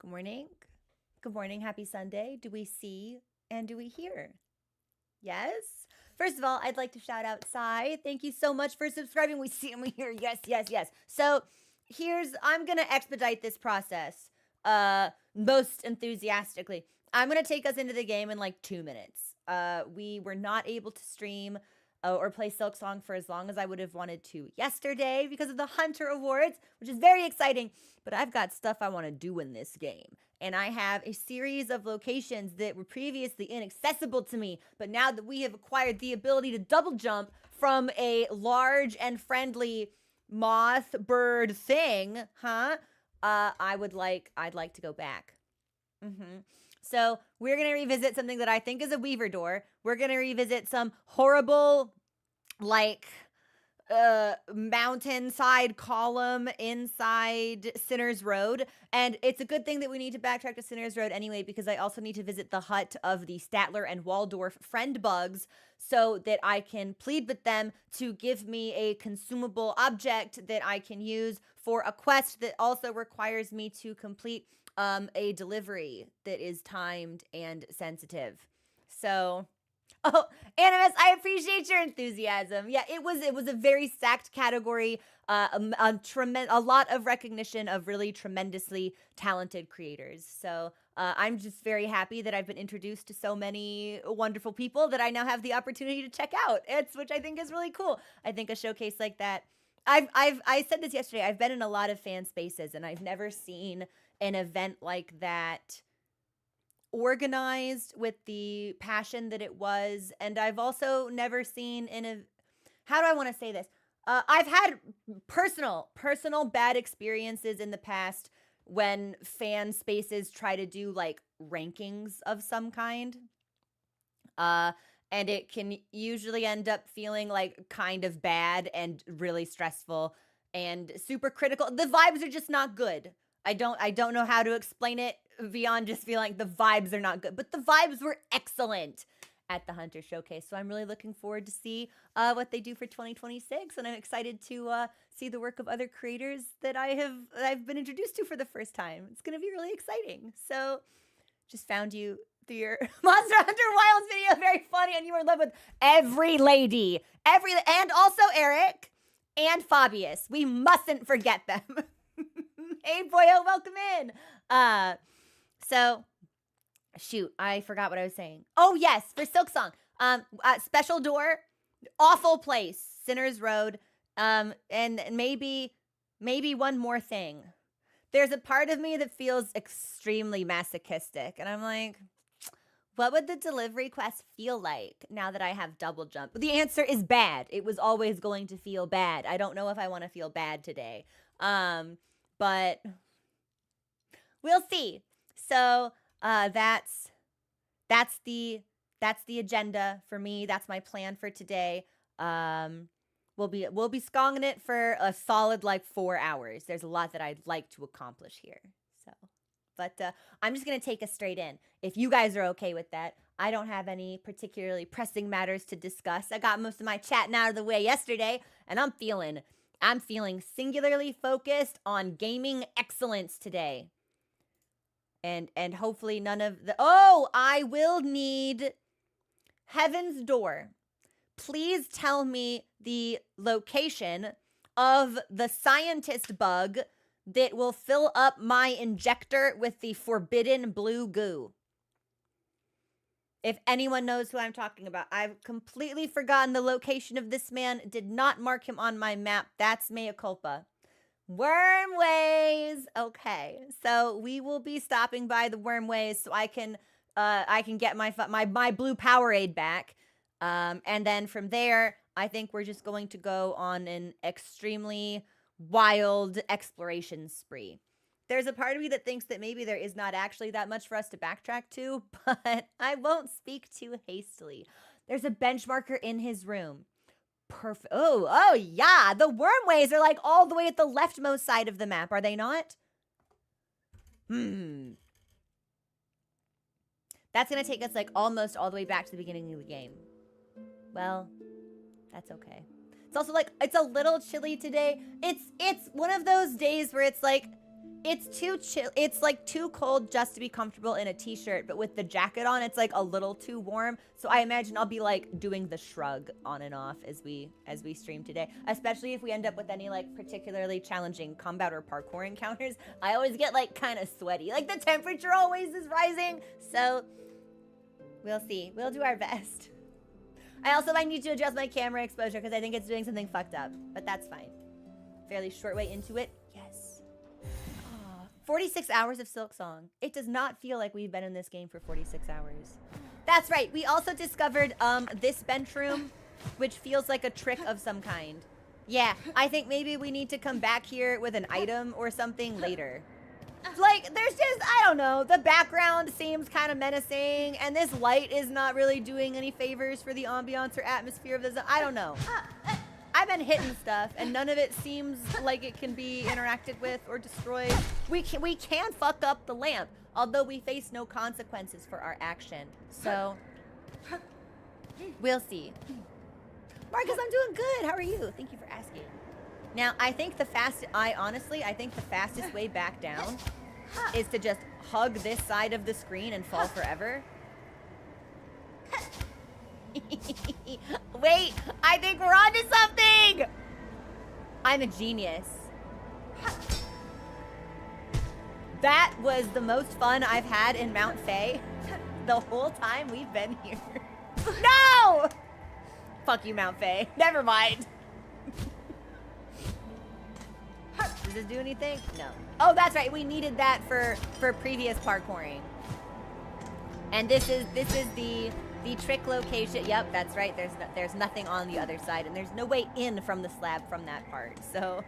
Good morning. Good morning. Happy Sunday. Do we see and do we hear? Yes. First of all, I'd like to shout out Sai. Thank you so much for subscribing. We see and we hear. Yes, yes, yes. So I'm gonna expedite this process most enthusiastically. I'm gonna take us into the game in like 2 minutes. We were not able to stream or play SILKSONG for as long as I would have wanted to yesterday because of the Hunter Awards, which is very exciting. But I've got stuff I want to do in this game. And I have a series of locations that were previously inaccessible to me. But now that we have acquired the ability to double jump from a large and friendly moth bird thing, I'd like to go back. So we're going to revisit something that I think is a weaver door. We're going to revisit some horrible, like, mountainside column inside Sinner's Road. And it's a good thing that we need to backtrack to Sinner's Road anyway, because I also need to visit the hut of the Statler and Waldorf friend bugs so that I can plead with them to give me a consumable object that I can use for a quest that also requires me to complete a delivery that is timed and sensitive. So, oh, Animus, I appreciate your enthusiasm. Yeah, it was a very stacked category. A lot of recognition of really tremendously talented creators. So I'm just very happy that I've been introduced to so many wonderful people that I now have the opportunity to check out. Which I think is really cool. I think a showcase like that. I said this yesterday. I've been in a lot of fan spaces, and I've never seen an event like that organized with the passion that it was. And I've also never seen how do I want to say this? I've had personal bad experiences in the past when fan spaces try to do like rankings of some kind. And it can usually end up feeling like kind of bad and really stressful and super critical. The vibes are just not good. I don't know how to explain it beyond just feeling like the vibes are not good, but the vibes were excellent at the Hunter Showcase. So I'm really looking forward to see what they do for 2026, and I'm excited to see the work of other creators that I've been introduced to for the first time. It's going to be really exciting. So just found you through your Monster Hunter Wilds video, very funny, and you were in love with every lady, and also Eric and Fabius. We mustn't forget them. Hey, boyo, welcome in. So, shoot, I forgot what I was saying. Oh, yes, for SILKSONG. Special door, awful place, Sinner's Road. And maybe one more thing. There's a part of me that feels extremely masochistic, and I'm like, what would the delivery quest feel like now that I have double jump? The answer is bad. It was always going to feel bad. I don't know if I want to feel bad today. But we'll see. So that's the agenda for me. That's my plan for today. We'll be skonging it for a solid like 4 hours. There's a lot that I'd like to accomplish here. So, but I'm just gonna take us straight in. If you guys are okay with that, I don't have any particularly pressing matters to discuss. I got most of my chatting out of the way yesterday, and I'm feeling singularly focused on gaming excellence today. And hopefully none of the... Oh, I will need Heaven's Door. Please tell me the location of the scientist bug that will fill up my injector with the forbidden blue goo. If anyone knows who I'm talking about. I've completely forgotten the location of this man. Did not mark him on my map. That's mea culpa. Wormways. Okay, so we will be stopping by the Wormways so I can get my blue Powerade back. And then from there, I think we're just going to go on an extremely wild exploration spree. There's a part of me that thinks that maybe there is not actually that much for us to backtrack to, but I won't speak too hastily. There's a benchmarker in his room. Perfect. Oh yeah. The Wormways are like all the way at the leftmost side of the map, are they not? That's gonna take us like almost all the way back to the beginning of the game. Well, that's okay. It's also like, it's a little chilly today. It's one of those days where it's like, It's too chill. It's like too cold just to be comfortable in a t-shirt, but with the jacket on, it's like a little too warm. So I imagine I'll be like doing the shrug on and off as we stream today, especially if we end up with any like particularly challenging combat or parkour encounters. I always get like kind of sweaty. Like the temperature always is rising. So we'll see. We'll do our best. I also might need to adjust my camera exposure because I think it's doing something fucked up, but that's fine. Fairly short way into it. Yes. 46 hours of SILKSONG. It does not feel like we've been in this game for 46 hours. That's right. We also discovered this bench room, which feels like a trick of some kind. Yeah, I think maybe we need to come back here with an item or something later. Like, there's just, I don't know, the background seems kind of menacing, and this light is not really doing any favors for the ambiance or atmosphere of the zone. I don't know. I've been hitting stuff, and none of it seems like it can be interacted with or destroyed. We can fuck up the lamp, although we face no consequences for our action. So, we'll see. Marcus, I'm doing good. How are you? Thank you for asking. Now, I think the fastest way back down is to just hug this side of the screen and fall forever. Wait, I think we're onto something! I'm a genius. That was the most fun I've had in Mount Faye the whole time we've been here. No! Fuck you, Mount Faye. Never mind. Does this do anything? No. Oh, that's right. We needed that for previous parkouring. And this is the trick location. Yep, that's right. There's nothing on the other side, and there's no way in from the slab from that part. So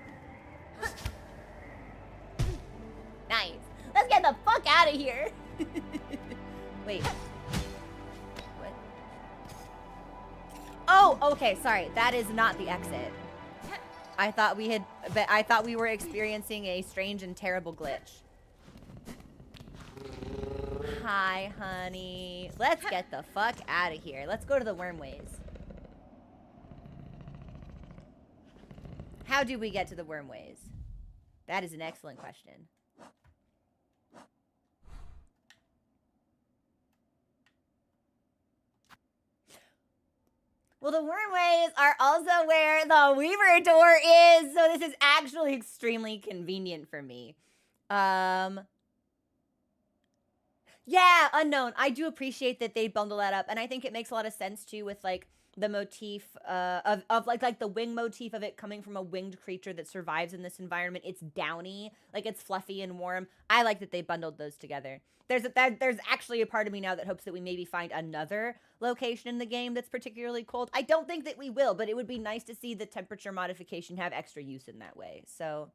nice. Let's get the fuck out of here. Wait. What? Oh, okay. Sorry. That is not the exit. I thought we were experiencing a strange and terrible glitch. Hi, honey. Let's get the fuck out of here. Let's go to the wormways. How do we get to the wormways? That is an excellent question. Well, the wormways are also where the Weaver door is, so this is actually extremely convenient for me. Yeah, unknown. I do appreciate that they bundle that up, and I think it makes a lot of sense too with like the motif of like the wing motif of it coming from a winged creature that survives in this environment. It's downy, like it's fluffy and warm. I like that they bundled those together. There's actually a part of me now that hopes that we maybe find another location in the game that's particularly cold. I don't think that we will, but it would be nice to see the temperature modification have extra use in that way. So,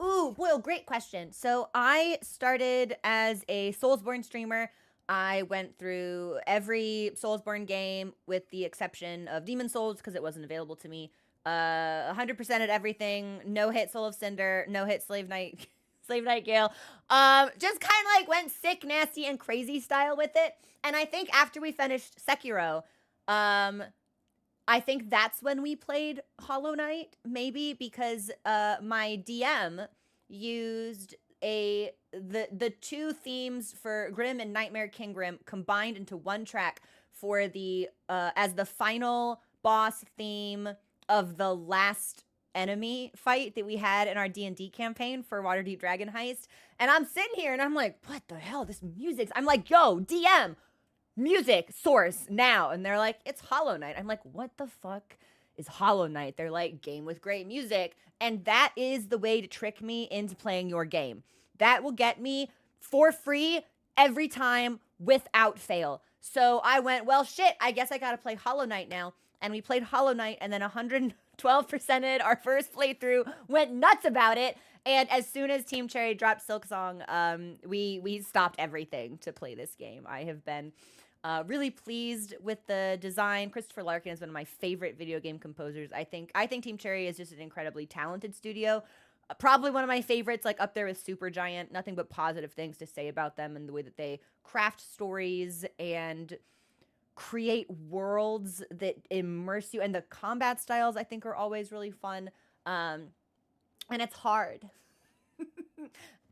ooh, Boyle, great question. So I started as a Soulsborne streamer. I went through every Soulsborne game with the exception of Demon Souls because it wasn't available to me. 100% at everything. No hit Soul of Cinder. No hit Slave Knight. Slave Knight Gale. Just kind of like went sick, nasty, and crazy style with it. And I think after we finished Sekiro, I think that's when we played Hollow Knight, maybe because my DM used the two themes for Grim and Nightmare King Grim combined into one track for the as the final boss theme of the last enemy fight that we had in our D&D campaign for Waterdeep Dragon Heist. And I'm sitting here and I'm like, what the hell? This music's... I'm like, yo, DM, music, source, now. And they're like, it's Hollow Knight. I'm like, what the fuck is Hollow Knight? They're like, game with great music. And that is the way to trick me into playing your game. That will get me for free every time without fail. So I went, well, shit, I guess I gotta play Hollow Knight now. And we played Hollow Knight and then 112%ed our first playthrough, went nuts about it. And as soon as Team Cherry dropped Silksong, we stopped everything to play this game. I have been really pleased with the design. Christopher Larkin is one of my favorite video game composers. I think Team Cherry is just an incredibly talented studio. Probably one of my favorites, like up there with Supergiant. Nothing but positive things to say about them and the way that they craft stories and create worlds that immerse you. And the combat styles, I think, are always really fun. And it's hard.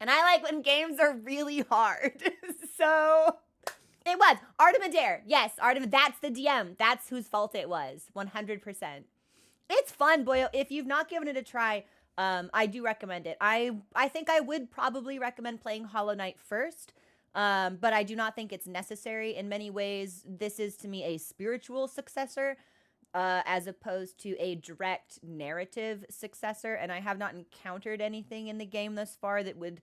And I like when games are really hard. So it was Artemidare. Yes, that's the DM. That's whose fault it was. 100%. It's fun, boy. If you've not given it a try, I do recommend it. I think I would probably recommend playing Hollow Knight first, but I do not think it's necessary. In many ways, this is to me a spiritual successor, as opposed to a direct narrative successor, and I have not encountered anything in the game thus far that would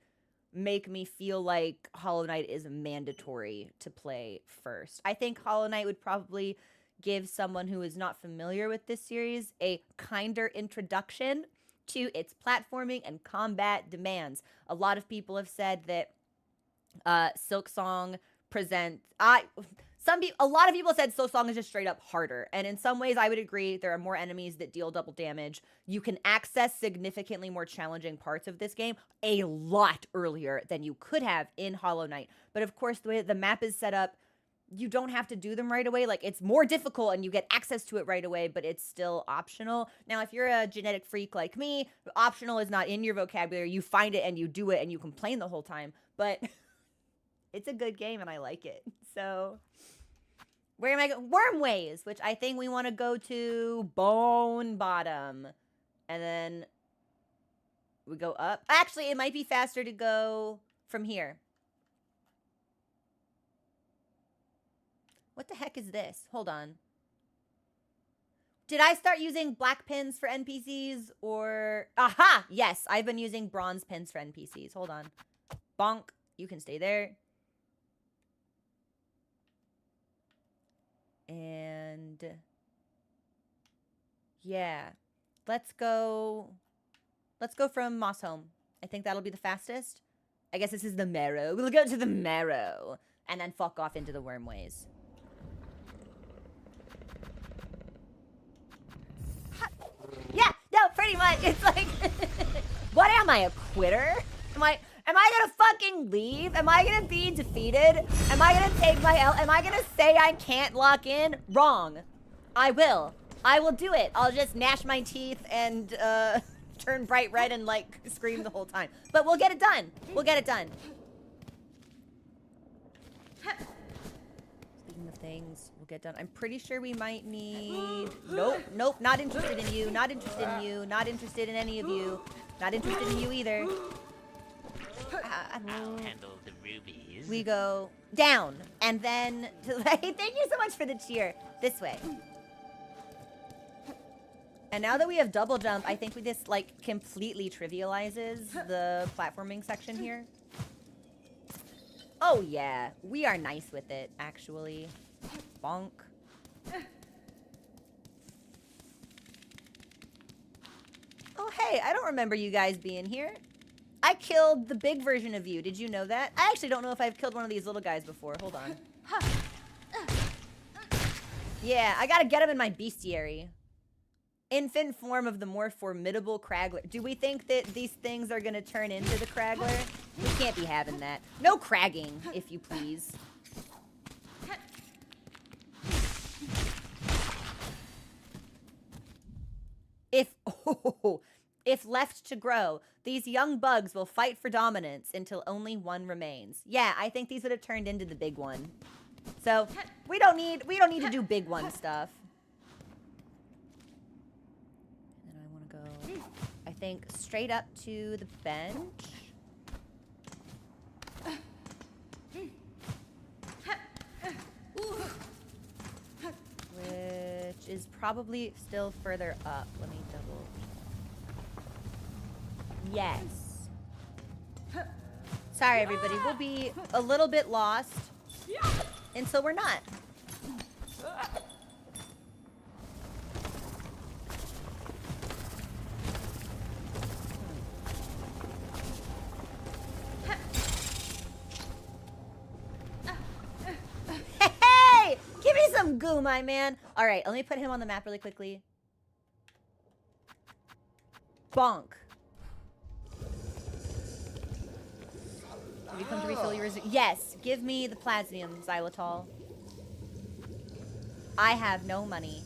make me feel like Hollow Knight is mandatory to play first. I think Hollow Knight would probably give someone who is not familiar with this series a kinder introduction to its platforming and combat demands. A lot of people have said that SILKSONG presents... A lot of people said SILKSONG is just straight up harder, and in some ways I would agree. There are more enemies that deal double damage. You can access significantly more challenging parts of this game a lot earlier than you could have in Hollow Knight. But of course, the way the map is set up, you don't have to do them right away. Like, it's more difficult and you get access to it right away, but it's still optional. Now, if you're a genetic freak like me, optional is not in your vocabulary. You find it and you do it and you complain the whole time, but it's a good game and I like it. So... where am I going? Wormways, which I think we want to go to Bone Bottom. And then we go up. Actually, it might be faster to go from here. What the heck is this? Hold on. Did I start using black pins for NPCs or... aha! Yes, I've been using bronze pins for NPCs. Hold on. Bonk. You can stay there. And yeah, let's go from Moss Home. I think that'll be the fastest. I guess this is the Marrow. We'll go to the Marrow and then fuck off into the Wormways. Yeah, no, pretty much. It's like, what am I, a quitter? Am I gonna fucking leave? Am I gonna be defeated? Am I gonna take my L? Am I gonna say I can't lock in? Wrong. I will. I will do it. I'll just gnash my teeth and turn bright red and like scream the whole time. But we'll get it done. We'll get it done. Speaking of things, we'll get done. I'm pretty sure we might need... Nope, nope, not interested in you. Not interested in you. Not interested in any of you. Not interested in you either. I'll handle the rubies. We go down, and then... thank you so much for the cheer. This way. And now that we have double jump, I think this, like, completely trivializes the platforming section here. Oh, yeah. We are nice with it, actually. Bonk. Oh, hey, I don't remember you guys being here. I killed the big version of you. Did you know that? I actually don't know if I've killed one of these little guys before. Hold on. Yeah, I gotta get him in my bestiary. Infant form of the more formidable Craggler. Do we think that these things are gonna turn into the Craggler? We can't be having that. No cragging, if you please. If left to grow, these young bugs will fight for dominance until only one remains. Yeah, I think these would have turned into the big one. So we don't need to do big one stuff. And then I want to go, I think, straight up to the bench. Which is probably still further up. Let me double. Yes. Sorry, everybody. We'll be a little bit lost until we're not. Hey! Give me some goo, my man. All right, let me put him on the map really quickly. Bonk. Have you come to refill your reserve? Yes, give me the plasmium, xylitol. I have no money.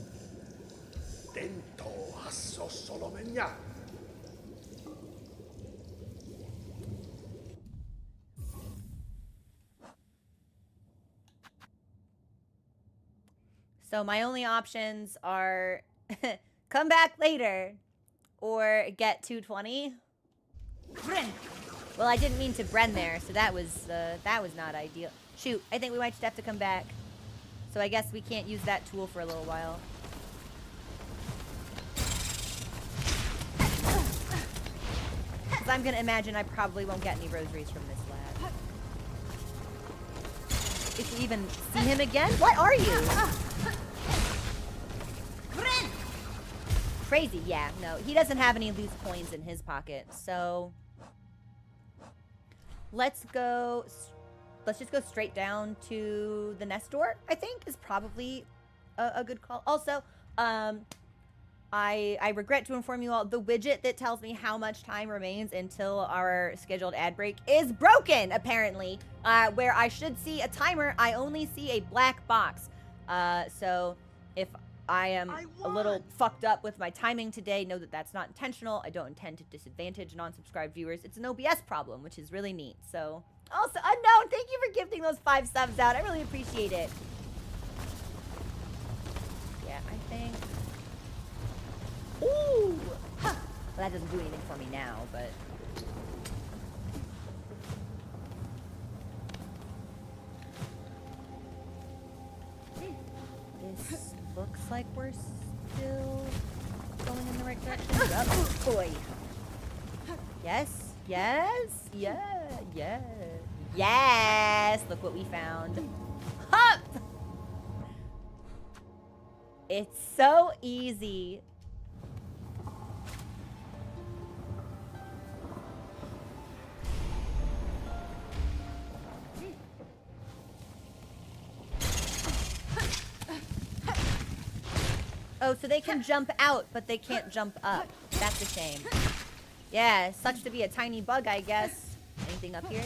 So my only options are come back later or get 220. Bren. Well, I didn't mean to Bren there, so that was not ideal. Shoot, I think we might just have to come back. So I guess we can't use that tool for a little while. Because I'm gonna imagine I probably won't get any rosaries from this lad. If we even see him again? What are you? Crazy, yeah, no. He doesn't have any loose coins in his pocket, so... Let's just go straight down to the nest door, I think, is probably a good call. Also, I regret to inform you all, the widget that tells me how much time remains until our scheduled ad break is broken, apparently. Where I should see a timer, I only see a black box. So if I am a little fucked up with my timing today, know that that's not intentional. I don't intend to disadvantage non-subscribed viewers. It's an OBS problem, which is really neat. So, also, Unknown, thank you for gifting those 5 subs out. I really appreciate it. Yeah, I think... Ooh! Huh. Well, that doesn't do anything for me now, but... This looks like we're still going in the right direction. Oh, boy. Yes, yes, yeah, yeah. Yes! Look what we found. Hup! It's so easy. Oh, so they can jump out, but they can't jump up. That's a shame. Yeah, sucks to be a tiny bug, I guess. Anything up here?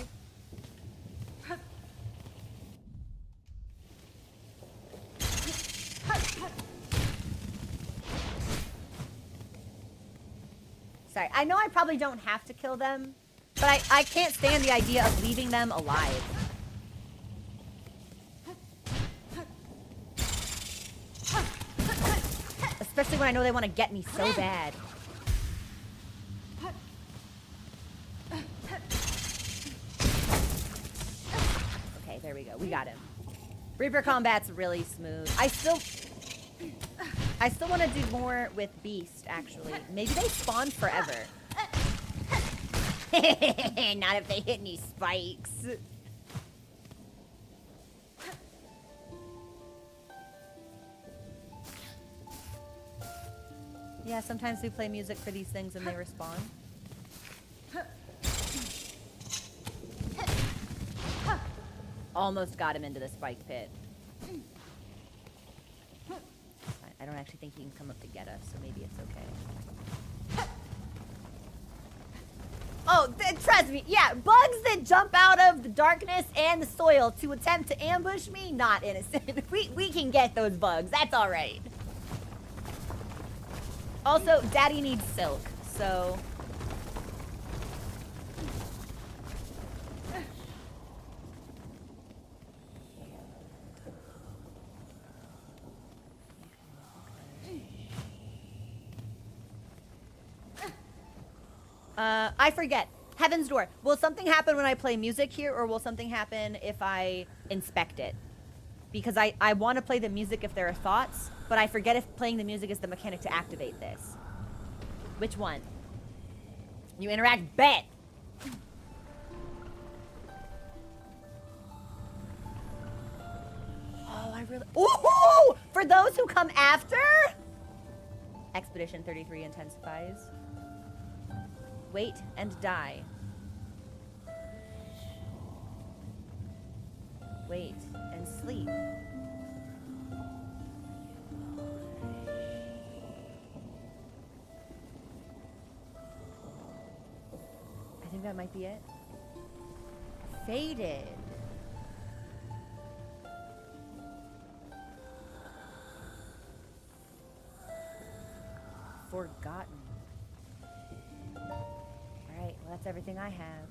Sorry, I know I probably don't have to kill them, but I can't stand the idea of leaving them alive. Especially when I know they want to get me so bad. Okay, there we go. We got him. Reaper combat's really smooth. I still want to do more with Beast, actually. Maybe they spawn forever. Not if they hit any spikes. Yeah, sometimes we play music for these things and they respawn. Almost got him into the spike pit. I don't actually think he can come up to get us, so maybe it's okay. Oh, trust me, yeah, bugs that jump out of the darkness and the soil to attempt to ambush me, not innocent. We can get those bugs, that's alright. Also, Daddy needs silk, so... I forget. Heaven's Door. Will something happen when I play music here, or will something happen if I inspect it? Because I want to play the music if there are thoughts, but I forget if playing the music is the mechanic to activate this. Which one? You interact, bet! Oh, I really... Ooh! For those who come after? Expedition 33 intensifies. Wait and die. Wait and sleep. I think that might be it. Faded. Forgotten. Alright, well that's everything I have.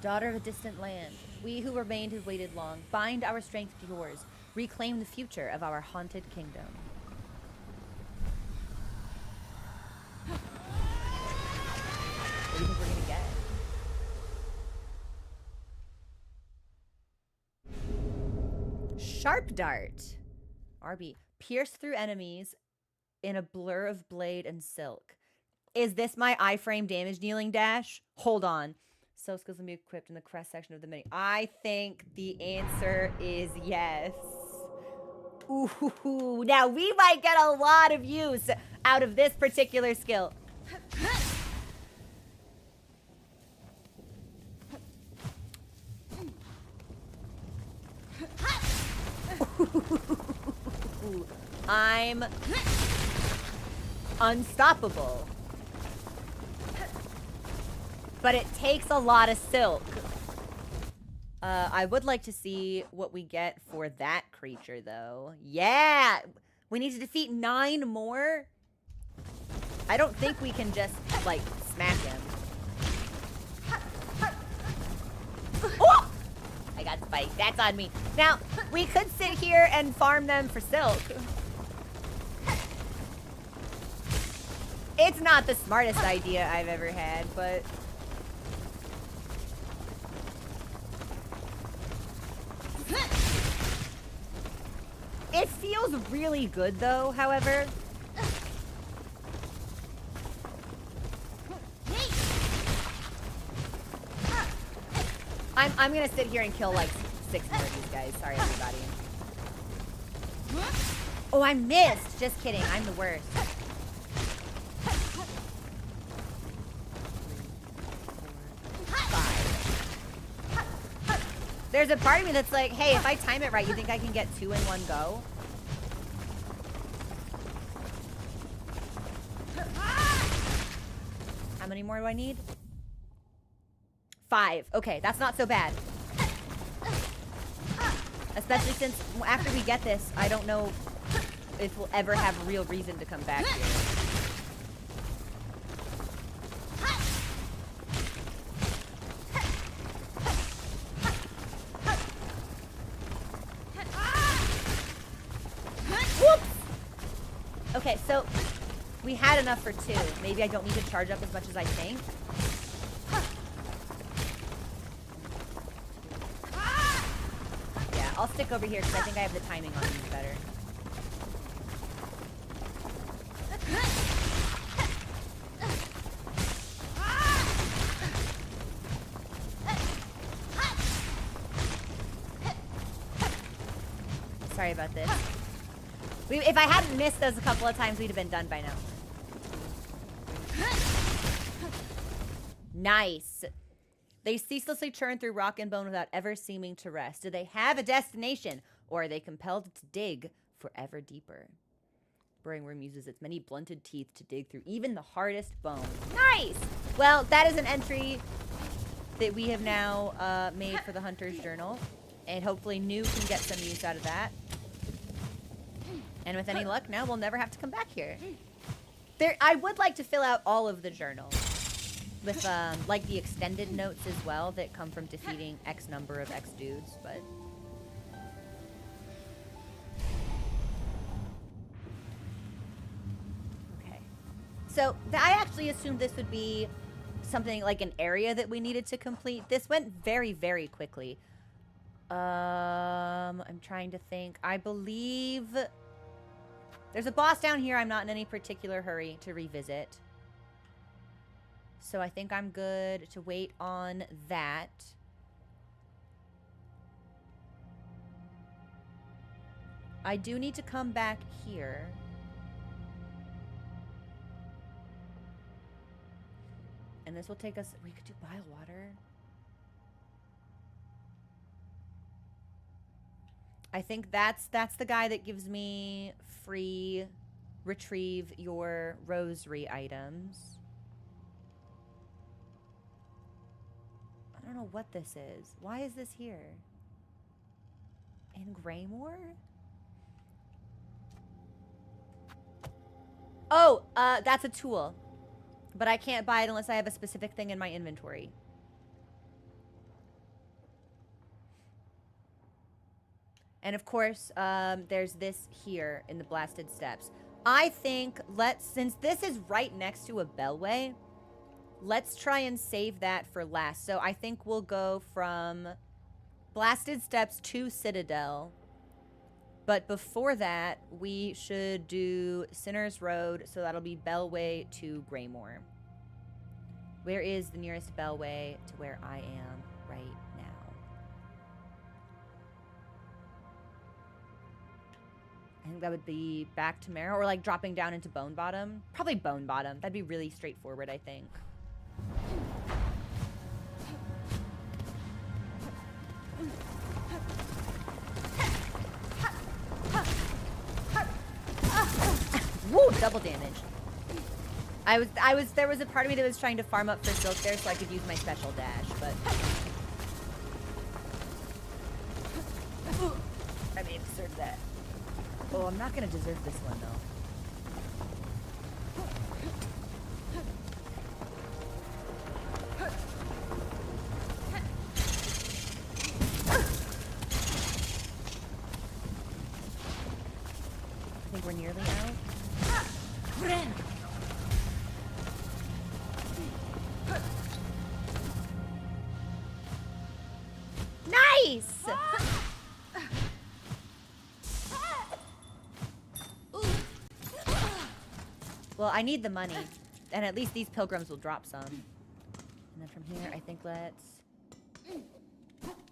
Daughter of a distant land, we who remained have waited long. Bind our strength to yours. Reclaim the future of our haunted kingdom. What do you think we're gonna get? Sharp Dart. RB. Pierce through enemies in a blur of blade and silk. Is this my iframe damage dealing dash? Hold on. So skills will be equipped in the crest section of the menu. I think the answer is yes. Ooh, now we might get a lot of use out of this particular skill. I'm unstoppable. But it takes a lot of silk. I would like to see what we get for that creature, though. Yeah! We need to defeat 9 more? I don't think we can just, like, smack him. Oh! I got spiked. That's on me. Now, we could sit here and farm them for silk. It's not the smartest idea I've ever had, but... It feels really good, though, however. I'm gonna sit here and kill, like, 6 more of these guys. Sorry, everybody. Oh, I missed! Just kidding. I'm the worst. There's a part of me that's like, hey, if I time it right, you think I can get 2 in one go? How many more do I need? 5. Okay, that's not so bad. Especially since after we get this, I don't know if we'll ever have a real reason to come back here. Okay, so we had enough for 2. Maybe I don't need to charge up as much as I think. Yeah, I'll stick over here because I think I have the timing on these better. Sorry about this. If I hadn't missed those a couple of times, we'd have been done by now. Nice. They ceaselessly churn through rock and bone without ever seeming to rest. Do they have a destination, or are they compelled to dig forever deeper? Burrowing worm uses its many blunted teeth to dig through even the hardest bone. Nice! Well, that is an entry that we have now made for the Hunter's Journal. And hopefully New can get some use out of that. And with any luck, now we'll never have to come back here. I would like to fill out all of the journals with, like, the extended notes as well that come from defeating X number of X dudes, but... Okay. So, I actually assumed this would be something like an area that we needed to complete. This went very, very quickly. I'm trying to think. I believe... There's a boss down here I'm not in any particular hurry to revisit. So I think I'm good to wait on that. I do need to come back here. And this will take us... We could do Bilewater. I think that's the guy that gives me free retrieve your rosary items. I don't know what this is. Why is this here? In Greymore? Oh, that's a tool. But I can't buy it unless I have a specific thing in my inventory. And of course, there's this here in the blasted steppes. I think since this is right next to a bellway, let's try and save that for last. So I think we'll go from blasted steppes to Citadel. But before that, we should do Sinner's Road, so that'll be Bellway to Greymore. Where is the nearest Bellway to where I am right now? I think that would be back to Marrow, or like dropping down into Bone Bottom. Probably Bone Bottom. That'd be really straightforward, I think. Woo, double damage. There was a part of me that was trying to farm up for Silk there so I could use my special dash, but I may have deserved that. Oh, I'm not gonna deserve this one though. I think we're nearly out. Nice! Well, I need the money. And at least these pilgrims will drop some. And then from here, I think let's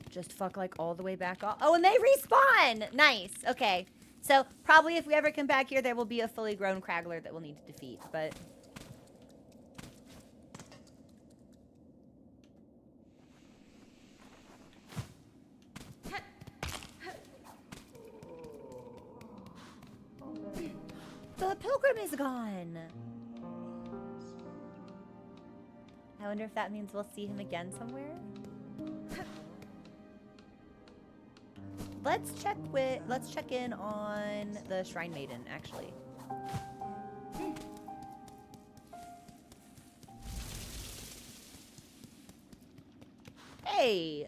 just fuck like all the way back off. Oh, and they respawn! Nice. Okay. So probably if we ever come back here, there will be a fully grown Craggler that we'll need to defeat. But the pilgrim is gone. I wonder if that means we'll see him again somewhere. Let's check in on the Shrine Maiden, actually. Hey!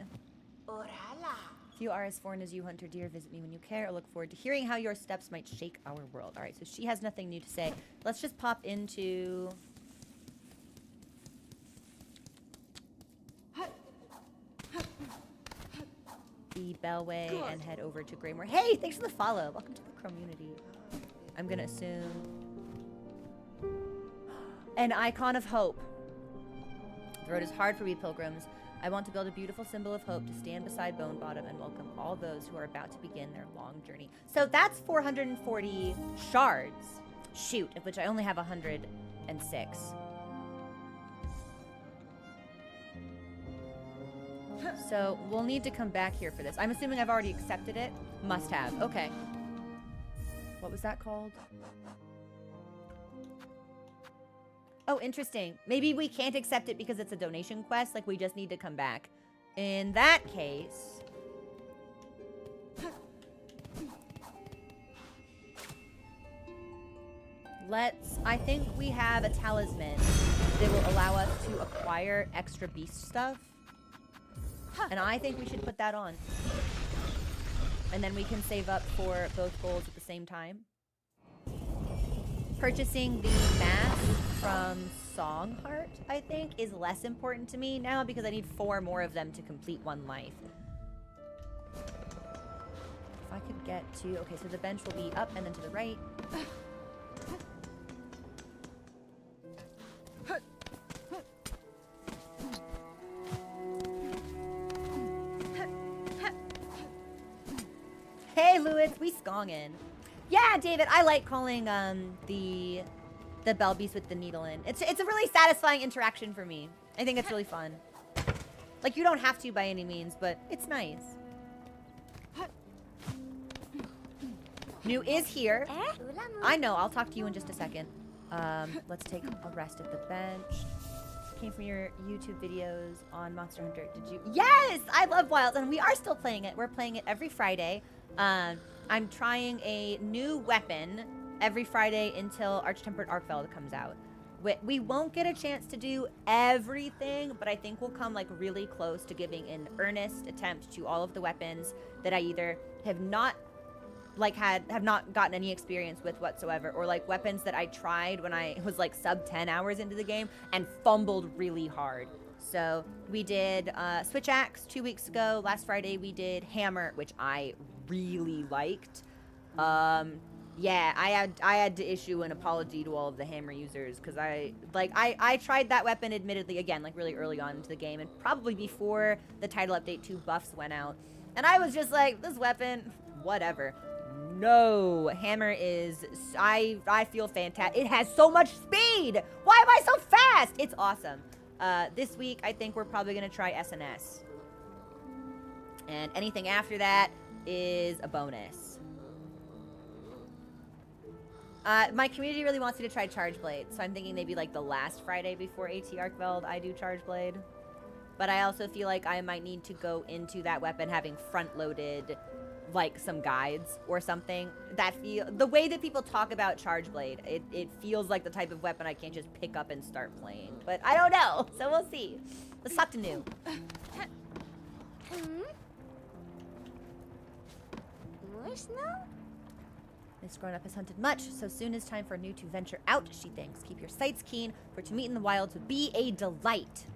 Few are as foreign as you, Hunter dear. Visit me when you care. I look forward to hearing how your steps might shake our world. All right, so she has nothing new to say. Let's just pop into the Bellway and head over to Greymore. Hey, thanks for the follow. Welcome to the community. I'm gonna assume an icon of hope. The road is hard for we pilgrims. I want to build a beautiful symbol of hope to stand beside Bone Bottom and welcome all those who are about to begin their long journey. So that's 440 shards. Shoot, of which I only have 106. So we'll need to come back here for this. I'm assuming I've already accepted it. Must have. Okay. What was that called? Oh, interesting. Maybe we can't accept it because it's a donation quest. Like, we just need to come back. In that case... I think we have a talisman that will allow us to acquire extra beast stuff. And I think we should put that on. And then we can save up for both goals at the same time. Purchasing the mask from Songheart, I think, is less important to me now because I need 4 more of them to complete 1 life. If I could get to... Okay, so the bench will be up and then to the right. Hey, Lewis, we skongin'. Yeah, David, I like calling the bell beast with the needle in. It's a really satisfying interaction for me. I think it's really fun. Like, you don't have to by any means, but it's nice. New is here. I know, I'll talk to you in just a second. Let's take a rest at the bench. Came from your YouTube videos on Monster Hunter. Did you? Yes! I love Wilds, and we are still playing it. We're playing it every Friday. I'm trying a new weapon every Friday until Arch-Tempered Arcveld comes out. We won't get a chance to do everything, but I think we'll come like really close to giving an earnest attempt to all of the weapons that I either have not gotten any experience with whatsoever, or like weapons that I tried when I was like sub 10 hours into the game and fumbled really hard. So we did Switch Axe 2 weeks ago. Last Friday we did Hammer, which I really liked. Yeah, I had to issue an apology to all of the Hammer users because I tried that weapon admittedly again like really early on into the game and probably before the title update 2 buffs went out, and I was just like, this weapon, whatever. No, Hammer is, I feel fantastic. It has so much speed. Why am I so fast? It's awesome. This week I think we're probably gonna try SNS, and anything after that is a bonus. My community really wants me to try Charge Blade, so I'm thinking maybe like the last Friday before AT Arcveld I do Charge Blade. But I also feel like I might need to go into that weapon having front-loaded like some guides or something. The way that people talk about Charge Blade, it feels like the type of weapon I can't just pick up and start playing. But I don't know, so we'll see. Let's talk to New. This grown-up has hunted much, so soon is time for New to venture out, she thinks. Keep your sights keen, for to meet in the wilds would be a delight.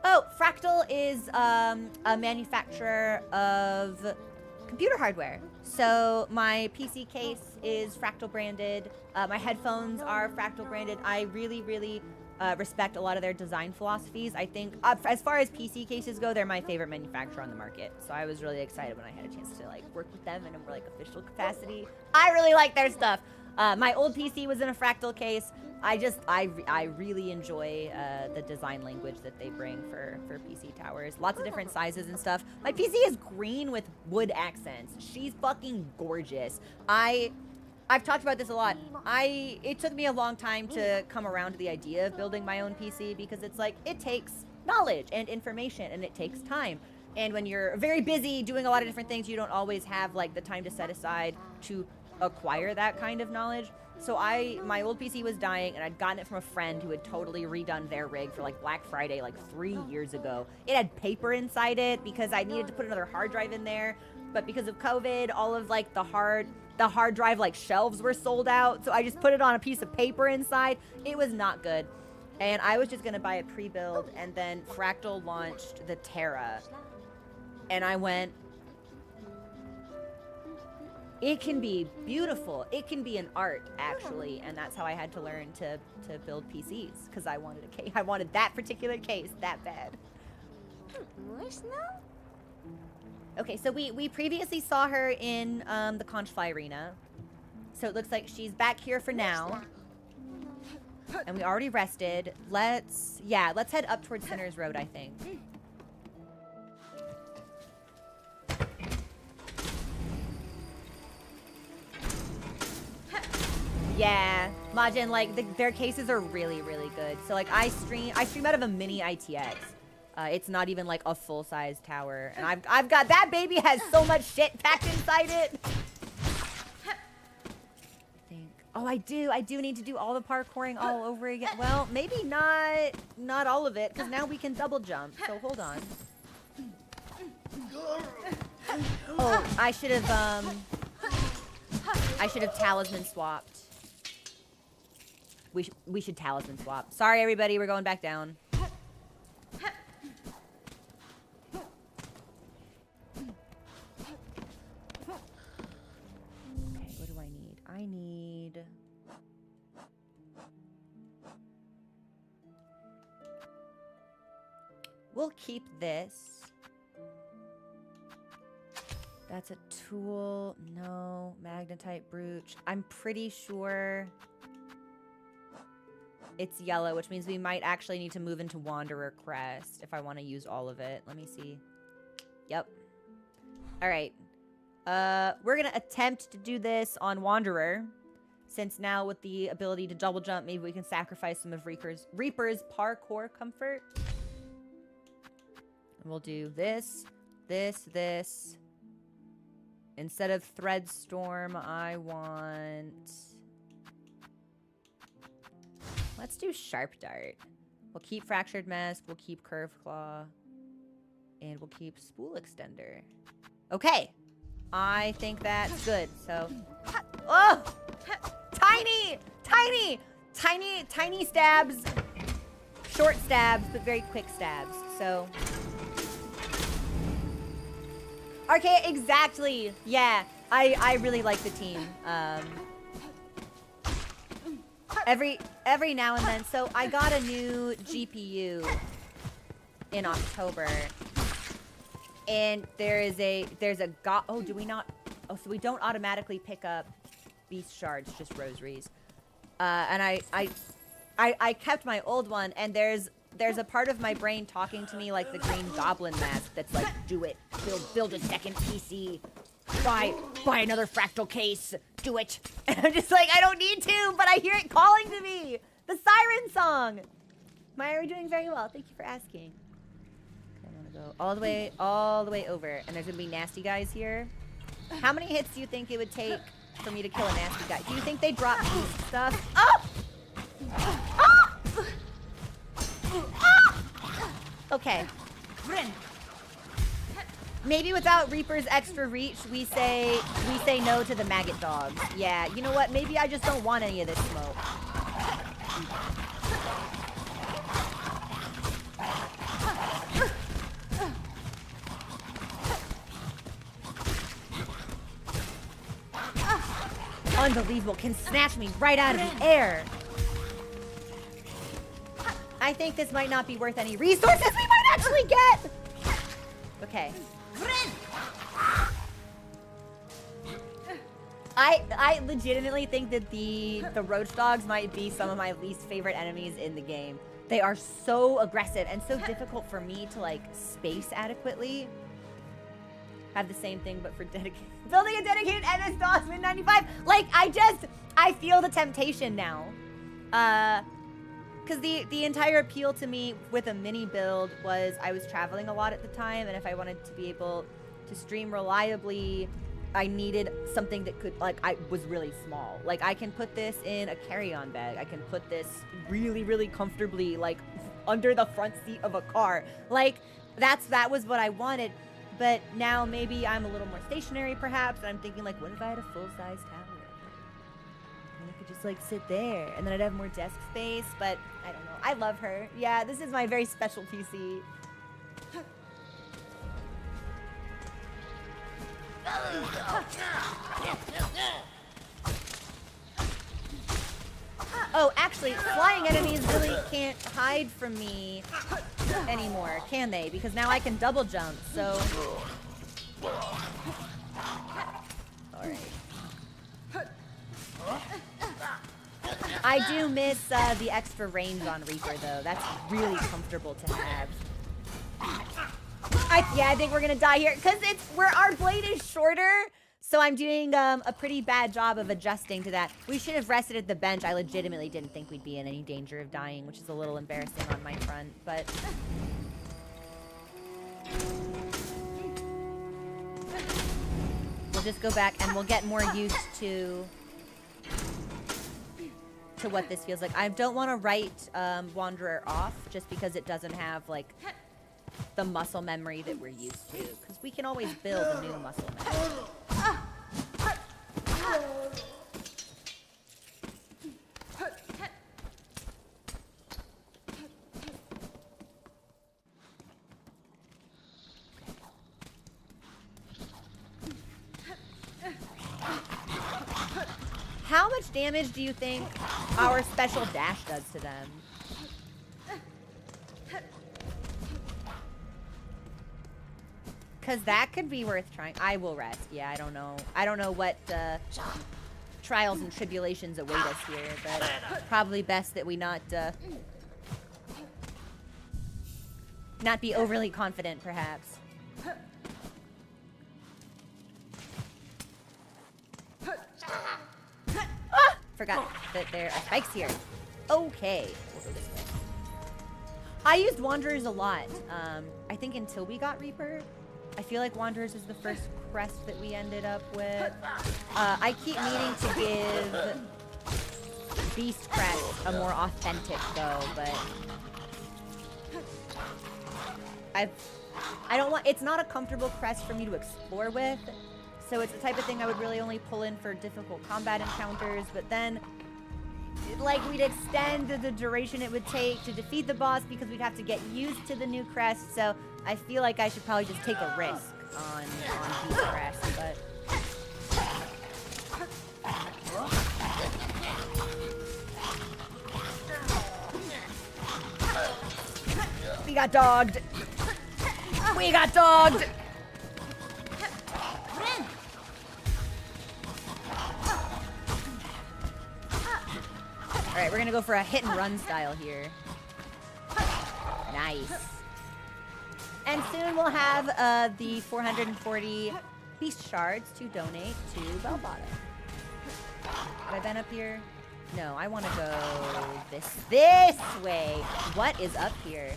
Oh, Fractal is a manufacturer of computer hardware. So my PC case is Fractal branded. My headphones are Fractal branded. I really, really respect a lot of their design philosophies. I think as far as PC cases go, they're my favorite manufacturer on the market. So I was really excited when I had a chance to like work with them in a more like official capacity. I really like their stuff. My old PC was in a Fractal case. I really enjoy the design language that they bring for PC towers. Lots of different sizes and stuff. My PC is green with wood accents. She's fucking gorgeous. I've talked about this a lot. It took me a long time to come around to the idea of building my own PC because it's like, it takes knowledge and information and it takes time. And when you're very busy doing a lot of different things, you don't always have like the time to set aside to acquire that kind of knowledge. So my old PC was dying and I'd gotten it from a friend who had totally redone their rig for like Black Friday like 3 years ago. It had paper inside it because I needed to put another hard drive in there. But because of COVID, all of like the hard drive like shelves were sold out. So I just put it on a piece of paper inside. It was not good. And I was just gonna buy a pre-build, and then Fractal launched the Terra. And I went, it can be beautiful. It can be an art, actually. And that's how I had to learn to build PCs, because I wanted a case. I wanted that particular case that bad. Okay, so we previously saw her in the Conchfly Arena. So it looks like she's back here for now. And we already rested. Let's head up towards Sinner's Road, I think. Yeah, Majin, like their cases are really, really good. So like I stream out of a mini ITX. It's not even like a full-size tower, and I've got that baby has so much shit packed inside it. Oh, I do need to do all the parkouring all over again. Well, maybe not all of it, because now we can double jump. So hold on. Oh, I should have talisman swapped. We should talisman swap. Sorry, everybody, we're going back down. I need... We'll keep this. That's a tool. No. Magnetite brooch. I'm pretty sure it's yellow, which means we might actually need to move into Wanderer Crest if I want to use all of it. Let me see. Yep. All right. We're gonna attempt to do this on Wanderer, since now with the ability to double jump, maybe we can sacrifice some of Reaper's parkour comfort. And we'll do this. Instead of Thread Storm, I want Let's do Sharp Dart. We'll keep Fractured Mask, we'll keep Curved Claw, and we'll keep Spool Extender. Okay. I think that's good, so... Oh! Tiny! Tiny! Tiny, tiny stabs. Short stabs, but very quick stabs, so... Okay, exactly. Yeah, I really like the team. Every now and then. So I got a new GPU in October, and there's a oh, do we not? Oh, so we don't automatically pick up beast shards, just rosaries. And I kept my old one, and there's a part of my brain talking to me like the Green Goblin mask that's like, do it, build a second PC, buy another fractal case, do it. And I'm just like, I don't need to, but I hear it calling to me. The siren song. Maya, are we doing very well? Thank you for asking. Okay, I'm gonna go all the way over, and there's gonna be nasty guys here. How many hits do you think it would take for me to kill a nasty guy? Do you think they drop beast stuff? Oh! Oh! Okay. Maybe without Reaper's extra reach, we say no to the maggot dogs. Yeah, you know what? Maybe I just don't want any of this smoke. Unbelievable. Can snatch me right out of the air. I think this might not be worth any resources we might actually get. Okay. I legitimately think that the roach dogs might be some of my least favorite enemies in the game. They are so aggressive and so difficult for me to like space adequately. Have the same thing but for dedicated building a dedicated MS DOS Win 95. Like I feel the temptation now. Because the entire appeal to me with a mini build was I was traveling a lot at the time, and if I wanted to be able to stream reliably, I needed something that could, like, I was really small. Like, I can put this in a carry-on bag. I can put this really, really comfortably, like, under the front seat of a car. Like, that was what I wanted. But now maybe I'm a little more stationary, perhaps, and I'm thinking, like, what if I had a full-size tower? I could just like sit there and then I'd have more desk space, but I don't know. I love her. Yeah, this is my very special PC. Oh, actually, flying enemies really can't hide from me anymore, can they? Because now I can double jump, so... Alright. I do miss the extra range on Reaper, though. That's really comfortable to have. I think we're gonna die here because our blade is shorter, so I'm doing a pretty bad job of adjusting to that. We should have rested at the bench. I legitimately didn't think we'd be in any danger of dying, which is a little embarrassing on my front, but. We'll just go back and we'll get more used to what this feels like. I don't want to write Wanderer off just because it doesn't have like the muscle memory that we're used to, because we can always build a new muscle memory. How much damage do you think our special dash does to them? Because that could be worth trying. I will rest. Yeah, I don't know. I don't know what trials and tribulations await us here, but probably best that we not be overly confident, perhaps. Forgot that there are spikes here. Okay. We'll go this way. I used Wanderers a lot. I think until we got Reaper. I feel like Wanderers is the first crest that we ended up with. I keep meaning to give beast crest a more authentic go, but I don't want, it's not a comfortable crest for me to explore with, so it's the type of thing I would really only pull in for difficult combat encounters, but then like we'd extend the duration it would take to defeat the boss because we'd have to get used to the new crest, so I feel like I should probably just take a risk on beast crest, but we got dogged. We got dogged. All right, we're gonna go for a hit and run style here. Nice. And soon we'll have the 440 beast shards to donate to Bilewater. Have I been up here? No, I want to go this way. What is up here?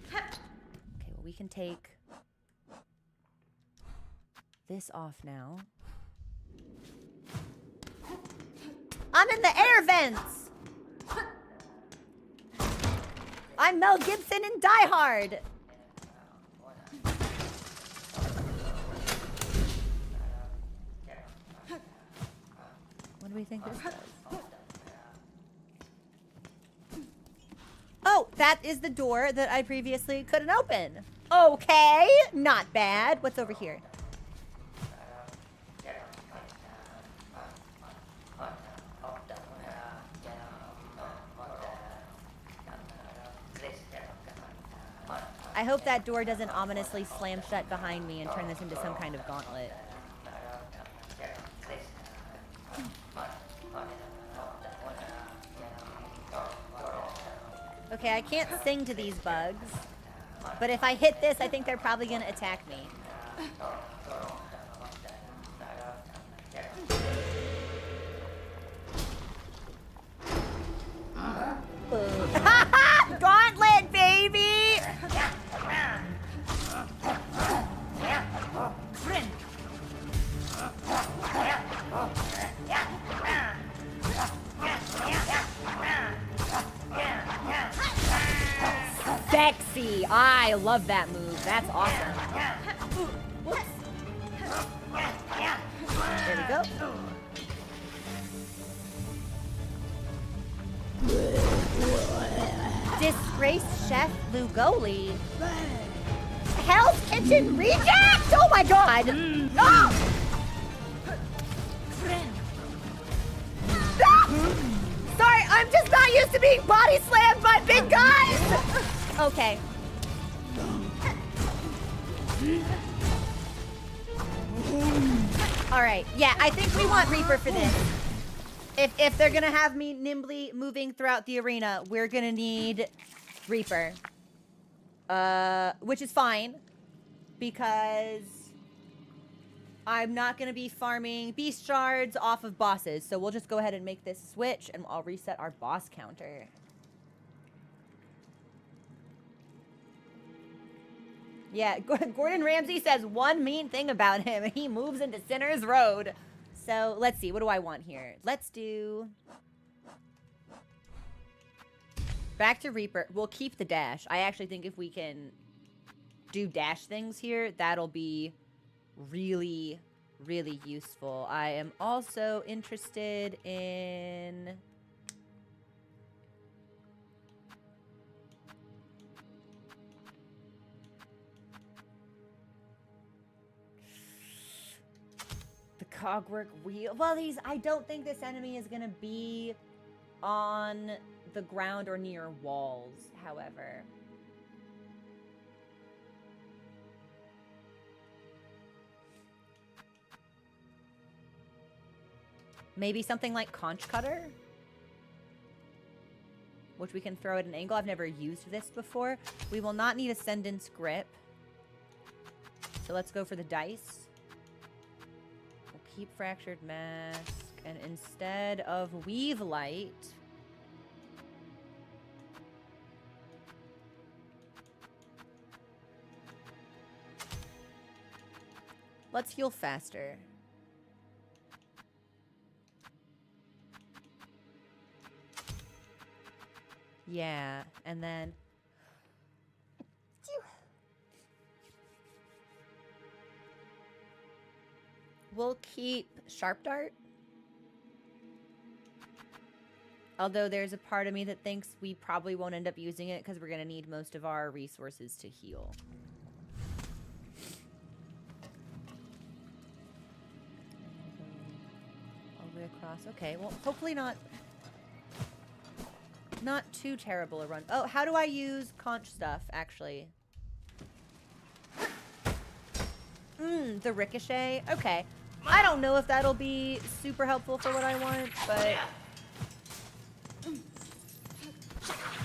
Okay, well, we can take this off now. I'm in the air vents! I'm Mel Gibson in Die Hard! What do we think this does? Oh, that is the door that I previously couldn't open. Okay, not bad. What's over here? I hope that door doesn't ominously slam shut behind me and turn this into some kind of gauntlet. Okay, I can't sing to these bugs, but if I hit this, I think they're probably gonna attack me. Gauntlet, baby! Sexy! I love that move. That's awesome. Whoops. There we go. Disgraced Chef Lugoli. Hell's Kitchen Reject! Oh my god! Oh! Sorry, I'm just not used to being body slammed by big guys! Okay. Alright, yeah, I think we want Reaper for this. If they're gonna have me nimbly moving throughout the arena, we're gonna need Reaper. Which is fine, because I'm not gonna be farming beast shards off of bosses, so we'll just go ahead and make this switch, and I'll reset our boss counter. Yeah, Gordon Ramsay says one mean thing about him. He moves into Sinner's Road. So, let's see. What do I want here? Let's do... Back to Reaper. We'll keep the dash. I actually think if we can do dash things here, that'll be really, really useful. I am also interested in... Cogwork wheel. Well, I don't think this enemy is gonna be on the ground or near walls, however. Maybe something like Conch Cutter? Which we can throw at an angle. I've never used this before. We will not need Ascendant's Grip. So let's go for the dice. Keep Fractured Mask, and instead of Weave Light, Let's heal faster. Yeah, and then... We'll keep Sharp Dart. Although there's a part of me that thinks we probably won't end up using it because we're going to need most of our resources to heal. All the way across. Okay, well, hopefully not too terrible a run. Oh, how do I use conch stuff, actually? The ricochet. Okay. I don't know if that'll be super helpful for what I want, but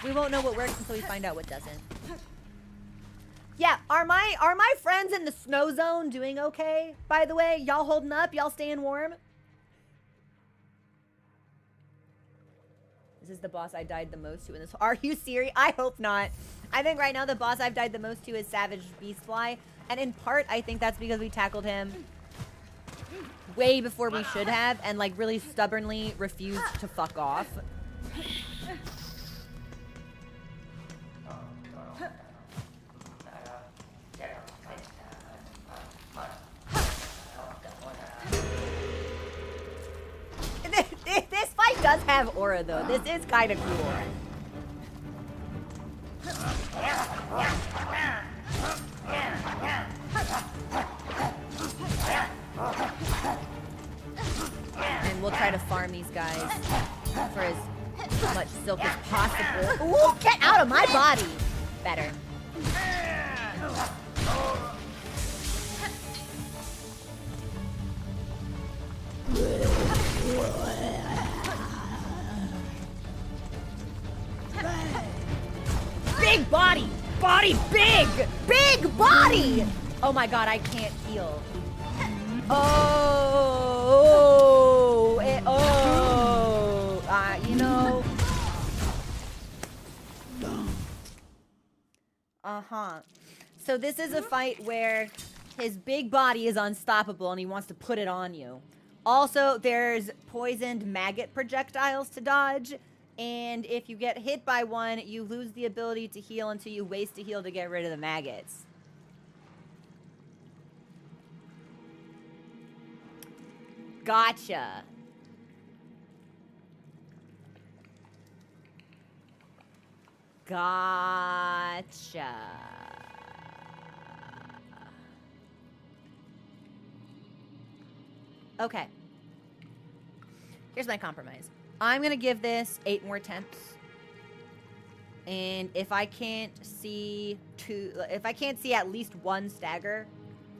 we won't know what works until we find out what doesn't. Yeah, are my friends in the snow zone doing okay? By the way, y'all holding up? Y'all staying warm? This is the boss I died the most to in this. Are you serious? I hope not. I think right now the boss I've died the most to is Savage Beastfly, and in part I think that's because we tackled him way before we should have, and like really stubbornly refused to fuck off. This fight does have aura though. This is kind of cool. And we'll try to farm these guys for as much silk as possible. Ooh, get out of my body! Better. Big body! Body big! Big body! Oh my god, I can't heal. Oh, you know. So this is a fight where his big body is unstoppable and he wants to put it on you. Also, there's poisoned maggot projectiles to dodge, and if you get hit by one, you lose the ability to heal until you waste a heal to get rid of the maggots. Gotcha. Gotcha. Okay. Here's my compromise. I'm gonna give this 8 more attempts. And if I can't see at least one stagger,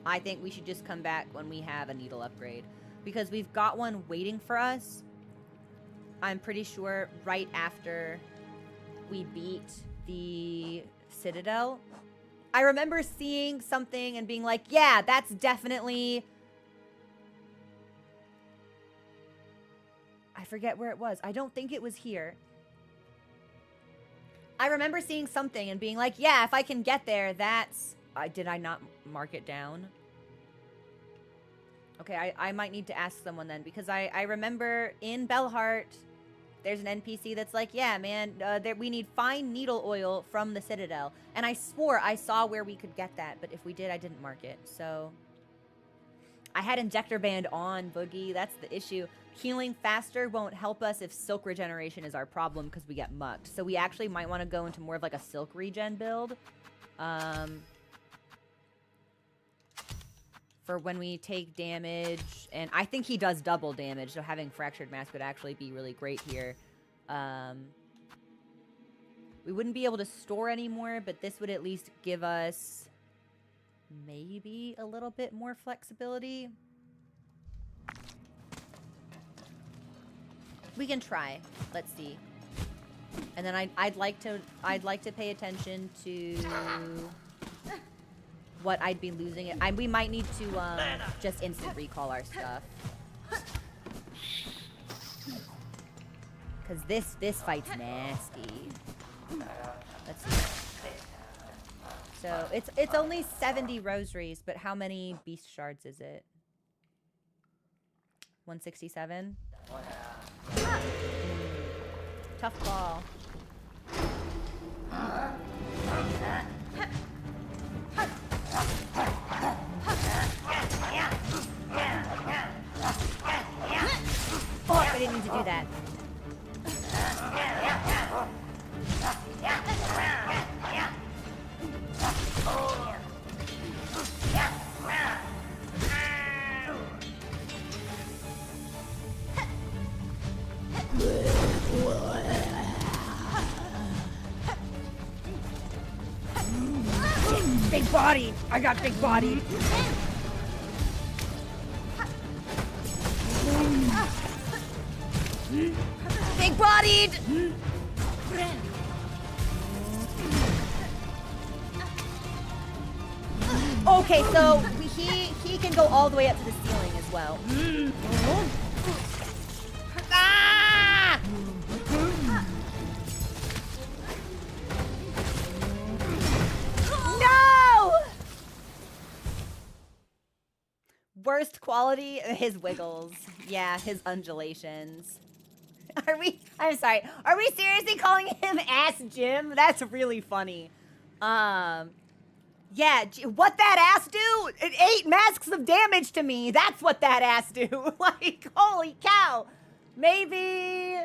I think we should just come back when we have a needle upgrade. Because we've got one waiting for us. I'm pretty sure right after we beat the Citadel. I remember seeing something and being like, yeah, that's definitely... I forget where it was. I don't think it was here. I remember seeing something and being like, yeah, if I can get there, that's... did I not mark it down? Okay, I might need to ask someone then, because I remember in Bellheart, there's an NPC that's like, yeah, man, we need fine needle oil from the Citadel. And I swore I saw where we could get that, but if we did, I didn't mark it. So I had Injector Band on, Boogie. That's the issue. Healing faster won't help us if silk regeneration is our problem because we get mucked. So we actually might want to go into more of like a silk regen build. For when we take damage, and I think he does double damage, so having Fractured Mask would actually be really great here. We wouldn't be able to store anymore, but this would at least give us maybe a little bit more flexibility. We can try. Let's see. And then I'd like to pay attention to what I'd be losing it. We might need to just instant recall our stuff. Cause this fight's nasty. Let's see. So it's only 70 rosaries, but how many beast shards is it? 167? Tough call. Oh, I didn't mean to do that. Big body! I got big body! Big bodied! Okay, so he can go all the way up to the ceiling as well. Ah! No! Worst quality, his wiggles. Yeah, his undulations. I'm sorry. Are we seriously calling him Ass Jim? That's really funny. Yeah, what that ass do? It 8 masks of damage to me. That's what that ass do. Like, holy cow. Maybe...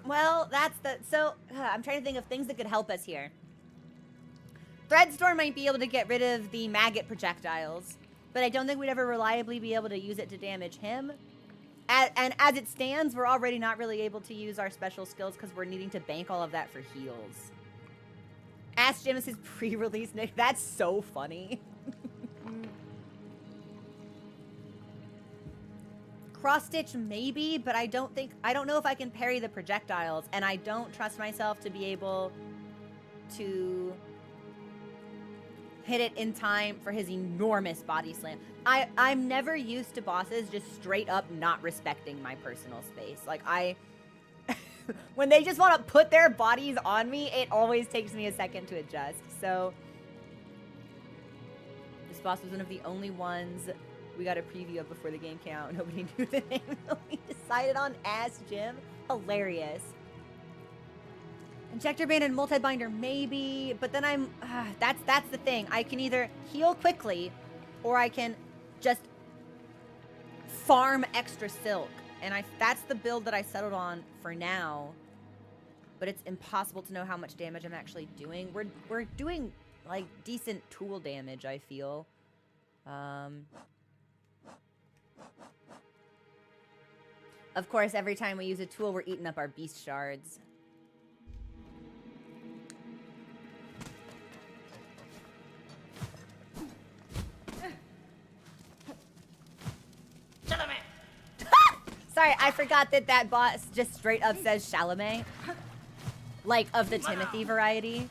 well, that's the... So, I'm trying to think of things that could help us here. Threadstorm might be able to get rid of the maggot projectiles, but I don't think we'd ever reliably be able to use it to damage him. And as it stands, we're already not really able to use our special skills because we're needing to bank all of that for heals. Ask Jim is his pre-release nick. That's so funny. Cross stitch maybe, but I don't know if I can parry the projectiles, and I don't trust myself to be able to hit it in time for his enormous body slam. I'm never used to bosses just straight up not respecting my personal space. Like, when they just want to put their bodies on me, it always takes me a second to adjust. So, this boss was one of the only ones we got a preview of before the game came out. Nobody knew the name. We decided on Ass Jim. Hilarious. Injector band and multi-binder, maybe, but then that's the thing. I can either heal quickly, or I can just farm extra silk, and that's the build that I settled on for now. But it's impossible to know how much damage I'm actually doing. We're doing like decent tool damage, I feel. Of course, every time we use a tool, we're eating up our beast shards. Sorry, I forgot that boss just straight up says Chalamet. Like, of the Timothy variety.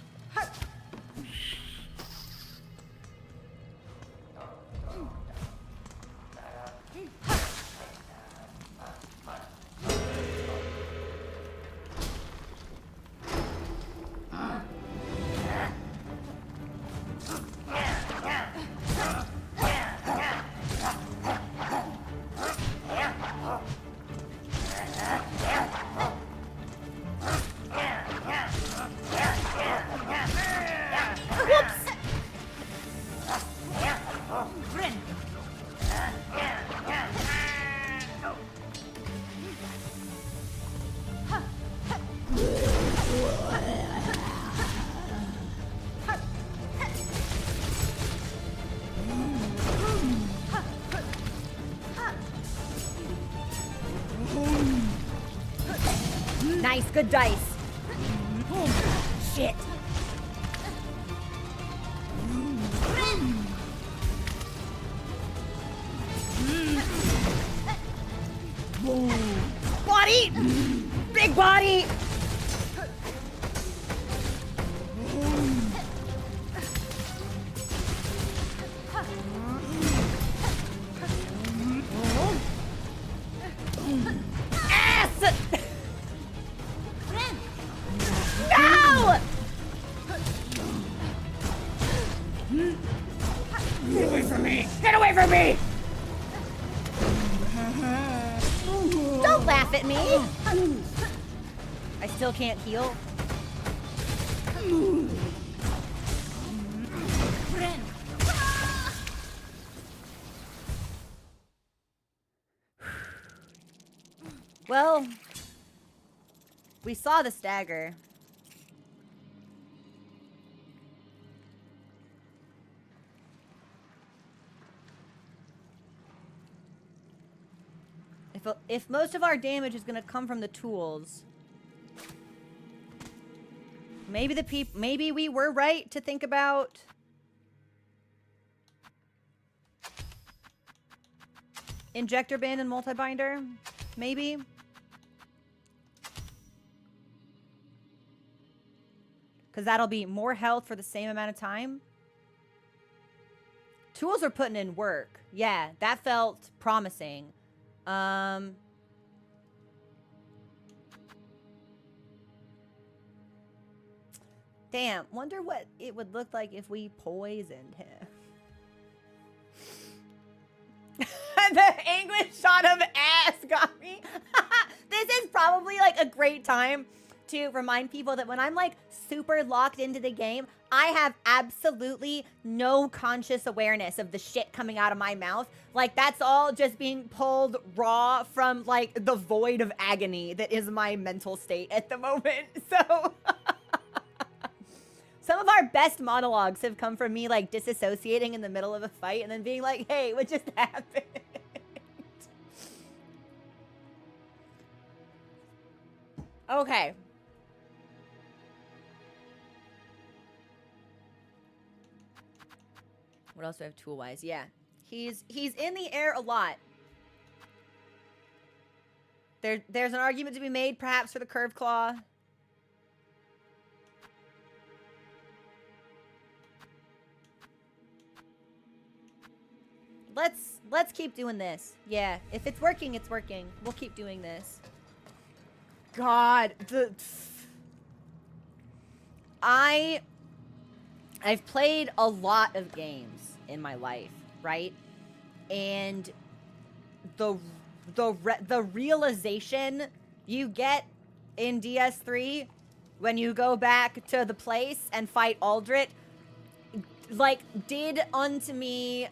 Nice, good dice. Shit. Body! Big body! Get away from me! Get away from me! Don't laugh at me! I still can't heal. Well, we saw the stagger. If most of our damage is gonna come from the tools, maybe we were right to think about injector band and multi-binder. Maybe. Because that'll be more health for the same amount of time. Tools are putting in work. Yeah, that felt promising. Damn, wonder what it would look like if we poisoned him. The English shot of ass got me. This is probably like a great time to remind people that when I'm like super locked into the game, I have absolutely no conscious awareness of the shit coming out of my mouth. Like that's all just being pulled raw from like the void of agony that is my mental state at the moment. So some of our best monologues have come from me like disassociating in the middle of a fight and then being like, hey, what just happened? Okay. What else do I have tool-wise? Yeah. He's in the air a lot. There's an argument to be made, perhaps, for the curved claw. Let's keep doing this. Yeah, if it's working, it's working. We'll keep doing this. God, I've played a lot of games in my life, right? And the realization you get in DS3 when you go back to the place and fight Aldrich, like, did unto me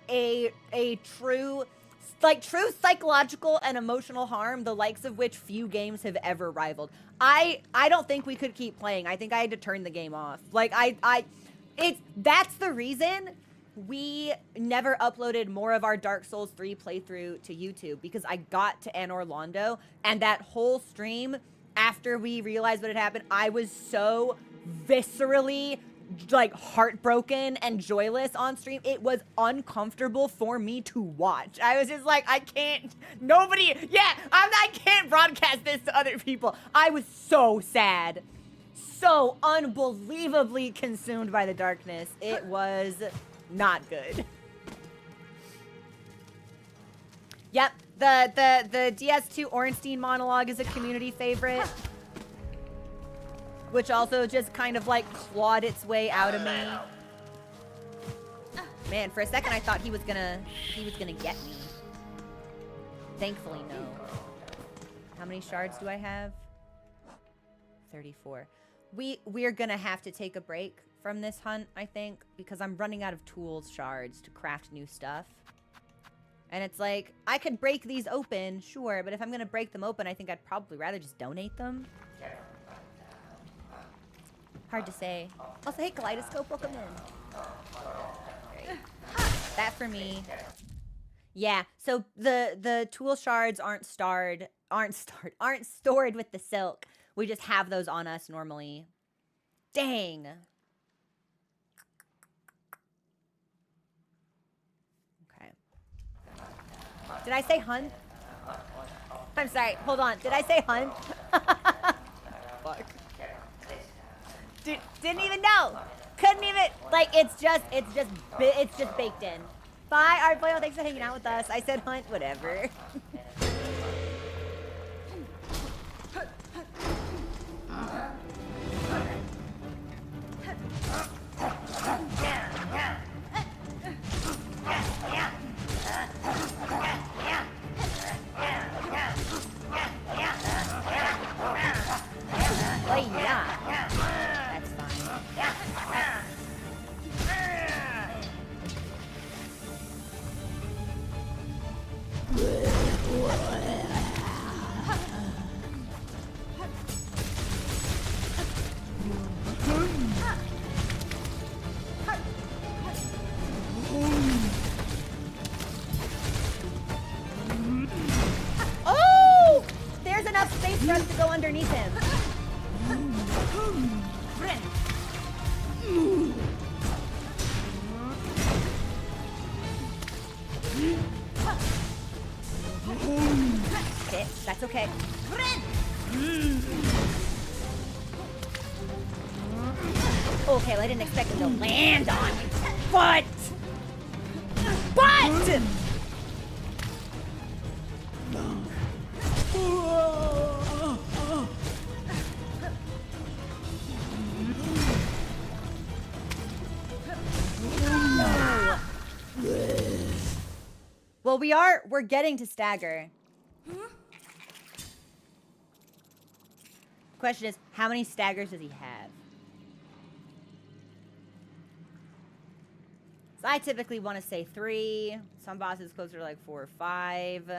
a true psychological and emotional harm, the likes of which few games have ever rivaled. I don't think we could keep playing. I think I had to turn the game off. Like, that's the reason we never uploaded more of our Dark Souls 3 playthrough to YouTube, because I got to Anor Londo, and that whole stream, after we realized what had happened, I was so viscerally, like, heartbroken and joyless on stream. It was uncomfortable for me to watch. I was just like, I can't, I can't broadcast this to other people. I was so sad. So unbelievably consumed by the darkness. It was not good. Yep, the DS2 Ornstein monologue is a community favorite, which also just kind of like clawed its way out of me. Man, for a second I thought he was gonna get me. Thankfully, no. How many shards do I have? 34. We're gonna have to take a break from this hunt, I think, because I'm running out of tools shards to craft new stuff. And it's like, I could break these open, sure, but if I'm gonna break them open, I think I'd probably rather just donate them. Hard to say. Also, hey, Kaleidoscope, welcome in. Great. That for me. Yeah, so the tool shards aren't stored with the silk. We just have those on us normally. Dang. Okay. Did I say hunt? I'm sorry, hold on. Did I say hunt? Fuck. Didn't even know. Couldn't even, like, it's just baked in. Bye, Art Boyle, thanks for hanging out with us. I said hunt, whatever. him. Okay, that's okay. Okay, well, I didn't expect him to land on me. But well, we're getting to stagger. Question is, how many staggers does he have? So I typically want to say 3. Some bosses closer to like 4 or 5.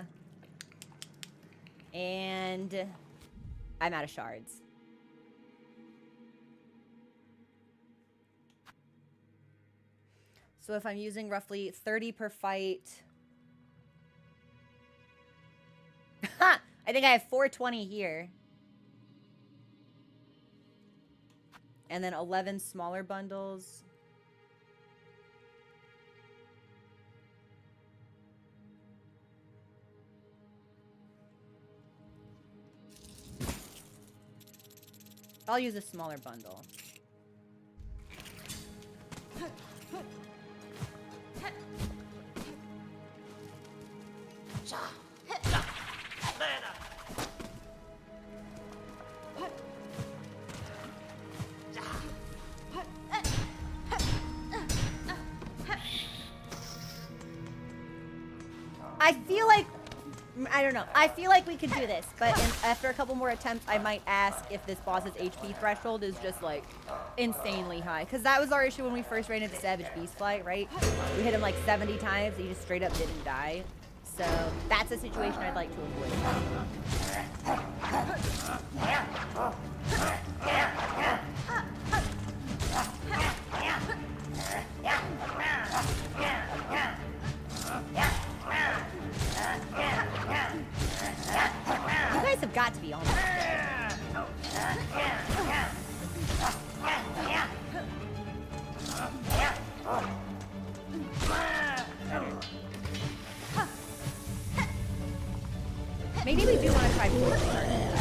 And I'm out of shards. So if I'm using roughly 30 per fight... Ha! I think I have 420 here. And then 11 smaller bundles. I'll use a smaller bundle. I feel like, I don't know. I feel like we could do this, but after a couple more attempts, I might ask if this boss's HP threshold is just like insanely high. Because that was our issue when we first ran into Savage Beastflight, right? We hit him like 70 times, and he just straight up didn't die. So that's a situation I'd like to avoid. You guys have got to be almost dead. Maybe we do want to try forcing.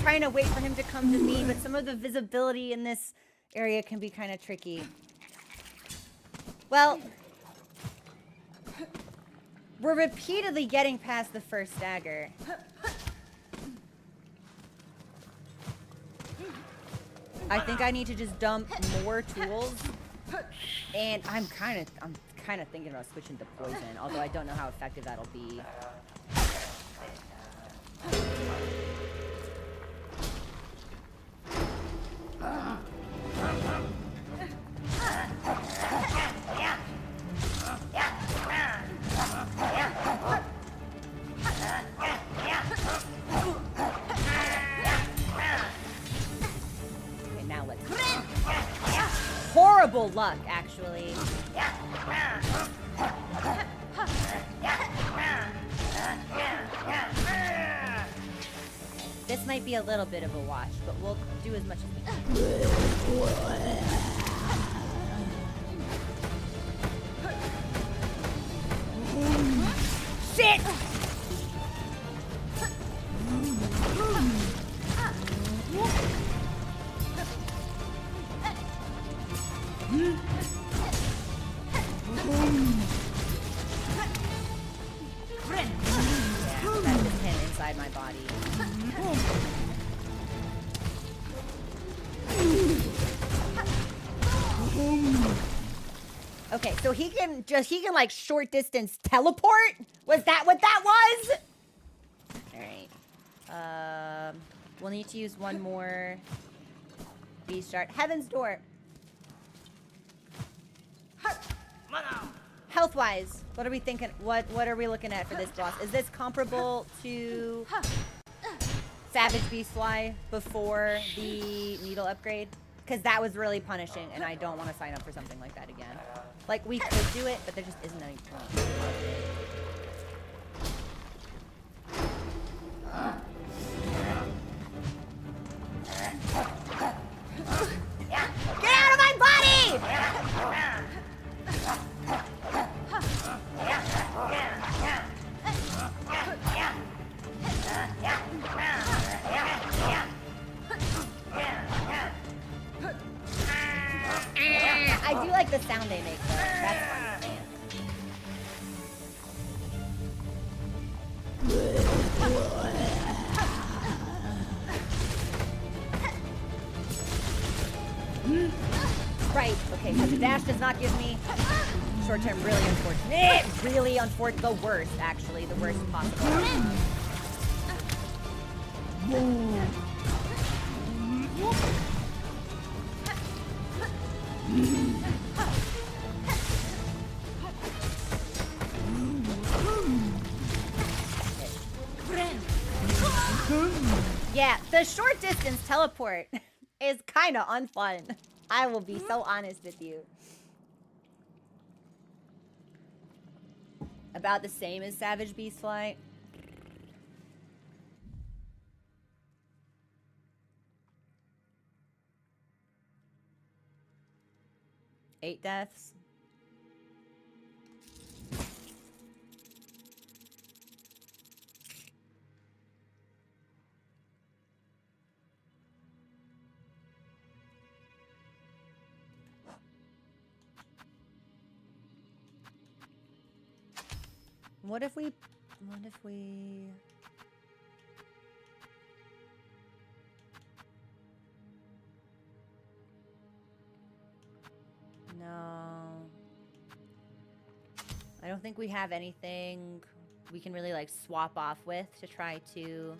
Trying to wait for him to come to me, but some of the visibility in this area can be kind of tricky. Well, we're repeatedly getting past the first stagger. I think I need to just dump more tools, and I'm kind of thinking about switching to poison, although I don't know how effective that'll be. Horrible luck, actually. This might might be a little bit of a wash, but we'll do as much as we can. Shit! That's just him inside my body. Okay, so he can like short distance teleport? Was that what that was? Alright. We'll need to use one more beast shard. Heaven's Door. Health-wise, what are we thinking? What are we looking at for this boss? Is this comparable to Savage Beast Fly before the needle upgrade? Because that was really punishing, and I don't want to sign up for something like that again. Like, we could do it, but there just isn't any point. Get out of my body! I do like the sound they make, though. That's fun. Right, okay, so the dash does not give me short-term really unfortunate. Really unfortunate. The worst, actually. The worst possible. Yeah, the short distance teleport is kind of unfun. I will be so honest with you. About the same as Savage Beast Flight. Eight deaths. What if we No. I don't think we have anything we can really like swap off with to try to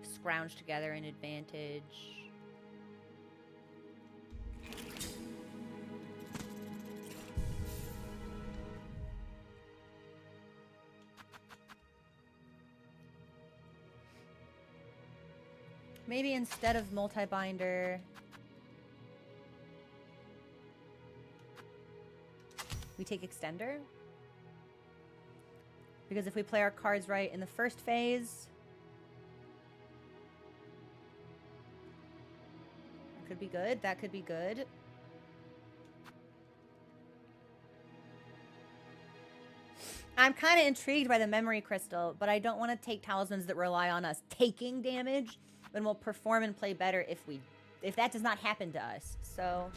scrounge together an advantage. Maybe instead of multi-binder, we take extender? Because if we play our cards right in the first phase, that could be good. That could be good. I'm kind of intrigued by the memory crystal, but I don't want to take talismans that rely on us taking damage when we'll perform and play better if that does not happen to us. So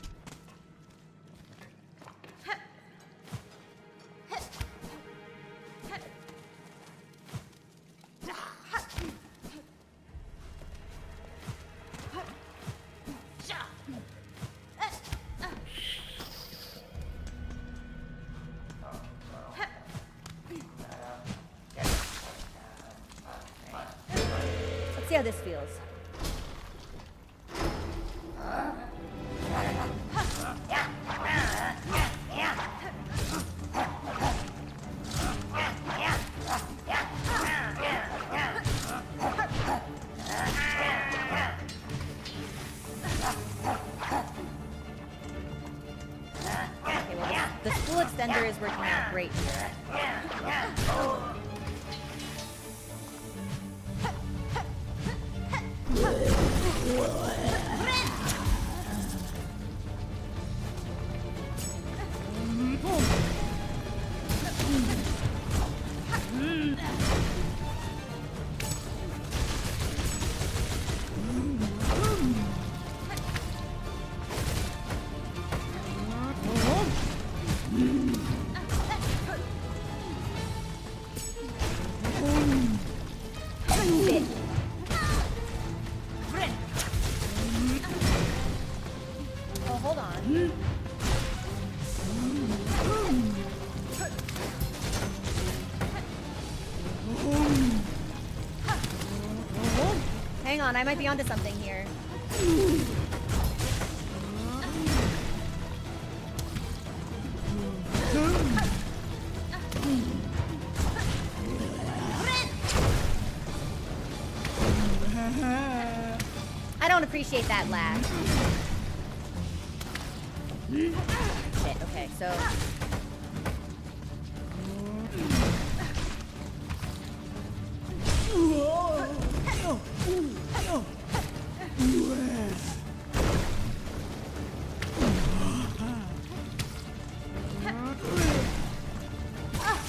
let's see how this feels. The school extender is working out great here. hang on. I might be onto something here. I don't appreciate that lag. Shit, okay, so...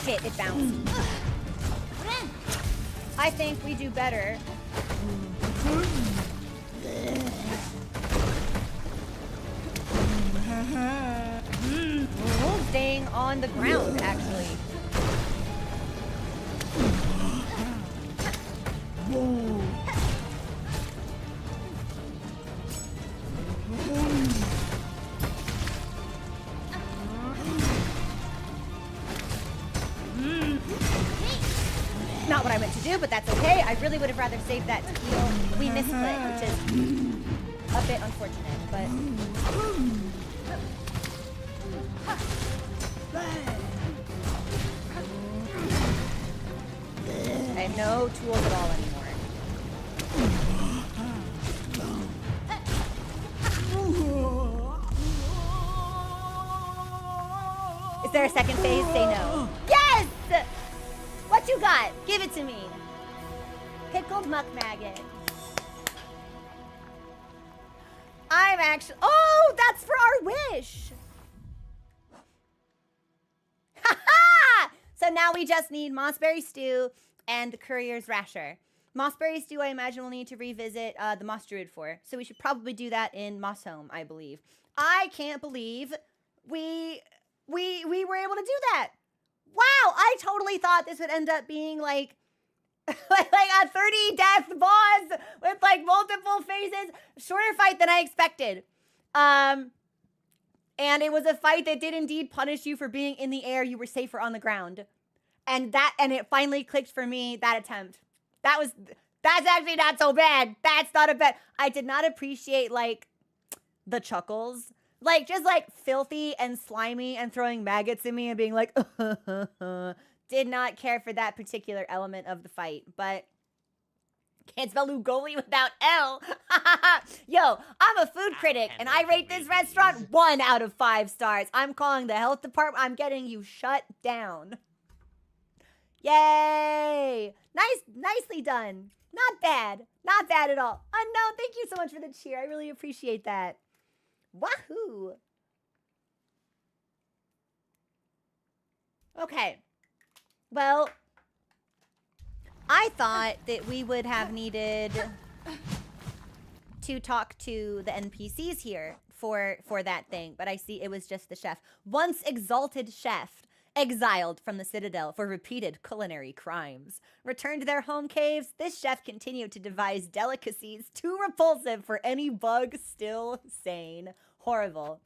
Shit, it bounced. I think we do better. Staying on the ground, actually. Not what I meant to do, but that's okay. I really would have rather saved that to heal. We misclick, which is a bit unfortunate, but... I have no tools at all anymore. Is there a second phase? Say no. Yes! What you got? Give it to me. Pickled muck maggot. I'm actually... Oh, that's for our wish. Ha-ha! So now we just need mossberry stew and the courier's rasher. Mossberry stew, I imagine we'll need to revisit the moss druid for. So we should probably do that in Moss Home, I believe. I can't believe we were able to do that. Wow, I totally thought this would end up being like like a 30 death boss with like multiple phases. Shorter fight than I expected. And it was a fight that did indeed punish you for being in the air. You were safer on the ground. And it finally clicked for me, that attempt. That's actually not so bad. That's not a bad. I did not appreciate like the chuckles. Like just like filthy and slimy and throwing maggots at me and being like, did not care for that particular element of the fight, but can't spell Lugoli without L. Yo, I'm a food critic and I rate this restaurant 1 out of 5 stars. I'm calling the health department. I'm getting you shut down. Yay! Nicely done. Not bad. Not bad at all. Unknown, thank you so much for the cheer. I really appreciate that. Wahoo! Okay. Well, I thought that we would have needed to talk to the NPCs here for that thing, but I see it was just the chef. Once exalted chef, exiled from the Citadel for repeated culinary crimes. Returned to their home caves, this chef continued to devise delicacies too repulsive for any bug still sane. Horrible.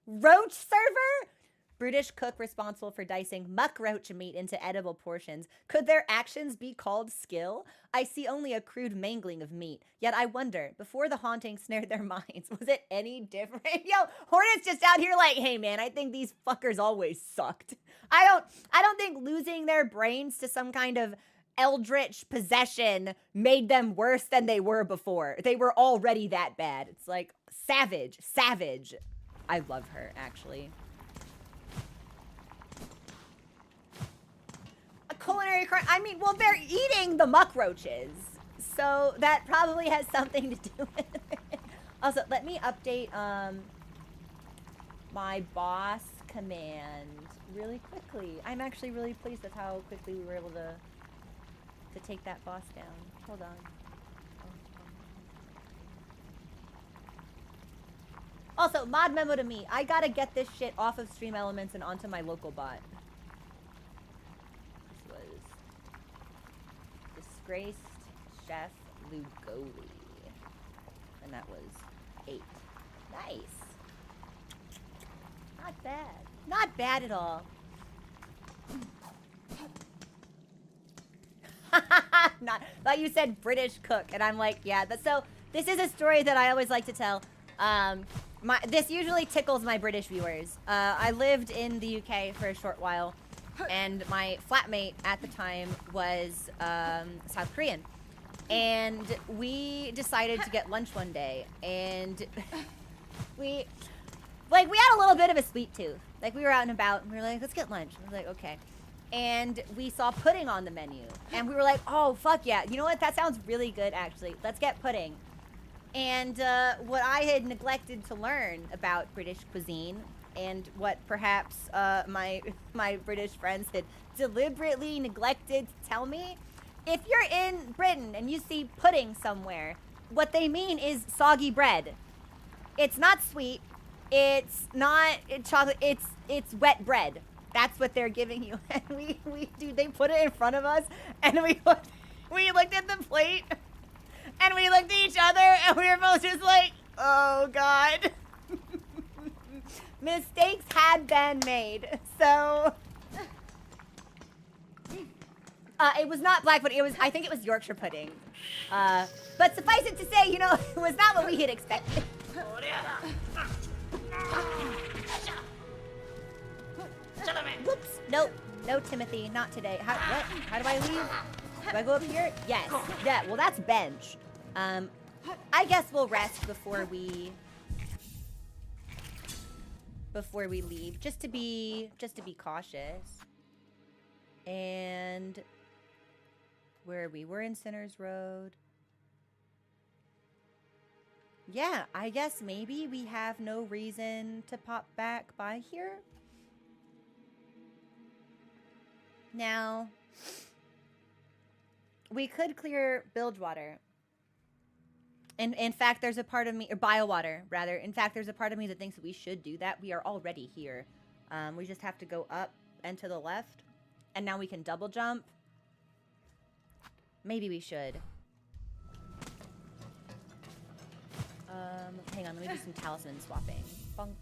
Roach server? Brutish cook responsible for dicing muck roach meat into edible portions. Could their actions be called skill? I see only a crude mangling of meat. Yet I wonder, before the haunting snared their minds, was it any different? Yo, Hornet's just out here like, hey man, I think these fuckers always sucked. I don't think losing their brains to some kind of eldritch possession made them worse than they were before. They were already that bad. It's like, savage. I love her, actually. Culinary crime. I mean, well, they're eating the muck roaches, so that probably has something to do with it. Also, let me update my boss command really quickly. I'm actually really pleased with how quickly we were able to take that boss down. Hold on. Also, mod memo to me. I gotta get this shit off of Stream Elements and onto my local bot. Disgraced Chef Lugoli. And that was 8. Nice. Not bad. Not bad at all. not. Thought you said British cook, and I'm like, yeah. So this is a story that I always like to tell. This usually tickles my British viewers. I lived in the UK for a short while, and my flatmate at the time was South Korean. And we decided to get lunch one day, and we had a little bit of a sweet tooth. Like, we were out and about, and we were like, let's get lunch. I was like, okay. And we saw pudding on the menu, and we were like, oh, fuck yeah. You know what? That sounds really good, actually. Let's get pudding. And what I had neglected to learn about British cuisine, and what perhaps my British friends had deliberately neglected to tell me, if you're in Britain and you see pudding somewhere, what they mean is soggy bread. It's not sweet. It's not chocolate. It's wet bread. That's what they're giving you. And they put it in front of us, and we looked at the plate, and we looked at each other, and we were both just like, oh God. Mistakes had been made. So it was not black pudding. I think it was Yorkshire pudding. But suffice it to say, you know, it was not what we had expected. Whoops. Nope. No, Timothy. Not today. How do I leave? Do I go up here? Yes. Yeah. Well, that's bench. I guess we'll rest before we leave, just to be cautious. And where are we? We're in Sinners Road. Yeah, I guess maybe we have no reason to pop back by here. Now, we could clear Bilgewater. In fact, there's a part of me, or Bilewater, rather. In fact, there's a part of me that thinks that we should do that. We are already here. We just have to go up and to the left. And now we can double jump. Maybe we should. Hang on, let me do some talisman swapping. Bonk.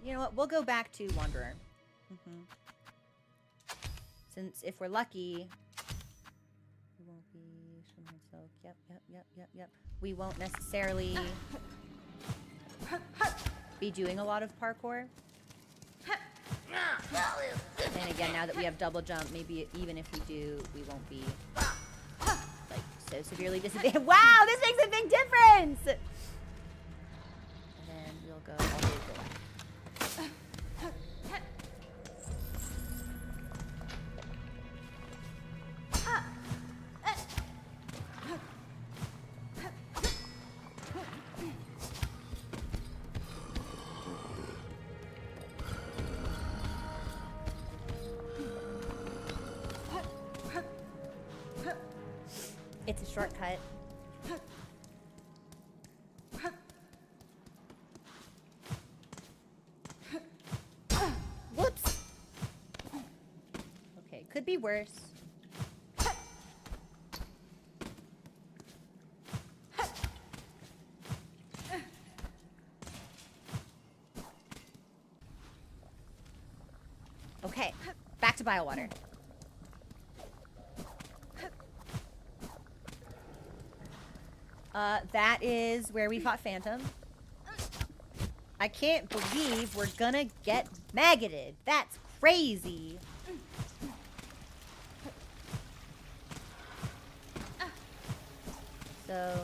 You know what? We'll go back to Wanderer. Since if we're lucky, we won't be Swimmer Soak. Yep. We won't necessarily be doing a lot of parkour. And again, now that we have double jump, maybe even if we do, we won't be like so severely disadvantaged. Wow, this makes a big difference! And then we'll go all the way to the left. It's a shortcut. Whoops. Okay, could be worse. Okay, back to Bilewater. That is where we fought Phantom. I can't believe we're gonna get maggoted. That's crazy. So...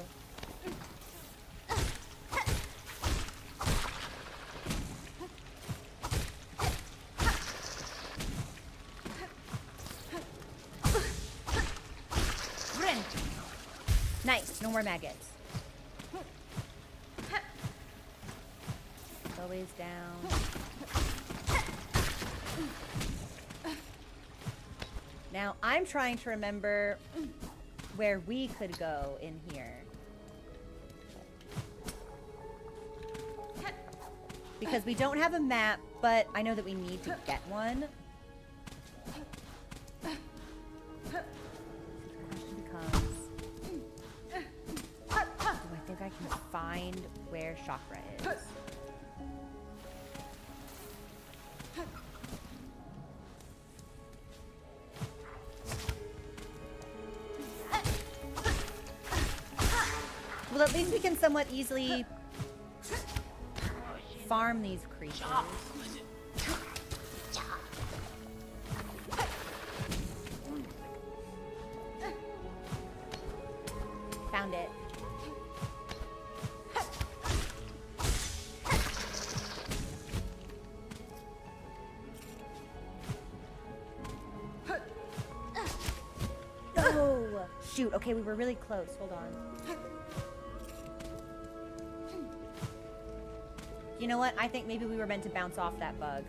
Nice, no more maggots. Always down. Now, I'm trying to remember where we could go in here. Because we don't have a map, but I know that we need to get one. I can find where Chakra is. Well, at least we can somewhat easily farm these creatures. Found it. Oh, shoot. Okay, we were really close. Hold on. You know what? I think maybe we were meant to bounce off that bug.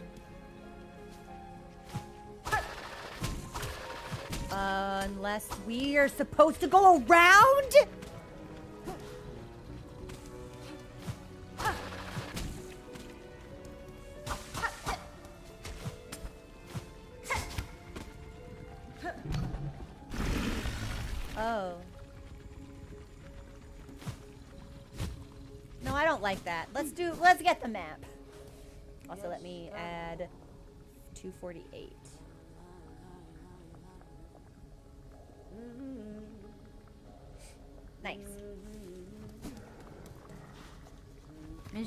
Unless we are supposed to go around? Oh. No, I don't like that. Let's get the map. Also, let me add 248. Nice.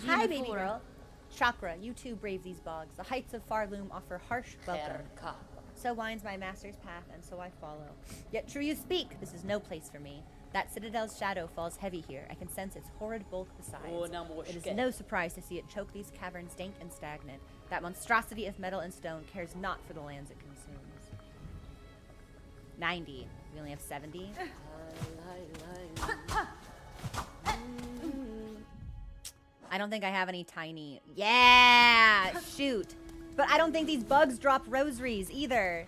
Hi, baby girl. Chakra, you too brave these bogs. The heights of Farloom offer harsh welcome. So winds my master's path, and so I follow. Yet true you speak, this is no place for me. That citadel's shadow falls heavy here. I can sense its horrid bulk besides. It is no surprise to see it choke these caverns dank and stagnant. That monstrosity of metal and stone cares not for the lands it consumes. 90. We only have 70. I don't think I have any tiny. Yeah! Shoot! But I don't think these bugs drop rosaries either.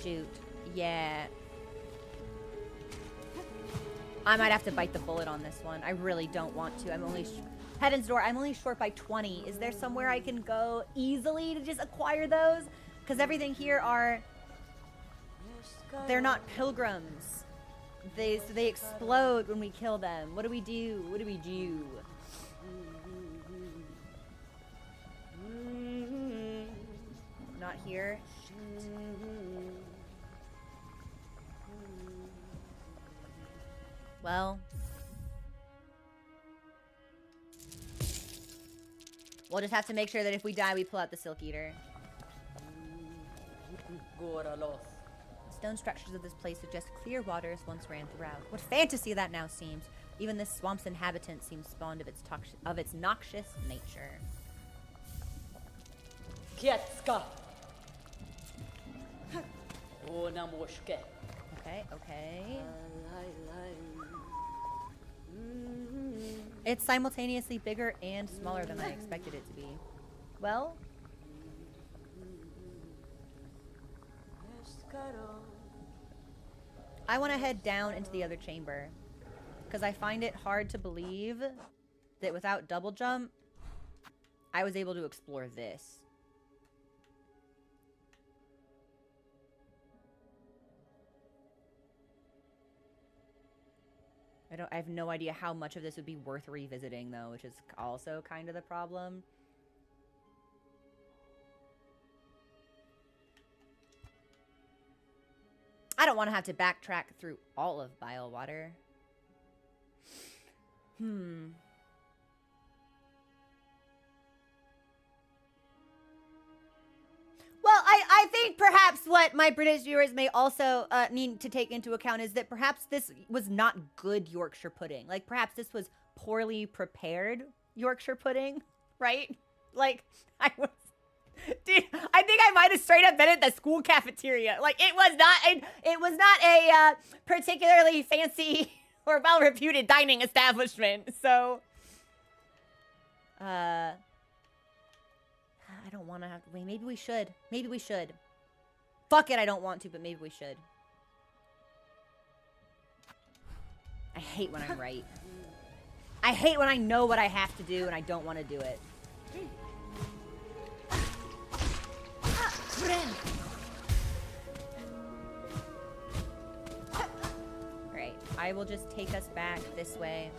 Shoot. Yeah. I might have to bite the bullet on this one. I really don't want to. I'm only... Heaven's Door, I'm only short by 20. Is there somewhere I can go easily to just acquire those? Because everything here are... They're not pilgrims. They explode when we kill them. What do we do? What do we do? Not here. Well, we'll just have to make sure that if we die, we pull out the Silk Eater. Stone structures of this place suggest clear waters once ran throughout. What fantasy that now seems. Even this swamp's inhabitant seems spawned of its noxious nature. Kietska. Okay, okay. It's simultaneously bigger and smaller than I expected it to be. Well, I want to head down into the other chamber because I find it hard to believe that without double jump, I was able to explore this. I have no idea how much of this would be worth revisiting though, which is also kind of the problem. I don't want to have to backtrack through all of Bilewater. Well, I think perhaps what my British viewers may also need to take into account is that perhaps this was not good Yorkshire pudding. Like, perhaps this was poorly prepared Yorkshire pudding, right? Like, dude, I think I might have straight up been at the school cafeteria. Like, it was not a particularly fancy or well-reputed dining establishment. So, I don't want to have to wait. Maybe we should. Maybe we should. Fuck it, I don't want to, but maybe we should. I hate when I'm right. I hate when I know what I have to do and I don't want to do it. Alright, I will just take us back this way.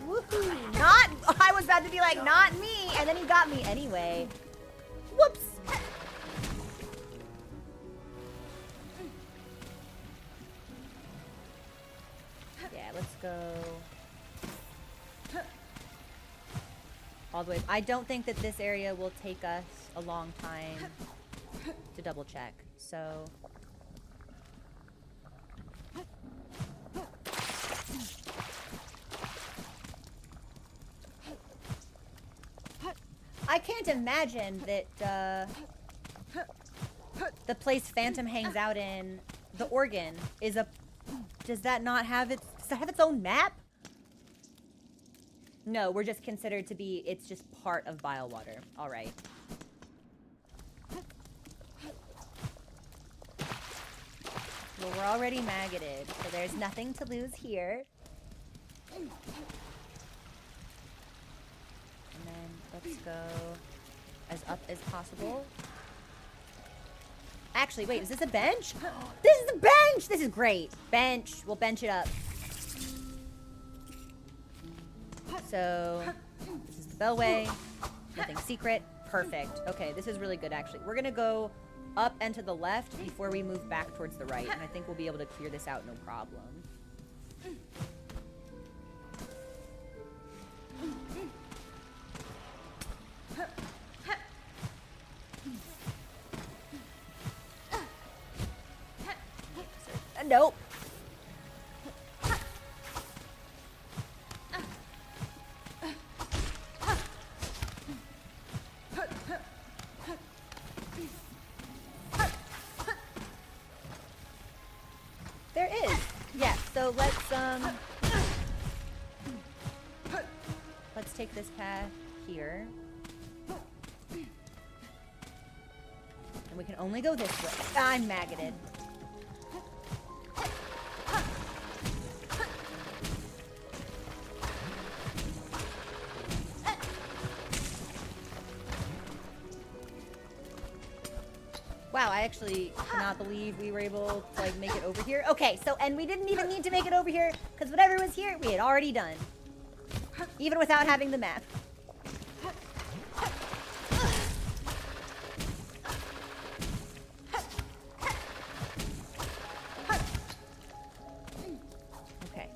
Woohoo! I was about to be like, not me, and then he got me anyway. Whoops. Yeah, let's go all the way. I don't think that this area will take us a long time to double check, so. I can't imagine that the place Phantom hangs out in, the organ, is a. Does that not have its? Does that have its own map? No, we're just considered to be. It's just part of Bilewater. All right. Well, we're already maggoted, so there's nothing to lose here. And then let's go as up as possible. Actually, wait, is this a bench? This is a bench! This is great. Bench. We'll bench it up. So, this is the bellway. Nothing secret. Perfect. Okay, this is really good, actually. We're gonna go up and to the left before we move back towards the right, and I think we'll be able to clear this out no problem. Nope. There is. Yeah, so let's take this path here. And we can only go this way. I'm maggoted. Wow, I actually cannot believe we were able to like make it over here. Okay, so, and we didn't even need to make it over here because whatever was here, we had already done. Even without having the map. Okay,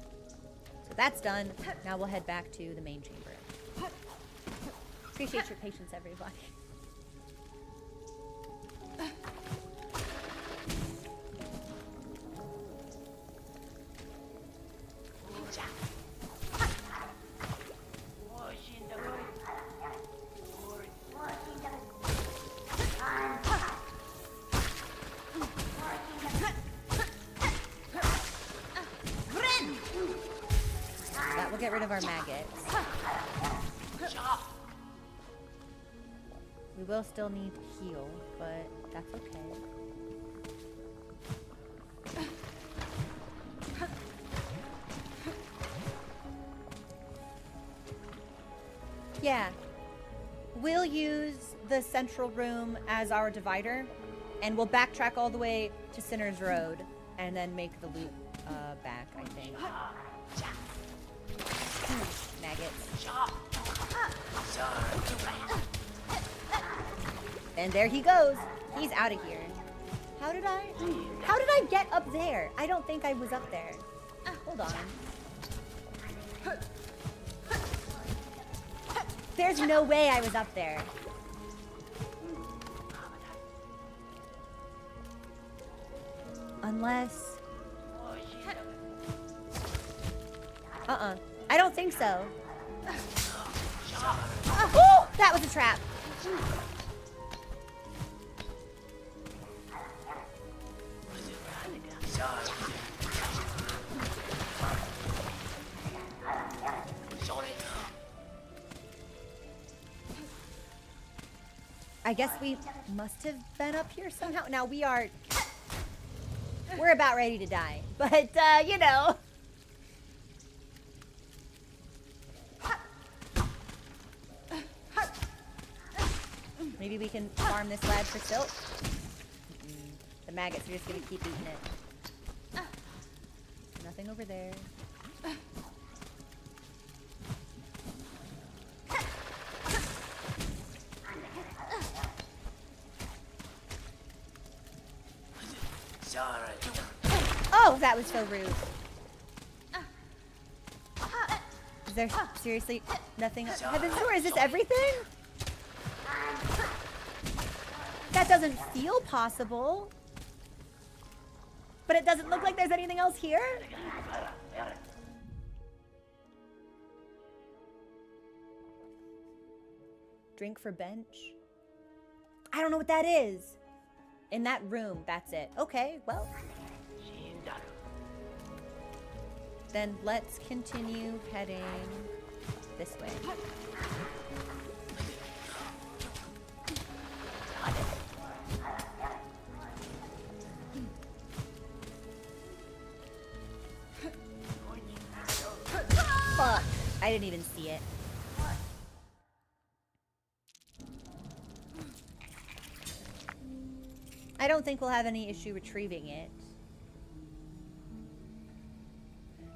so that's done. Now we'll head back to the main chamber. Appreciate your patience, everybody. That will get rid of our maggots. We will still need to heal, but that's okay. Yeah. We'll use the central room as our divider, and we'll backtrack all the way to Sinner's Road, and then make the loop back, I think. Maggots. And there he goes. He's out of here. How did I get up there? I don't think I was up there. Hold on. There's no way I was up there. Unless... I don't think so. Oh, that was a trap. I guess we must have been up here somehow. Now we're about ready to die, but you know. Maybe we can farm this lad for silk. The maggots are just gonna keep eating it. Nothing over there. Oh, that was so rude. Is there seriously nothing? Heaven's door, is this everything? That doesn't feel possible. But it doesn't look like there's anything else here. Drink for bench. I don't know what that is. In that room, that's it. Okay, well. Then let's continue heading this way. Fuck. I didn't even see it. I don't think we'll have any issue retrieving it.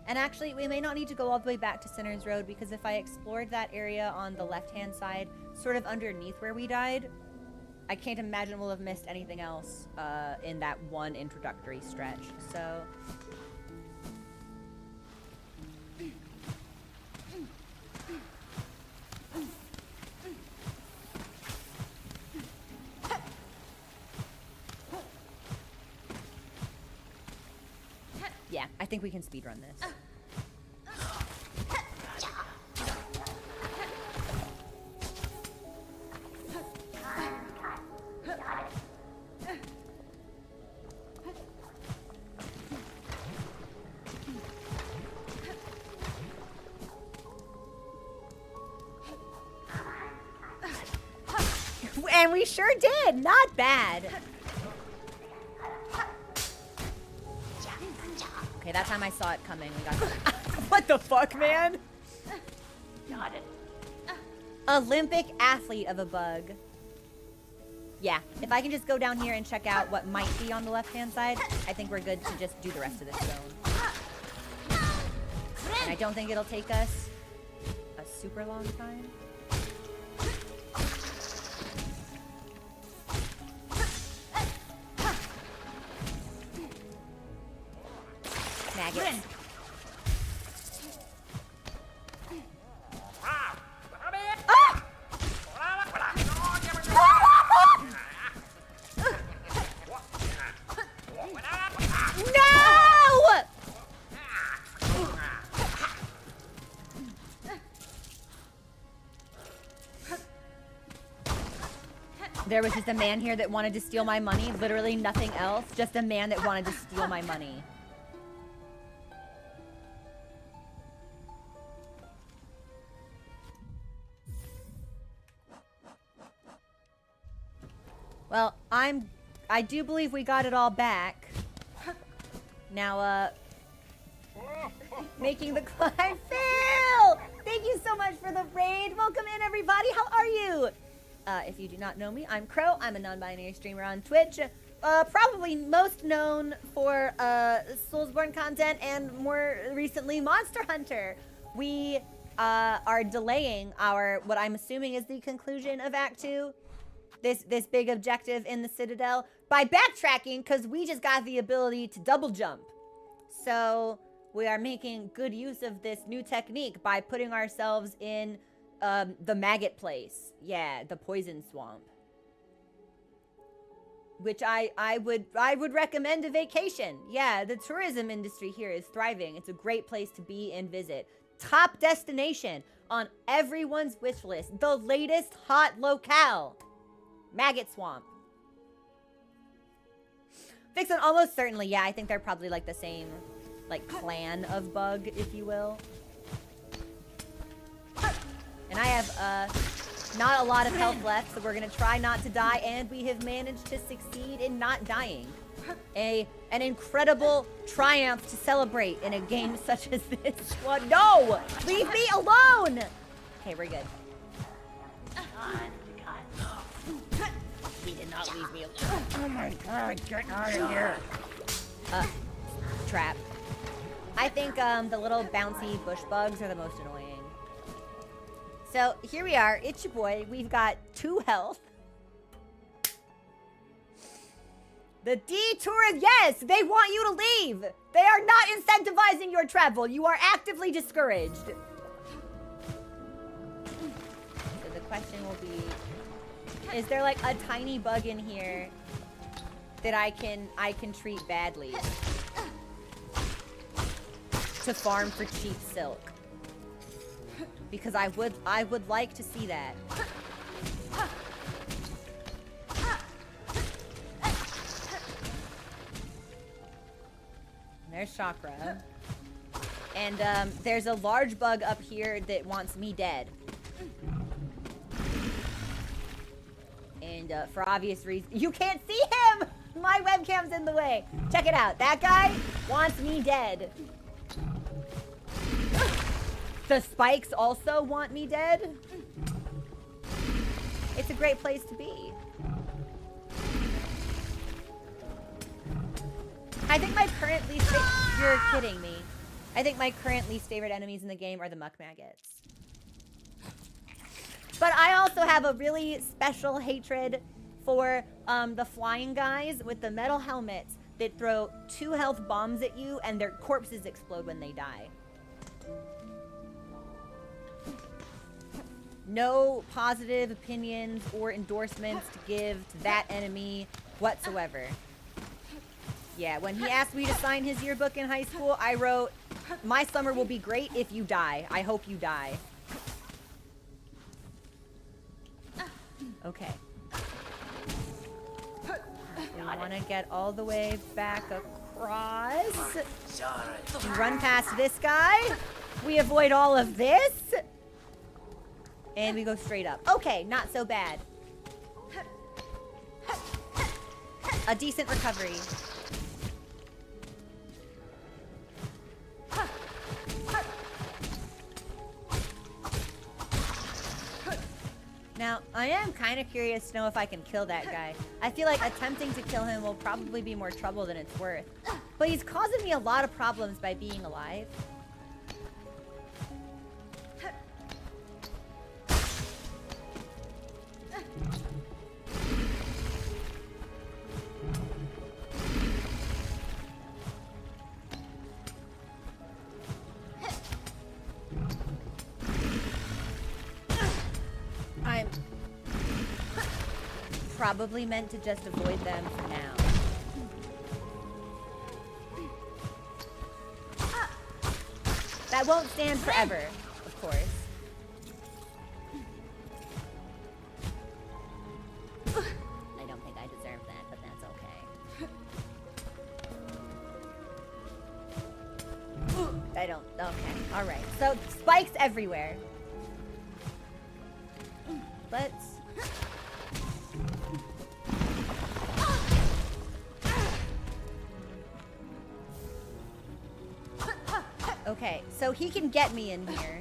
And actually, we may not need to go all the way back to Sinners Road, because if I explored that area on the left-hand side, sort of underneath where we died, I can't imagine we'll have missed anything else in that one introductory stretch. So... yeah, I think we can speedrun this. And we sure did! Not bad! Okay, that time I saw it coming. We got what the fuck, man? Got it. Olympic athlete of a bug. Yeah, if I can just go down here and check out what might be on the left-hand side, I think we're good to just do the rest of this zone. And I don't think it'll take us a super long time. Maggots. Ah! No! There was just a man here that wanted to steal my money. Literally nothing else. Just a man that wanted to steal my money. Well, I do believe we got it all back. Now, making the climb. Phil! Thank you so much for the raid. Welcome in, everybody. How are you? If you do not know me, I'm Crow. I'm a non-binary streamer on Twitch. Probably most known for Soulsborne content and more recently Monster Hunter. We are delaying our, what I'm assuming is the conclusion of Act 2. This big objective in the Citadel by backtracking, because we just got the ability to double jump. So we are making good use of this new technique by putting ourselves in the maggot place. Yeah, the poison swamp. Which I would recommend a vacation. Yeah, the tourism industry here is thriving. It's a great place to be and visit. Top destination on everyone's wish list. The latest hot locale. Maggot Swamp. Vixen, almost certainly, yeah, I think they're probably like the same, like, clan of bug, if you will. And I have, not a lot of health left, so we're gonna try not to die, and we have managed to succeed in not dying. An incredible triumph to celebrate in a game such as this one. No! Leave me alone! Okay, we're good. He did not leave me alone. Oh my god, get out of here. Trap. I think the little bouncy bush bugs are the most annoying. So here we are. It's your boy. We've got 2 health. The detour, yes, they want you to leave. They are not incentivizing your travel. You are actively discouraged. So the question will be, is there like a tiny bug in here that I can treat badly to farm for cheap silk? Because I would like to see that. There's Chakra. And there's a large bug up here that wants me dead. And for obvious reasons, you can't see him! My webcam's in the way. Check it out. That guy wants me dead. The spikes also want me dead. It's a great place to be. I think my current least you're kidding me. I think my current least favorite enemies in the game are the muck maggots. But I also have a really special hatred for the flying guys with the metal helmets that throw 2 health bombs at you and their corpses explode when they die. No positive opinions or endorsements to give to that enemy whatsoever. Yeah, when he asked me to sign his yearbook in high school, I wrote, "My summer will be great if you die. I hope you die." Okay. We want to get all the way back across. We run past this guy. We avoid all of this. And we go straight up. Okay, not so bad. A decent recovery. Now, I am kind of curious to know if I can kill that guy. I feel like attempting to kill him will probably be more trouble than it's worth. But he's causing me a lot of problems by being alive. I'm probably meant to just avoid them for now. That won't stand forever, of course. I don't think I deserve that, but that's okay. I don't, okay, alright. So, spikes everywhere. Let's... Okay, so he can get me in here.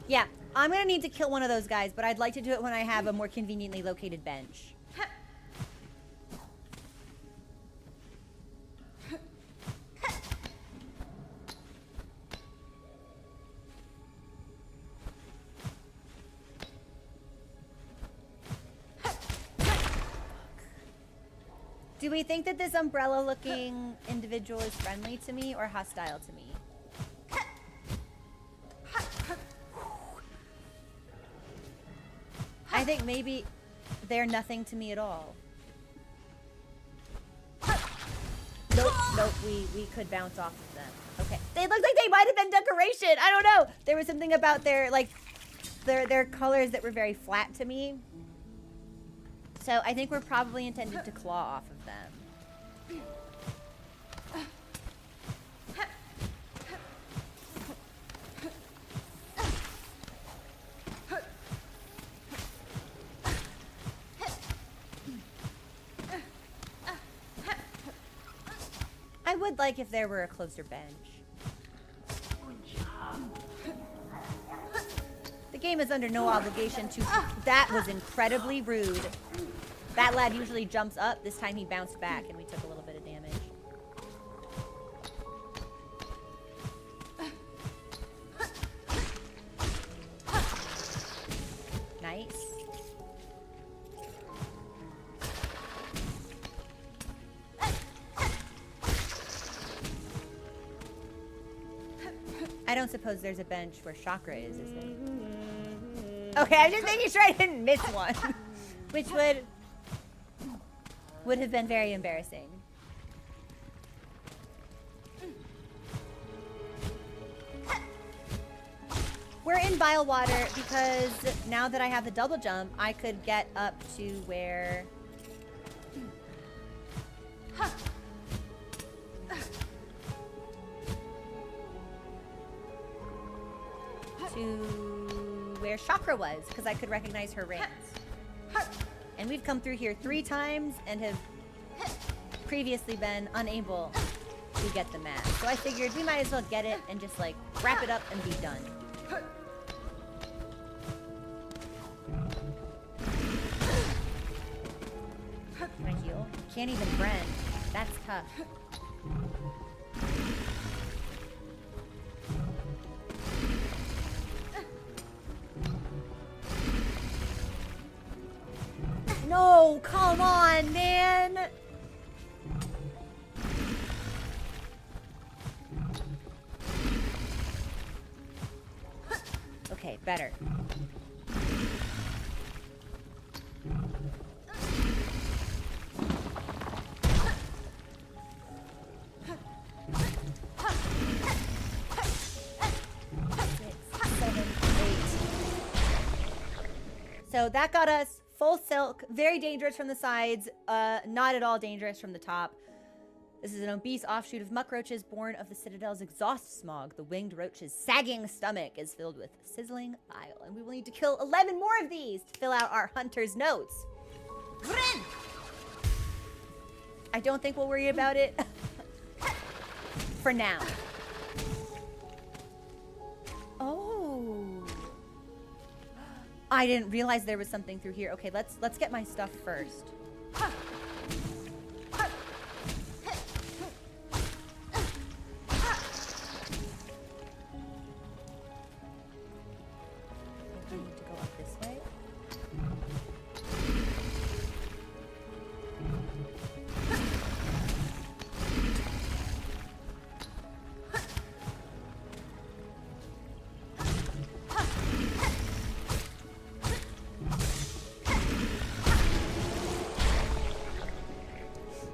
Yeah, I'm gonna need to kill one of those guys, but I'd like to do it when I have a more conveniently located bench. Do we think that this umbrella-looking individual is friendly to me or hostile to me? I think maybe they're nothing to me at all. Nope, nope, we could bounce off of them. Okay, they look like they might have been decoration. I don't know. There was something about their, like, their colors that were very flat to me. So I think we're probably intended to claw off of them. I would like if there were a closer bench. The game is under no obligation to... That was incredibly rude. That lad usually jumps up. This time he bounced back and we took a little bit of damage. Nice. I don't suppose there's a bench where chakra is there? Okay, I'm just making sure I didn't miss one. Which would have been very embarrassing. We're in Bilewater because now that I have the double jump, I could get up to where... to where Chakra was, because I could recognize her rants. And we've come through here 3 times and have previously been unable to get the map. So I figured we might as well get it and just like wrap it up and be done. Can I heal? Can't even Bren. That's tough. No, come on, man. Okay, better. So that got us full silk, very dangerous from the sides, not at all dangerous from the top. This is an obese offshoot of muck roaches born of the Citadel's exhaust smog. The winged roach's sagging stomach is filled with sizzling bile, and we will need to kill 11 more of these to fill out our hunter's notes. I don't think we'll worry about it for now. Oh. I didn't realize there was something through here. Okay, let's get my stuff first. I need to go up this way.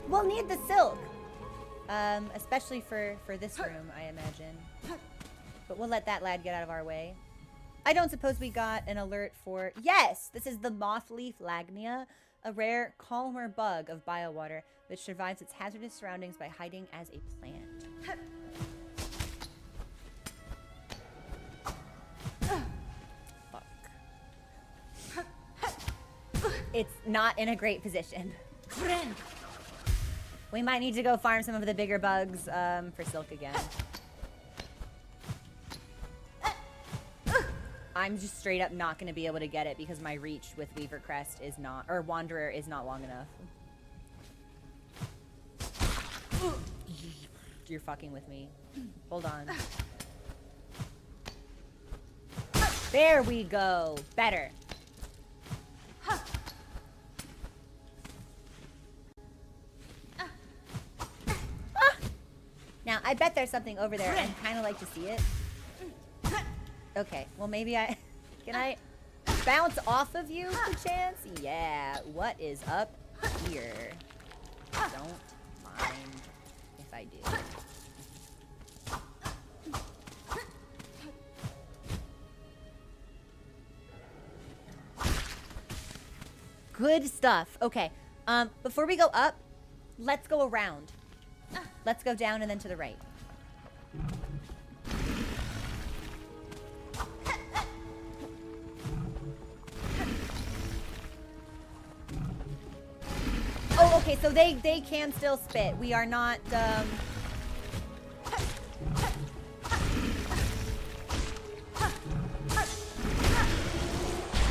We'll need the silk, especially for this room, I imagine. But we'll let that lad get out of our way. I don't suppose we got an alert for... Yes! This is the mothleaf lagnia, a rare calmer bug of Bilewater, which survives its hazardous surroundings by hiding as a plant. Fuck. It's not in a great position. We might need to go farm some of the bigger bugs for silk again. I'm just straight up not going to be able to get it because my reach with Weaver Crest is not, or Wanderer is not long enough. You're fucking with me. Hold on. There we go. Better. Now, I bet there's something over there. I'd kind of like to see it. Okay, well maybe can I bounce off of you, perchance? Yeah, what is up here? Don't mind if I do. Good stuff. Okay, before we go up, let's go around. Let's go down and then to the right. Oh, okay, so they can still spit. We are not,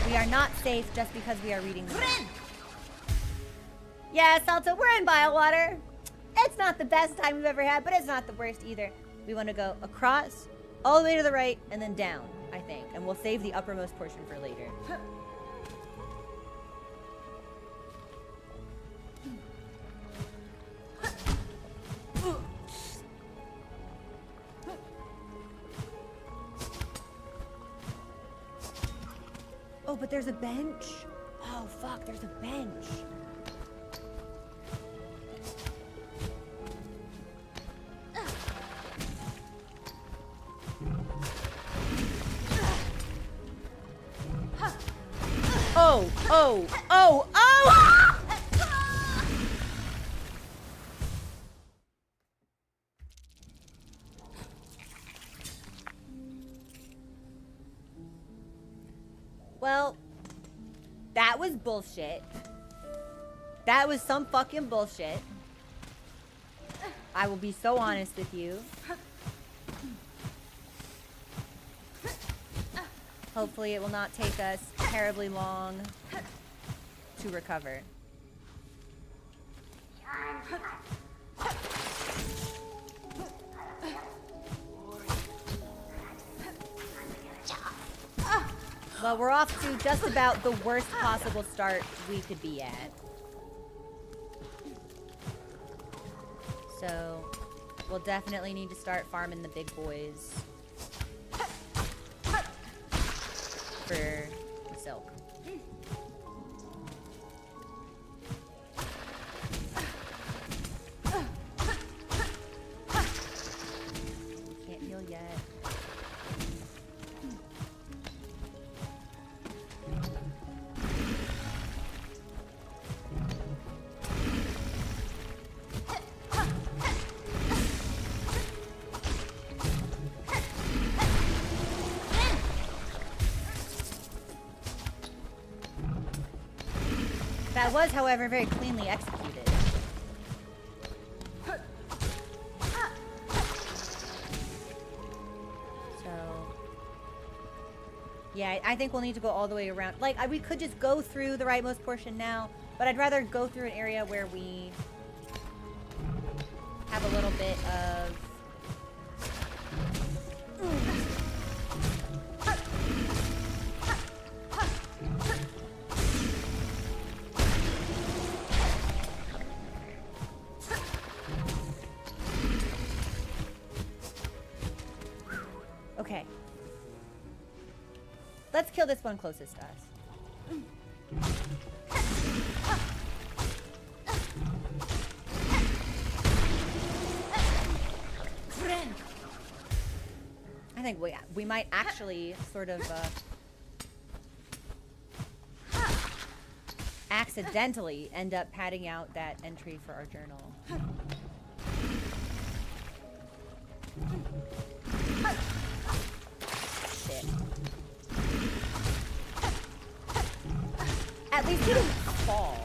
we are not safe just because we are reading the map. Yeah, Salto, we're in Bilewater. It's not the best time we've ever had, but it's not the worst either. We want to go across, all the way to the right, and then down, I think. And we'll save the uppermost portion for later. Oh, but there's a bench. Oh, fuck, there's a bench. Oh, oh, oh, oh! Well, that was bullshit. That was some fucking bullshit. I will be so honest with you. Hopefully it will not take us terribly long to recover. Well, we're off to just about the worst possible start we could be at. So, we'll definitely need to start farming the big boys for the silk. Can't heal yet. That was, however, very cleanly executed. So, yeah, I think we'll need to go all the way around. Like, we could just go through the rightmost portion now, but I'd rather go through an area where we have a little bit of... Okay. Let's kill this one closest to us. I think we might actually sort of accidentally end up padding out that entry for our journal. Shit. At least he didn't fall.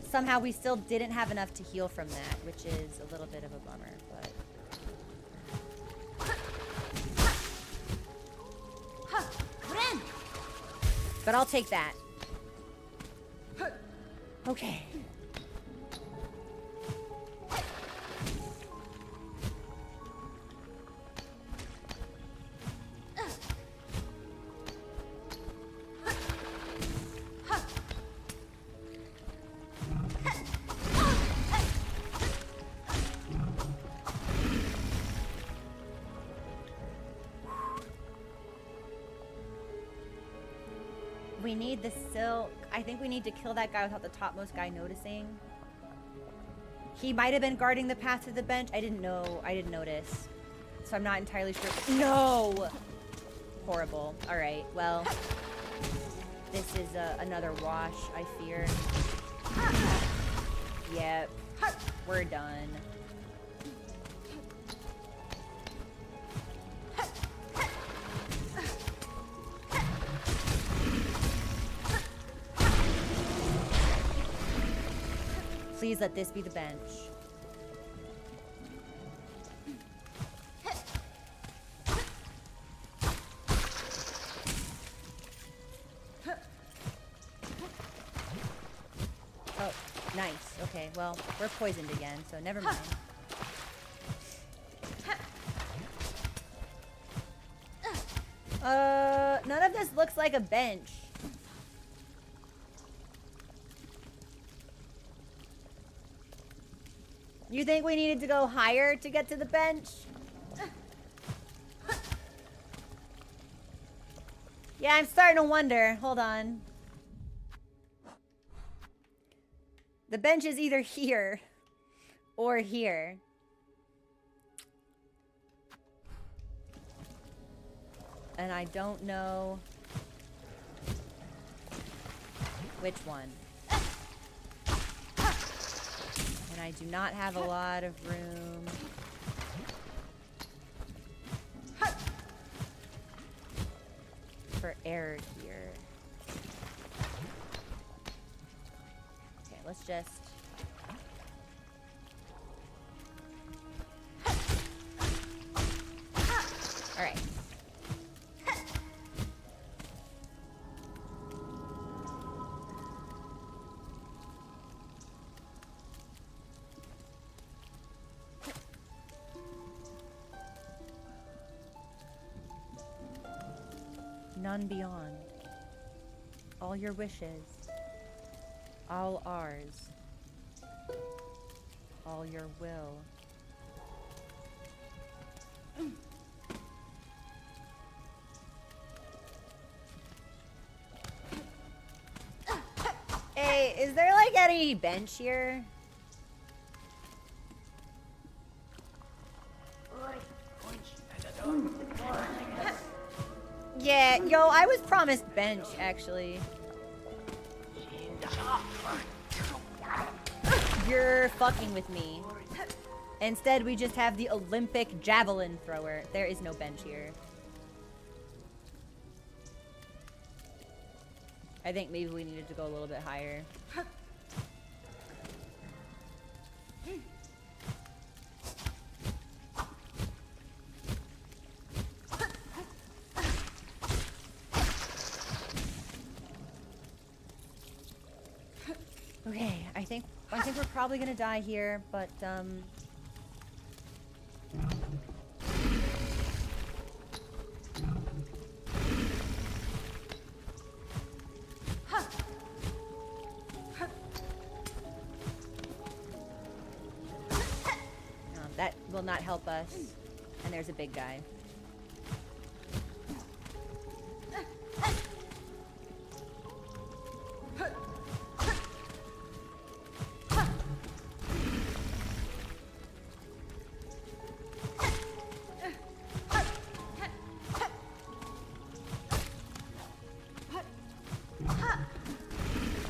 Somehow we still didn't have enough to heal from that, which is a little bit of a bummer, but... But I'll take that. Okay. We need the silk. I think we need to kill that guy without the topmost guy noticing. He might have been guarding the path to the bench. I didn't know. I didn't notice. So I'm not entirely sure. No! Horrible. All right. Well, this is another wash, I fear. Yep. We're done. Please let this be the bench. Okay, well, we're poisoned again, so never mind. None of this looks like a bench. You think we needed to go higher to get to the bench? Yeah, I'm starting to wonder. Hold on. The bench is either here or here. And I don't know which one. And I do not have a lot of room. For error here. Okay, let's just... Alright. None beyond. All your wishes. All ours. All your will. Hey, is there like any bench here? Yeah, yo, I was promised bench, actually. You're fucking with me. Instead, we just have the Olympic javelin thrower. There is no bench here. I think maybe we needed to go a little bit higher. Okay, I think we're probably gonna die here, but that will not help us. And there's a big guy.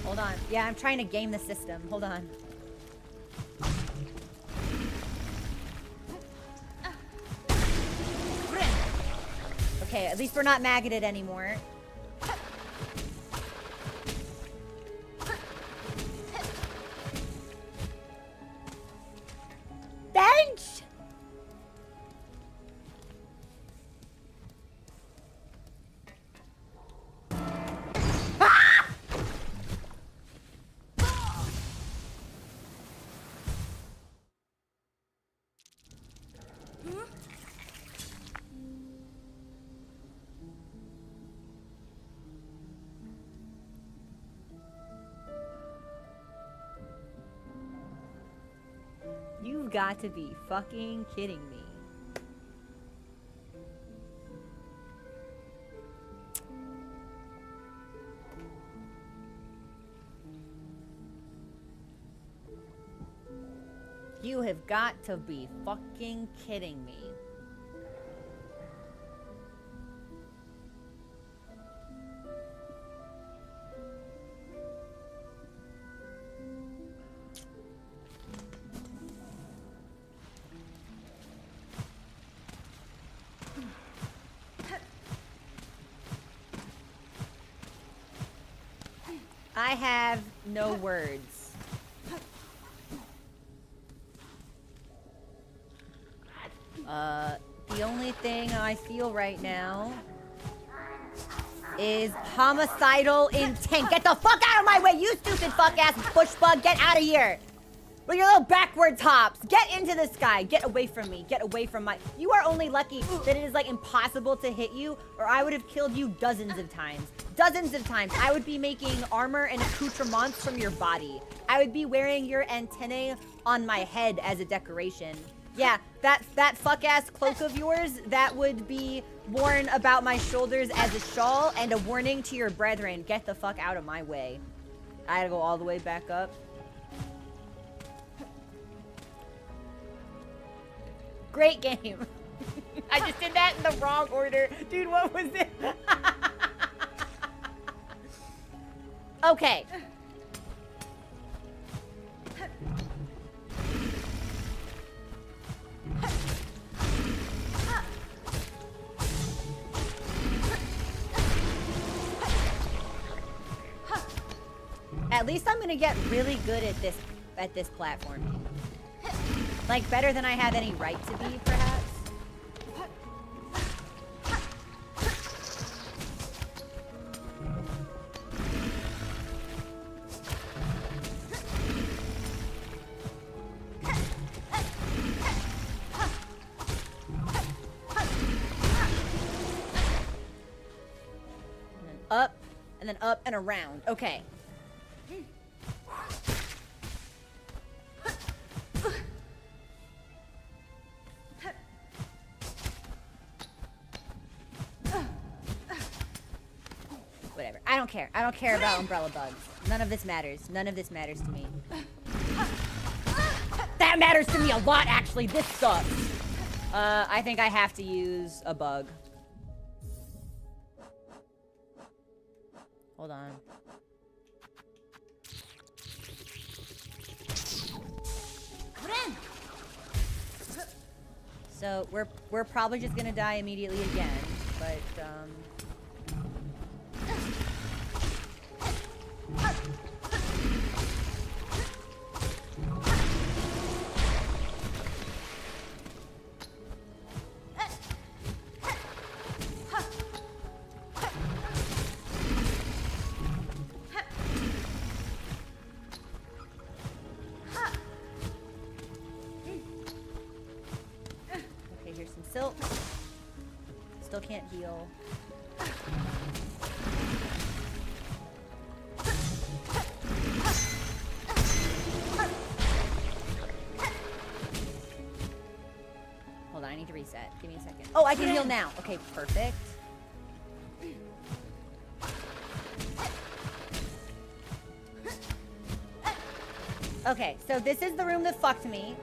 Hold on. Yeah, I'm trying to game the system. Hold on. Okay, at least we're not maggoted anymore. Bench! You've got to be fucking kidding me. You have got to be fucking kidding me. I have no words. The only thing I feel right now is homicidal intent. Get the fuck out of my way, you stupid fuck ass bush bug. Get out of here. With your little backwards hops. Get into the sky. Get away from me. Get away from my... You are only lucky that it is, like, impossible to hit you, or I would have killed you dozens of times. Dozens of times. I would be making armor and accoutrements from your body. I would be wearing your antennae on my head as a decoration. Yeah, that fuck-ass cloak of yours, that would be worn about my shoulders as a shawl and a warning to your brethren. Get the fuck out of my way. I gotta go all the way back up. Great game. I just did that in the wrong order. Dude, what was it? Okay. At least I'm gonna get really good at this platforming. Like, better than I have any right to be, perhaps. And then up and around. Okay. Whatever. I don't care. I don't care about umbrella bugs. None of this matters. None of this matters to me. That matters to me a lot, actually. This sucks. I think I have to use a bug. Hold on. So we're probably just gonna die immediately again, but silk. Still can't heal. Hold on, I need to reset. Give me a second. Oh, I can heal now. Okay, perfect. Okay, so this is the room that fucked me.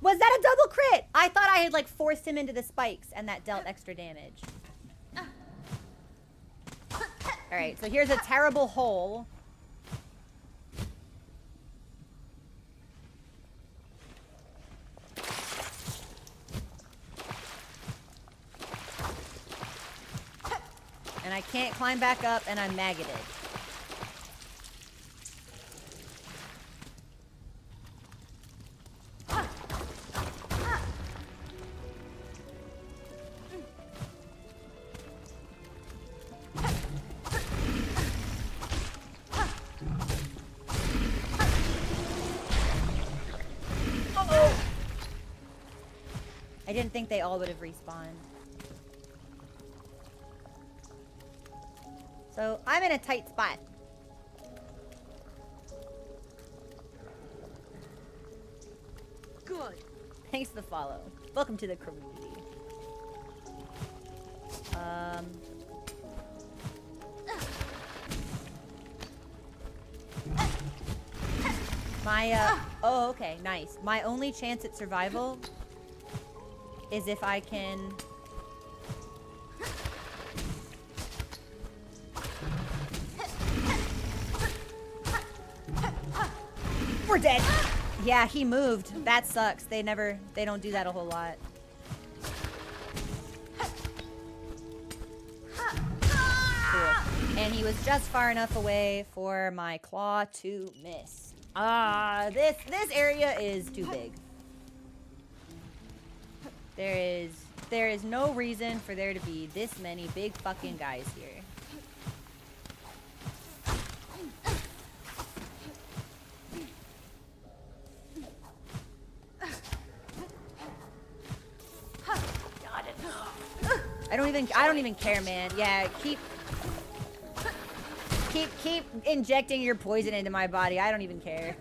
Was that a double crit? I thought I had, like, forced him into the spikes and that dealt extra damage. Alright, so here's a terrible hole. And I can't climb back up and I'm maggoted. I didn't think they all would have respawned. So, I'm in a tight spot. Good. Thanks for the follow. Welcome to the community. Oh, okay, nice. My only chance at survival is if I can... We're dead! Yeah, he moved. That sucks. They don't do that a whole lot. Cool. And he was just far enough away for my claw to miss. This area is too big. There is no reason for there to be this many big fucking guys here. Got it. I don't even care, man. Yeah, keep injecting your poison into my body. I don't even care.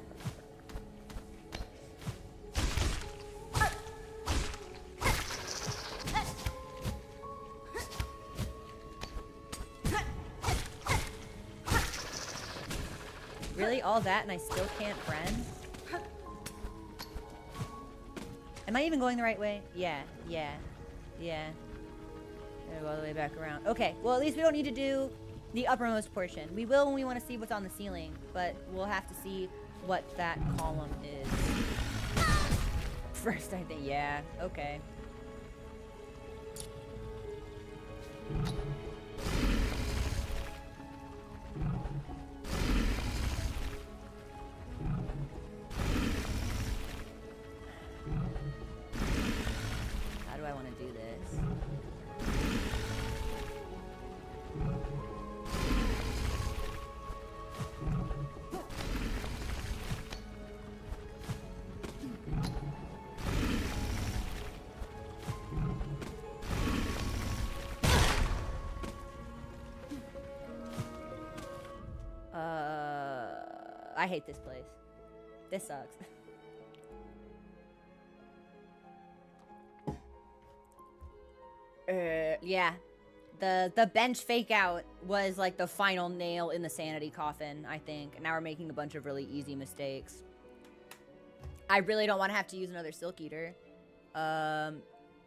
Really? All that and I still can't friend? Am I even going the right way? Yeah. Gotta go all the way back around. Okay, well at least we don't need to do the uppermost portion. We will when we want to see what's on the ceiling, but we'll have to see what that column is. First, I think, yeah, okay. How do I want to do this? I hate this place. This sucks. Yeah. The bench fake out was like the final nail in the sanity coffin, I think. Now we're making a bunch of really easy mistakes. I really don't want to have to use another Silk Eater. But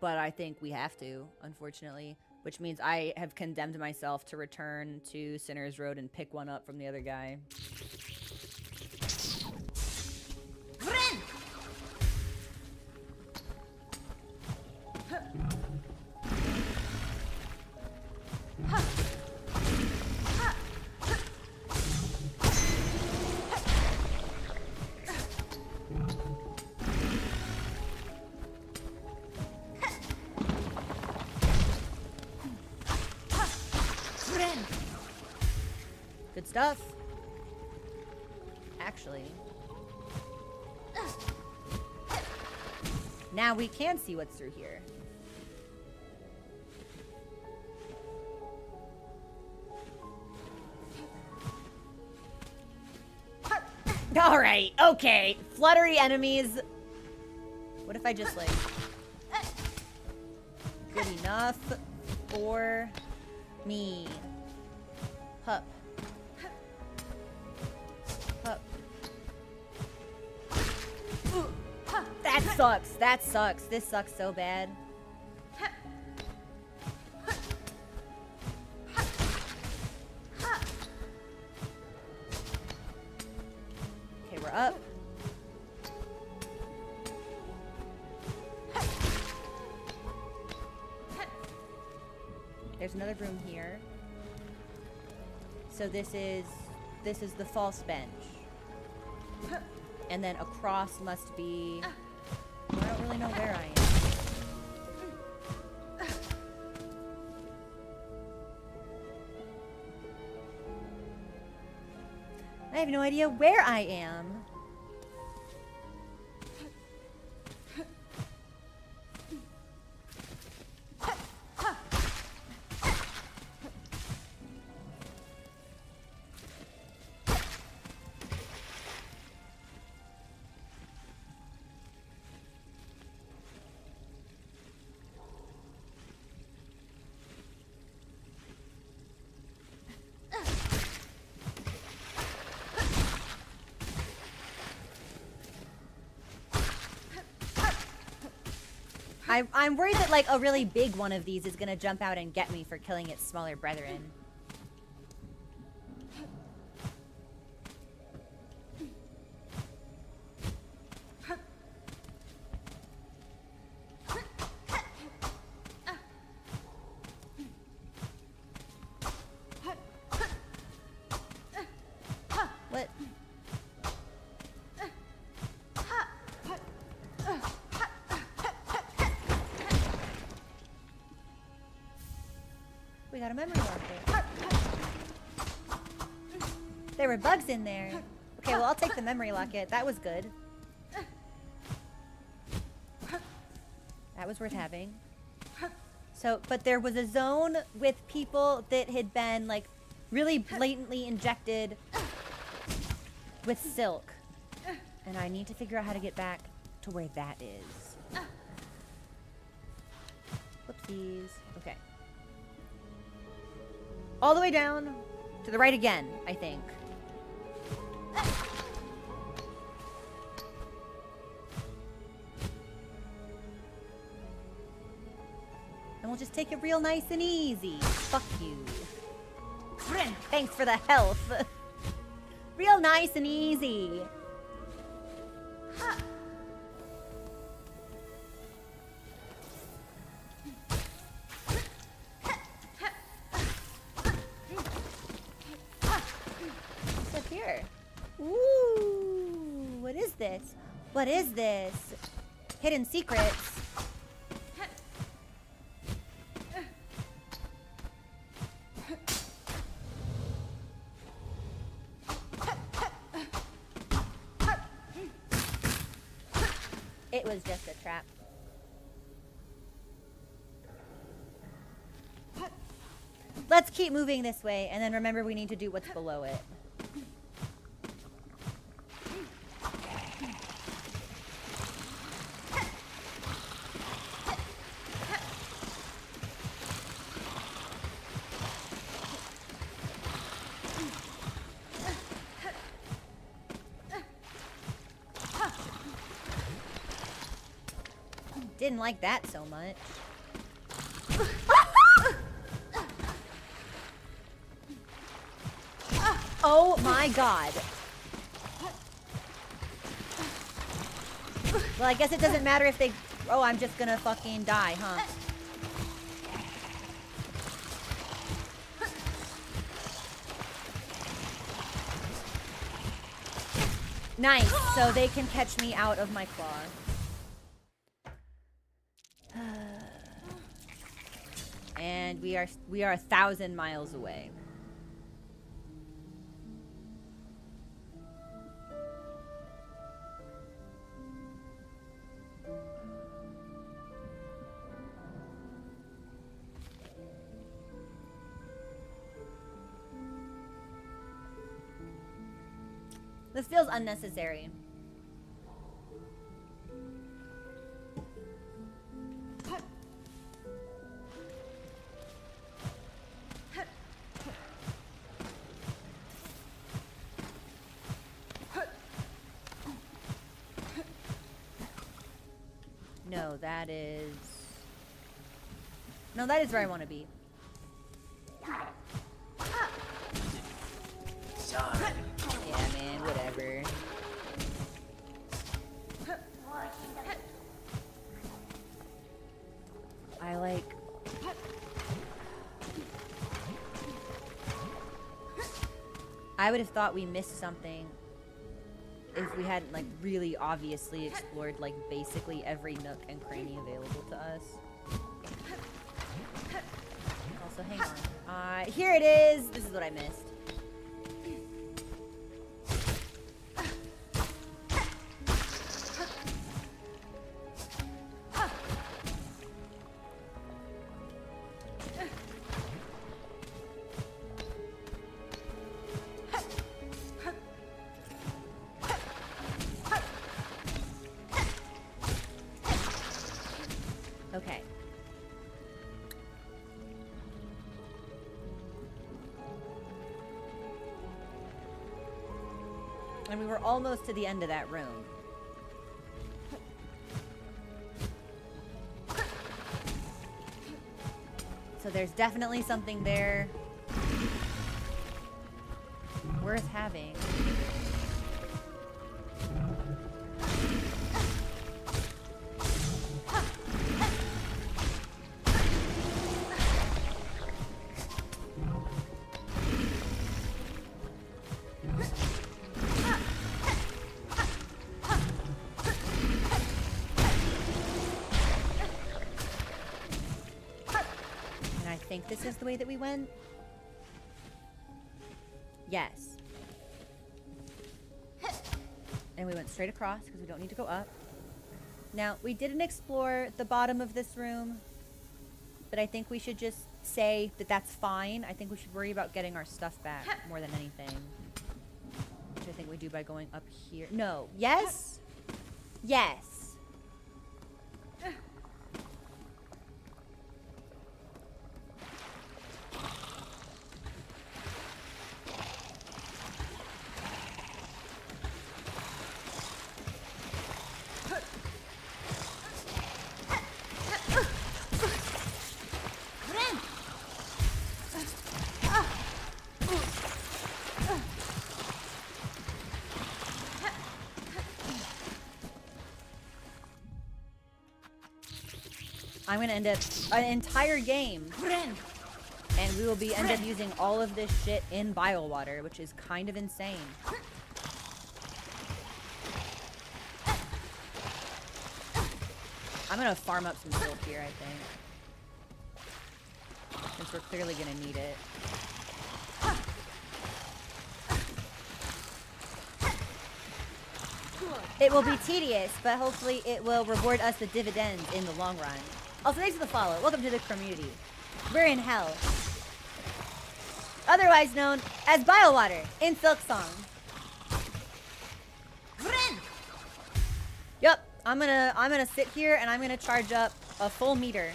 I think we have to, unfortunately. Which means I have condemned myself to return to Sinner's Road and pick one up from the other guy. Good stuff. Actually. Now we can see what's through here. Alright, okay. Fluttery enemies. What if I just like... Good enough for me. Hup. Hup. That sucks. That sucks. This sucks so bad. Okay, we're up. There's another room here. So this is the false bench. And then across must be... I don't really know where I am. I have no idea where I am. I'm worried that like a really big one of these is gonna jump out and get me for killing its smaller brethren. What? We got a memory marker. There were bugs in there. Okay, well, I'll take the memory locket. That was good. That was worth having. So, but there was a zone with people that had been, like, really blatantly injected with silk. And I need to figure out how to get back to where that is. Whoopsies. Okay. All the way down to the right again, I think. And we'll just take it real nice and easy. Fuck you. Thanks for the health. Real nice and easy. What's up here? Ooh, what is this? What is this? Hidden secrets. It was just a trap. Let's keep moving this way, and then remember we need to do what's below it. Didn't like that so much. Oh my god. Well, I guess it doesn't matter if they... Oh, I'm just gonna fucking die, huh? Nice. So they can catch me out of my claw. And we are 1,000 miles away. This feels unnecessary. No, that is... No, that is where I want to be. Sorry. Yeah, man, whatever. I like... I would have thought we missed something if we hadn't, like, really obviously explored, like, basically every nook and cranny available to us. Also, hang on. Here it is! This is what I missed. Okay. And we were almost to the end of that room. So there's definitely something there worth having. This is the way that we went? Yes. And we went straight across because we don't need to go up. Now, we didn't explore the bottom of this room, but I think we should just say that that's fine. I think we should worry about getting our stuff back more than anything. Which I think we do by going up here. No. Yes? Yes. I'm gonna end up an entire game, and we will end up using all of this shit in Bilewater, which is kind of insane. I'm gonna farm up some silk here, I think, since we're clearly gonna need it. It will be tedious, but hopefully it will reward us the dividends in the long run. Also, thanks for the follow. Welcome to the community. We're in hell. Otherwise known as Bilewater in SILKSONG. Yup, I'm gonna sit here and I'm gonna charge up a full meter.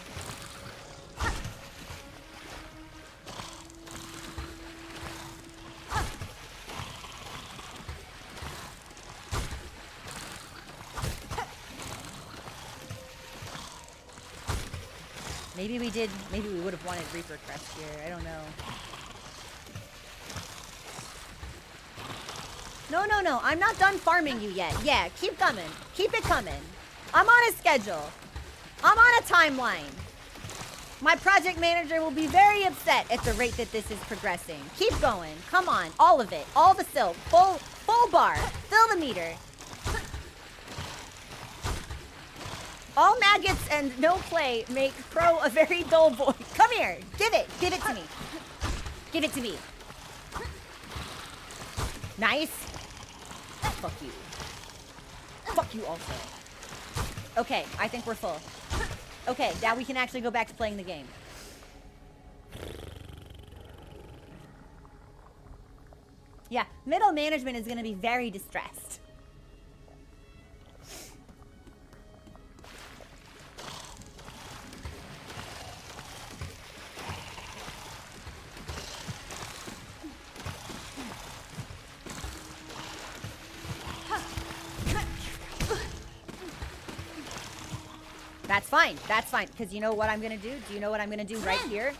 Maybe we would have wanted Reaper Crest here. I don't know. No. I'm not done farming you yet. Yeah, keep coming. Keep it coming. I'm on a schedule. I'm on a timeline. My project manager will be very upset at the rate that this is progressing. Keep going. Come on. All of it. All the silk. Full bar. Fill the meter. All maggots and no play make Crow a very dull boy. Come here. Give it. Give it to me. Give it to me. Nice. Fuck you. Fuck you also. Okay, I think we're full. Okay, now we can actually go back to playing the game. Yeah, middle management is going to be very distressed. That's fine, because you know what I'm gonna do? Do you know what I'm gonna do right here?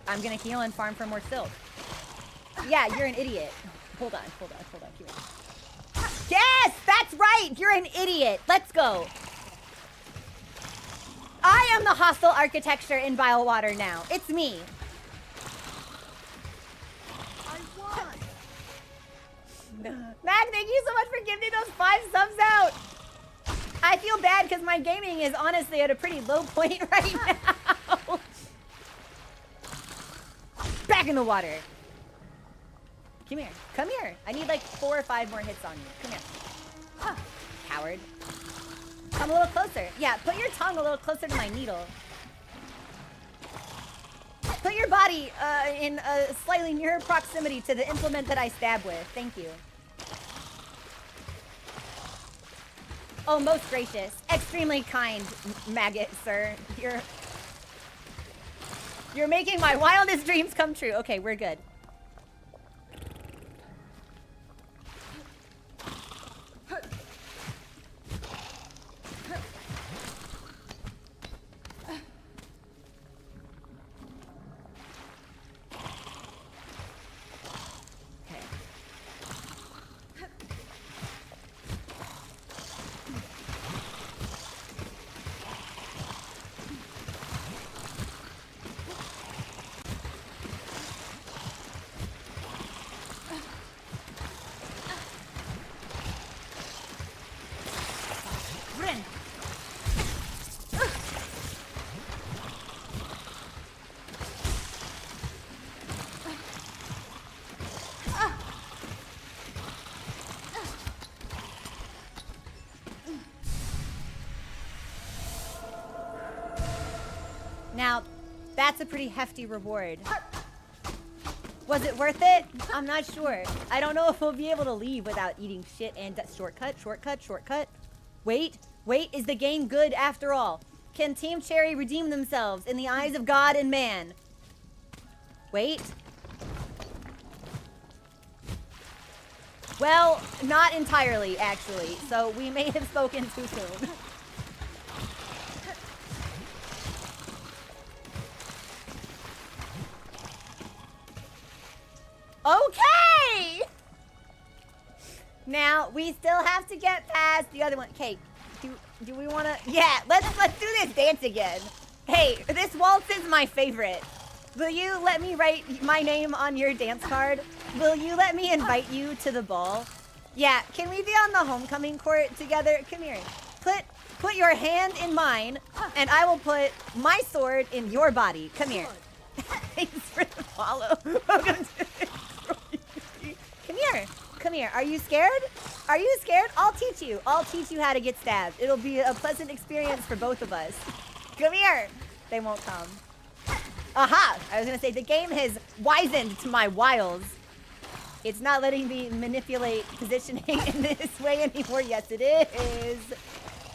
I'm gonna heal and farm for more silk. Yeah, you're an idiot. Hold on, come here. Yes, that's right, you're an idiot. Let's go. I am the hostile architecture in Bilewater now. It's me. Mag, thank you so much for giving me those 5 subs out. I feel bad because my gaming is honestly at a pretty low point right now. Back in the water. Come here. Come here. I need like 4 or 5 more hits on you. Come here. Huh. Coward. Come a little closer. Yeah, put your tongue a little closer to my needle. Put your body in a slightly nearer proximity to the implement that I stab with. Thank you. Oh, most gracious. Extremely kind, maggot, sir. You're making my wildest dreams come true. Okay, we're good. Now, that's a pretty hefty reward. Was it worth it? I'm not sure. I don't know if we'll be able to leave without eating shit and shortcut. Wait, is the game good after all? Can Team Cherry redeem themselves in the eyes of God and man? Wait. Well, not entirely, actually. So we may have spoken too soon. Okay! Now, we still have to get past the other one. Okay, do we want to... Yeah, let's do this dance again. Hey, this waltz is my favorite. Will you let me write my name on your dance card? Will you let me invite you to the ball? Yeah, can we be on the homecoming court together? Come here. Put your hand in mine, and I will put my sword in your body. Come here. Thanks for the follow. Welcome to Come here. Are you scared? Are you scared? I'll teach you. I'll teach you how to get stabbed. It'll be a pleasant experience for both of us. Come here. They won't come. Aha! I was gonna say, the game has wizened to my wiles. It's not letting me manipulate positioning in this way anymore. Yes, it is.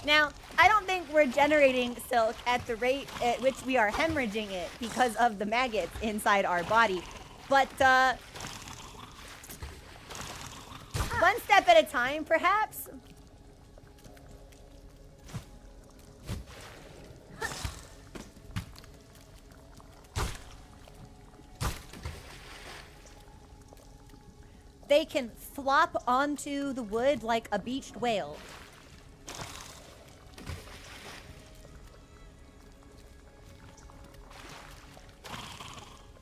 Now, I don't think we're generating silk at the rate at which we are hemorrhaging it because of the maggots inside our body. But, one step at a time, perhaps? They can flop onto the wood like a beached whale.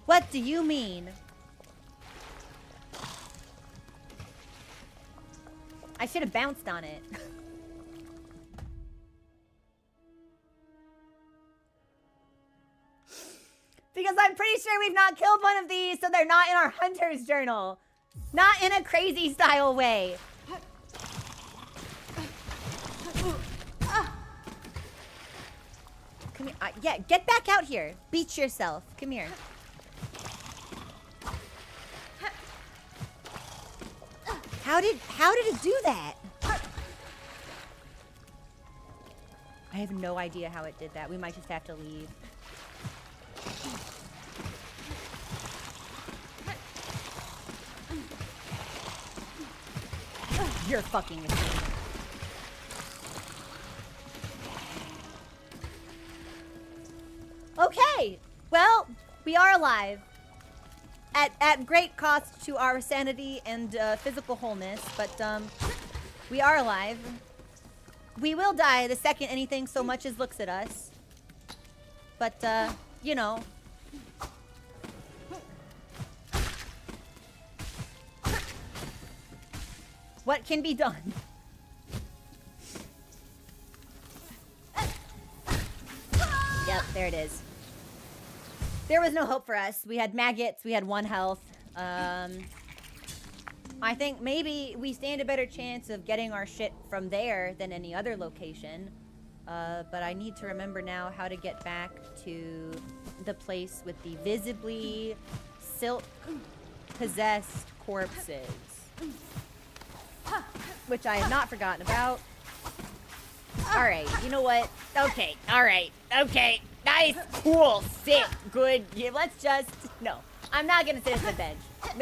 What do you mean? I should have bounced on it. Because I'm pretty sure we've not killed one of these, so they're not in our hunter's journal. Not in a crazy style way. Come here. Yeah, get back out here. Beach yourself. Come here. How did it do that? I have no idea how it did that. We might just have to leave. You're fucking with me. Okay. Well, we are alive. At great cost to our sanity and physical wholeness, but we are alive. We will die the second anything so much as looks at us. But, you know. What can be done? Yep, there it is. There was no hope for us. We had maggots. We had 1 health. I think maybe we stand a better chance of getting our shit from there than any other location. But I need to remember now how to get back to the place with the visibly silk-possessed corpses. Which I have not forgotten about. Alright, you know what? Okay, alright, okay. Nice, cool, sit, good. Yeah, let's just... No, I'm not gonna sit at the bench.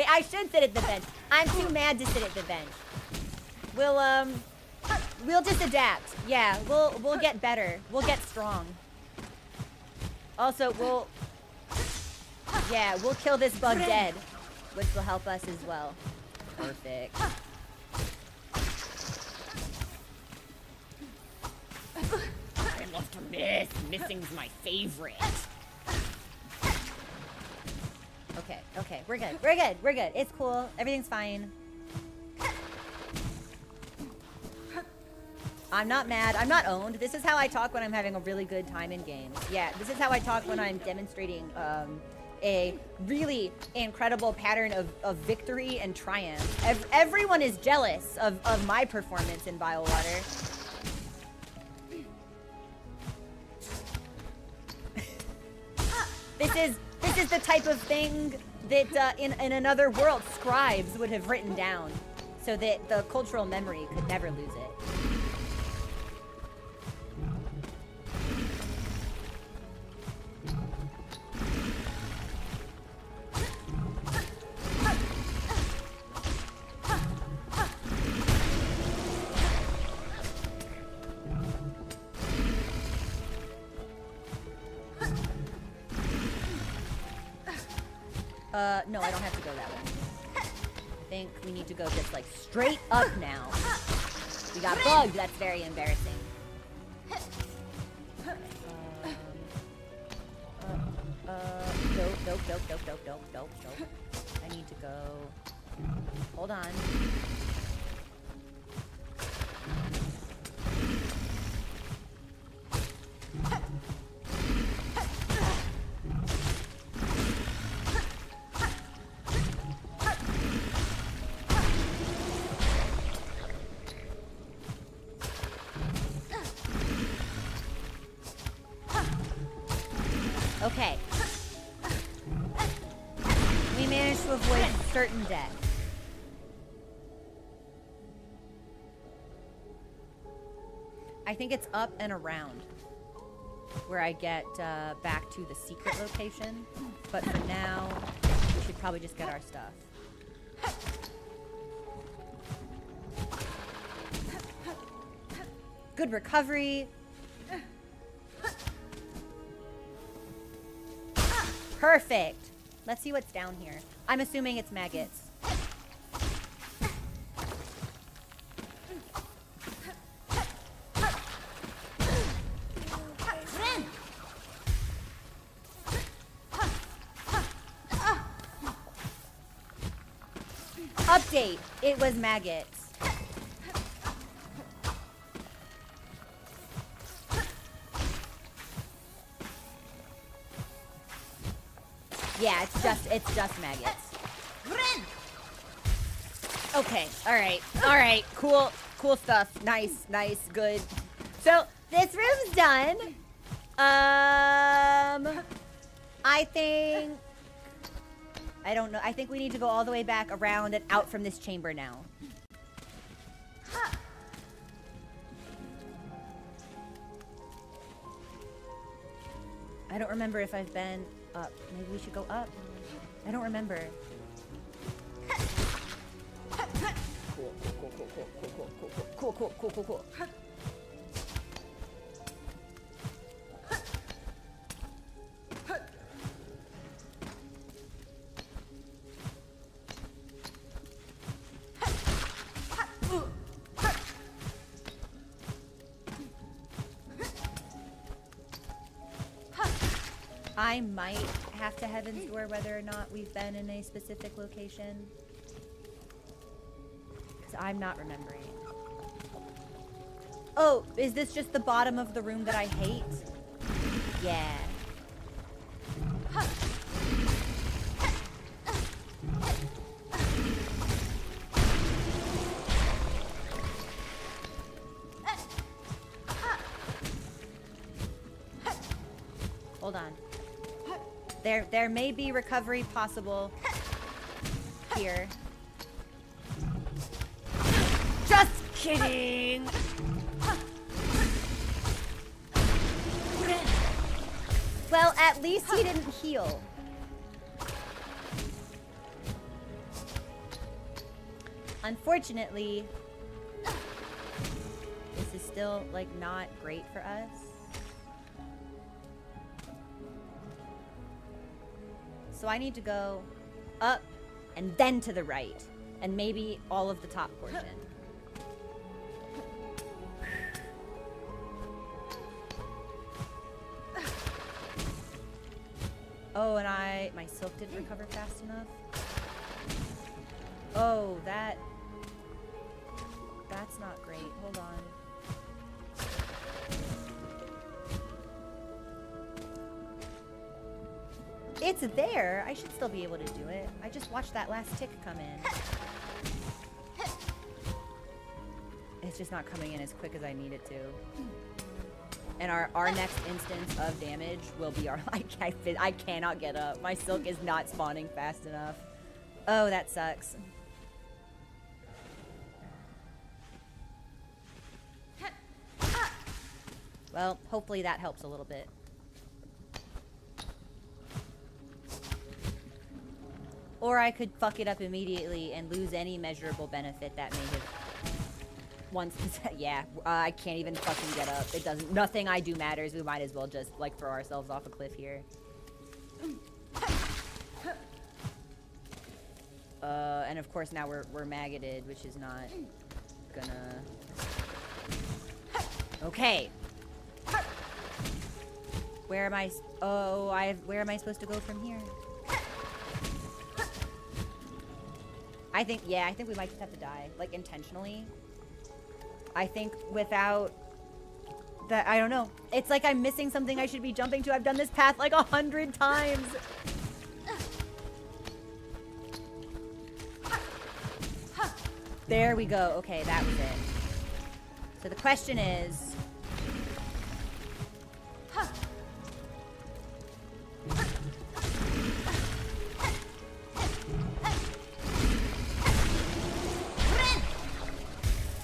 I should sit at the bench. I'm too mad to sit at the bench. We'll just adapt. Yeah, we'll get better. We'll get strong. Also, we'll kill this bug dead, which will help us as well. Perfect. I love to miss. Missing's my favorite. Okay, we're good. It's cool. Everything's fine. I'm not mad. I'm not owned. This is how I talk when I'm having a really good time in games. Yeah, this is how I talk when I'm demonstrating a really incredible pattern of victory and triumph. Everyone is jealous of my performance in Bilewater. This is the type of thing that in another world scribes would have written down, so that the cultural memory could never lose it. No, I don't have to go that way. I think we need to go just like straight up now. We got bugged. That's very embarrassing. Nope. I need to go. Hold on. Okay. We managed to avoid certain death. I think it's up and around where I get back to the secret location. But for now, we should probably just get our stuff. Good recovery. Perfect. Let's see what's down here. I'm assuming it's maggots. Update. It was maggots. Yeah, it's just maggots. Okay, alright, cool stuff. Nice, good. So, this room's done. I don't know, I think we need to go all the way back around and out from this chamber now. I don't remember if I've been up. Maybe we should go up. I don't remember. Cool. I might have to Heaven's Door whether or not we've been in a specific location. Because I'm not remembering. Oh, is this just the bottom of the room that I hate? Yeah. Hold on. There may be recovery possible here. Just kidding! Well, at least he didn't heal. Unfortunately, this is still, like, not great for us. So I need to go up and then to the right. And maybe all of the top portion. Oh, and my silk didn't recover fast enough. Oh, that's not great. Hold on. It's there. I should still be able to do it. I just watched that last tick come in. It's just not coming in as quick as I need it to. And our next instance of damage will be our... I cannot get up. My silk is not spawning fast enough. Oh, that sucks. Well, hopefully that helps a little bit. Or I could fuck it up immediately and lose any measurable benefit that may have once. Yeah, I can't even fucking get up. It doesn't. Nothing I do matters. We might as well just like throw ourselves off a cliff here. And of course now we're maggoted, which is not gonna. Okay. Where am I? Oh, where am I supposed to go from here? I think we might just have to die, like intentionally. I think without that, I don't know. It's like I'm missing something I should be jumping to. I've done this path like 100 times. There we go. Okay, that was it. So the question is,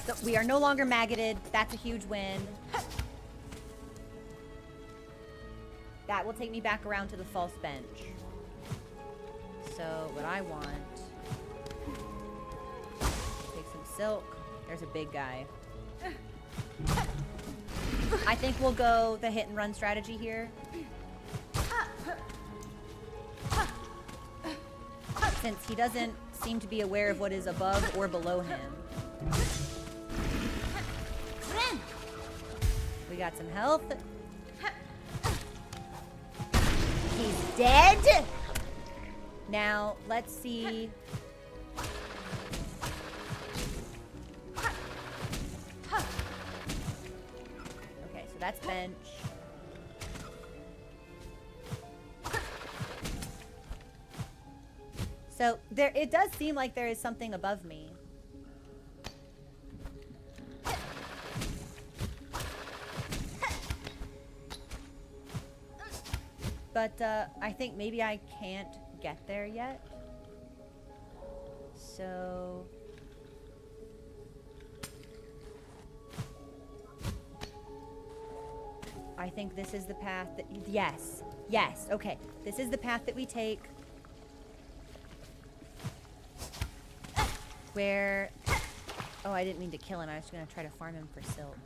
so we are no longer maggoted. That's a huge win. That will take me back around to the false bench. So what I want, take some silk. There's a big guy. I think we'll go the hit and run strategy here. Since he doesn't seem to be aware of what is above or below him. We got some health. He's dead. Now, let's see. Okay, so that's bench. So there, it does seem like there is something above me. But I think maybe I can't get there yet. So I think this is the path that, yes, okay. This is the path that we take. Where, oh, I didn't mean to kill him. I was gonna try to farm him for silk.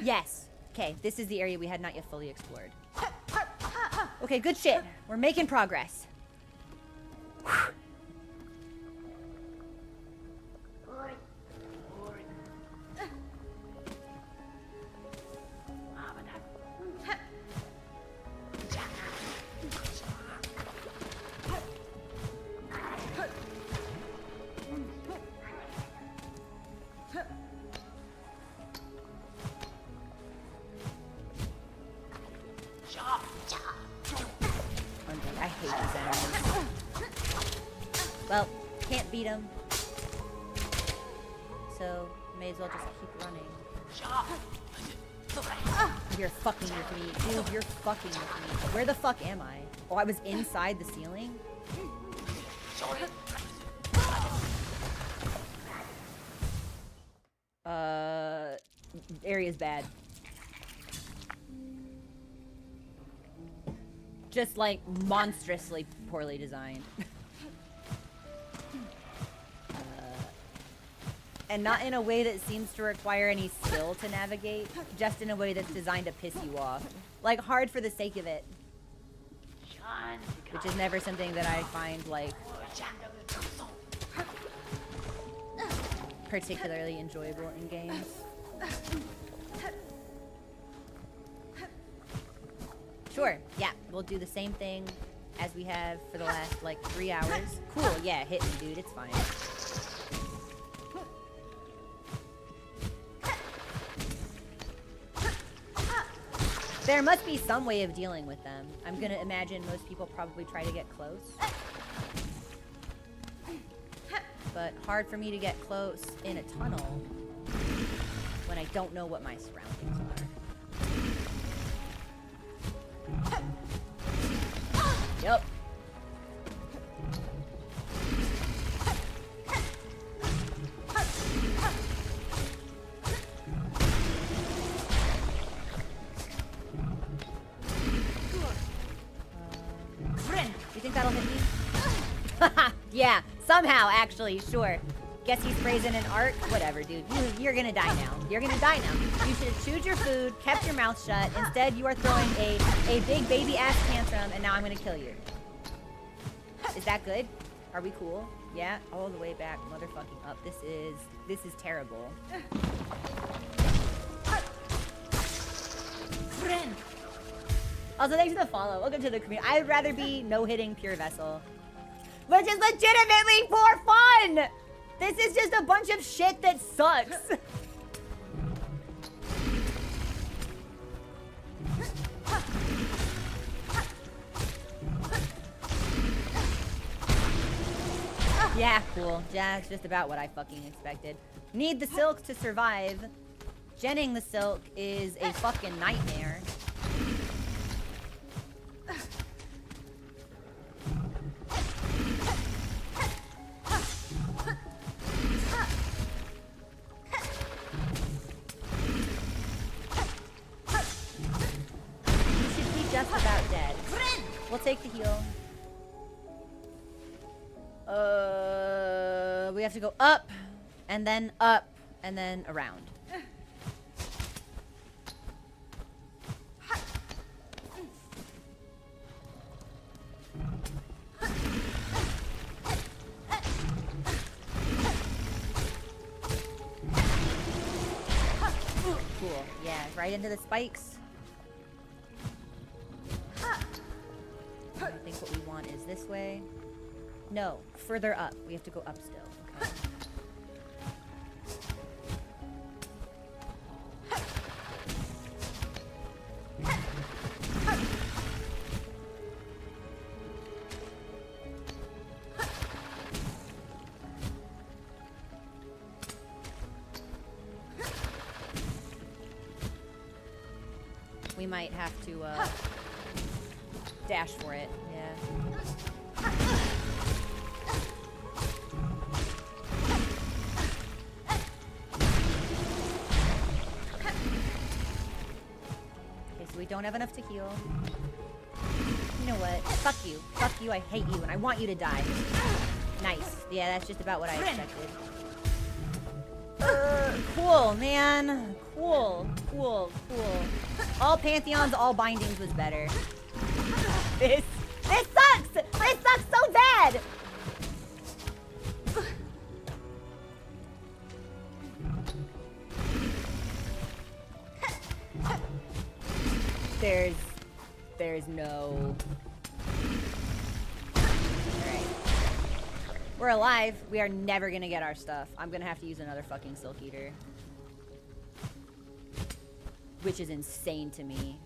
Yes. Okay, this is the area we had not yet fully explored. Okay, good shit. We're making progress. I hate these enemies. Well, can't beat them. So, may as well just keep running. You're fucking with me. Dude, you're fucking with me. Where the fuck am I? Oh, I was inside the ceiling? Area's bad. Just like monstrously poorly designed. And not in a way that seems to require any skill to navigate, just in a way that's designed to piss you off. Like hard for the sake of it. Which is never something that I find like particularly enjoyable in games. Sure, yeah, we'll do the same thing as we have for the last, like, 3 hours. Cool, yeah, hit me, dude, it's fine. There must be some way of dealing with them. I'm gonna imagine most people probably try to get close. but hard for me to get close in a tunnel when I don't know what my surroundings are. Yep. You think that'll hit me? Yeah, somehow, actually, sure. Guess he sprays in an arc? Whatever, dude. You're gonna die now. You're gonna die now. You should have chewed your food, kept your mouth shut. Instead, you are throwing a big baby-ass tantrum, and now I'm gonna kill you. Is that good? Are we cool? Yeah? All the way back, motherfucking up. This is terrible. Also, thanks for the follow. Welcome to the community. I'd rather be no-hitting pure vessel. Which is legitimately for fun! This is just a bunch of shit that sucks. Yeah, cool. Yeah, it's just about what I fucking expected. Need the silk to survive. Genning the silk is a fucking nightmare. Just about dead. We'll take the heal. We have to go up, and then around. Cool. Yeah, right into the spikes. I think what we want is this way. No, further up. We have to go up still. Okay. We might have to dash for it, yeah. Okay, so we don't have enough to heal. You know what? Fuck you. Fuck you, I hate you, and I want you to die. Nice. Yeah, that's just about what I expected. Cool, man. Cool. All Pantheons, all Bindings was better. This sucks! This sucks so bad! There's no... Alright. We're alive. We are never gonna get our stuff. I'm gonna have to use another fucking Silk Eater. Which is insane to me.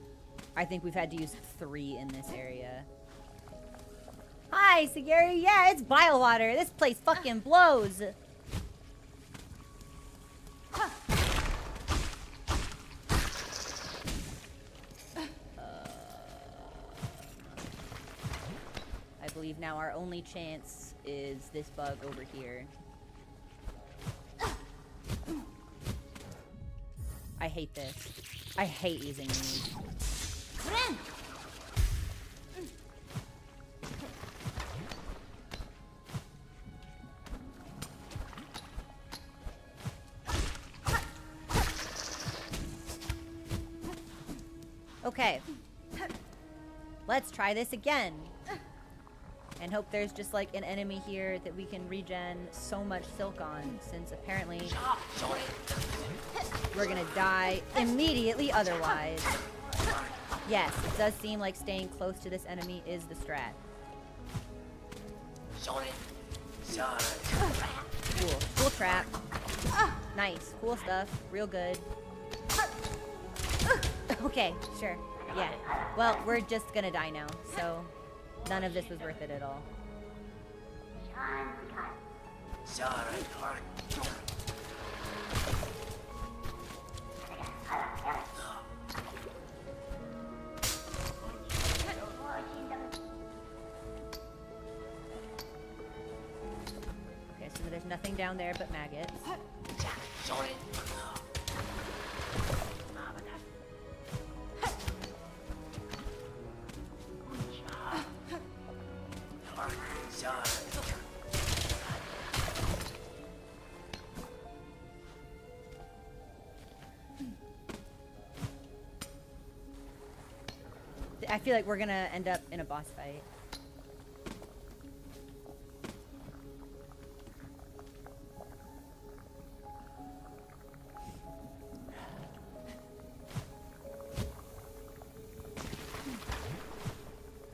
I think we've had to use 3 in this area. Hi, Sagari. Yeah, it's Bilewater. This place fucking blows. I believe now our only chance is this bug over here. I hate this. I hate using these. Okay. Let's try this again. And hope there's just like an enemy here that we can regen so much silk on, since apparently we're gonna die immediately otherwise. Yes, it does seem like staying close to this enemy is the strat. Cool trap. Nice, cool stuff, real good. Okay, sure, yeah. Well, we're just gonna die now, so none of this was worth it at all. Okay, so there's nothing down there but maggots. I feel like we're gonna end up in a boss fight.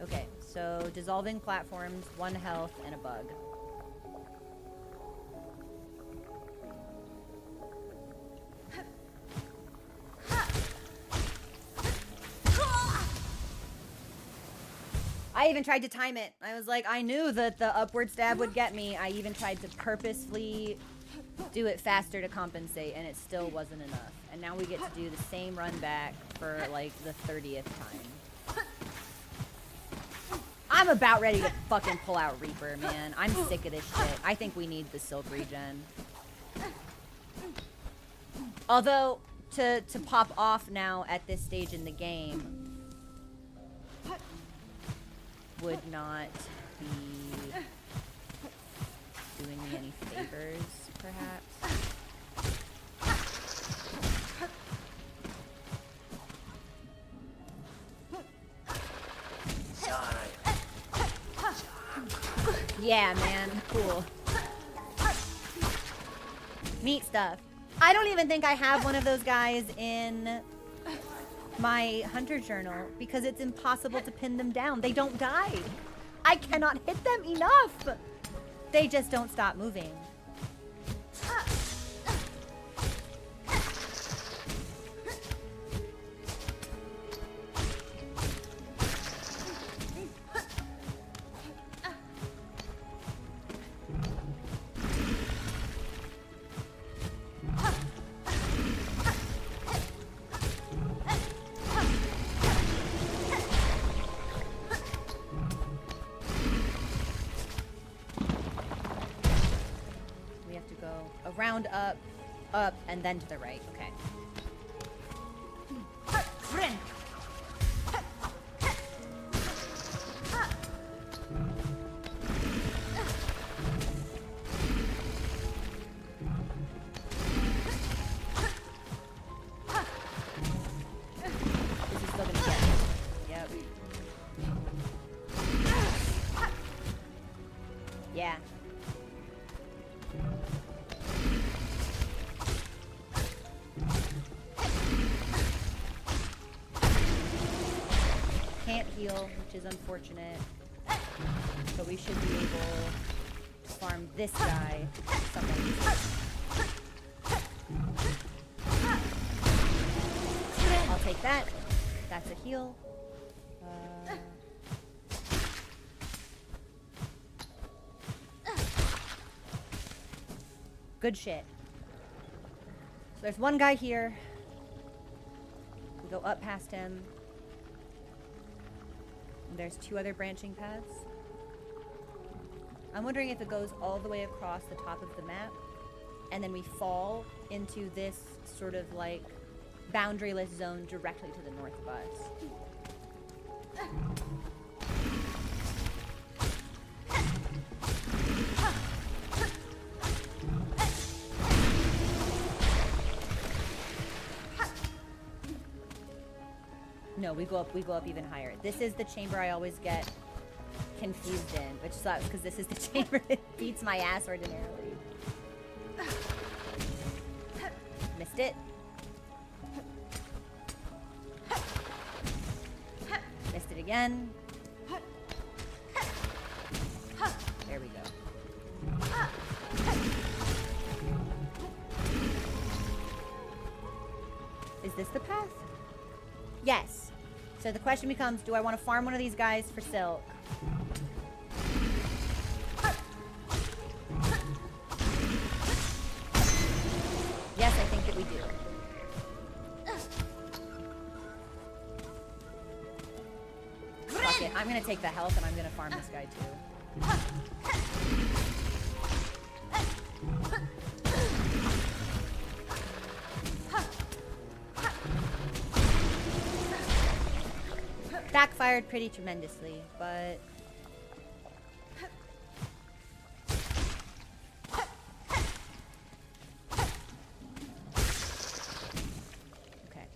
Okay, so dissolving platforms, 1 health, and a bug. I even tried to time it. I was like, I knew that the upward stab would get me. I even tried to purposefully do it faster to compensate, and it still wasn't enough. And now we get to do the same run back for like the 30th time. I'm about ready to fucking pull out Reaper, man. I'm sick of this shit. I think we need the Silk regen. Although, to pop off now at this stage in the game would not be doing me any favors, perhaps. Yeah, man, cool. Neat stuff. I don't even think I have one of those guys in my hunter journal because it's impossible to pin them down. They don't die. I cannot hit them enough. They just don't stop moving. Round up, up, and then to the right. Okay. This is still gonna get me. Yep. Yeah. Can't heal, which is unfortunate. But we should be able to farm this guy. I'll take that. That's a heal. Good shit. So there's one guy here. We go up past him. There's 2 other branching paths. I'm wondering if it goes all the way across the top of the map and then we fall into this sort of like boundaryless zone directly to the north of us. No, we go up even higher. This is the chamber I always get confused in, which sucks because this is the chamber that beats my ass ordinarily. Missed it. Missed it again. There we go. Is this the path? Yes. So the question becomes, do I want to farm one of these guys for silk? I think that we do. Fuck it. I'm gonna take the health and I'm gonna farm this guy too. Backfired pretty tremendously, but... Okay.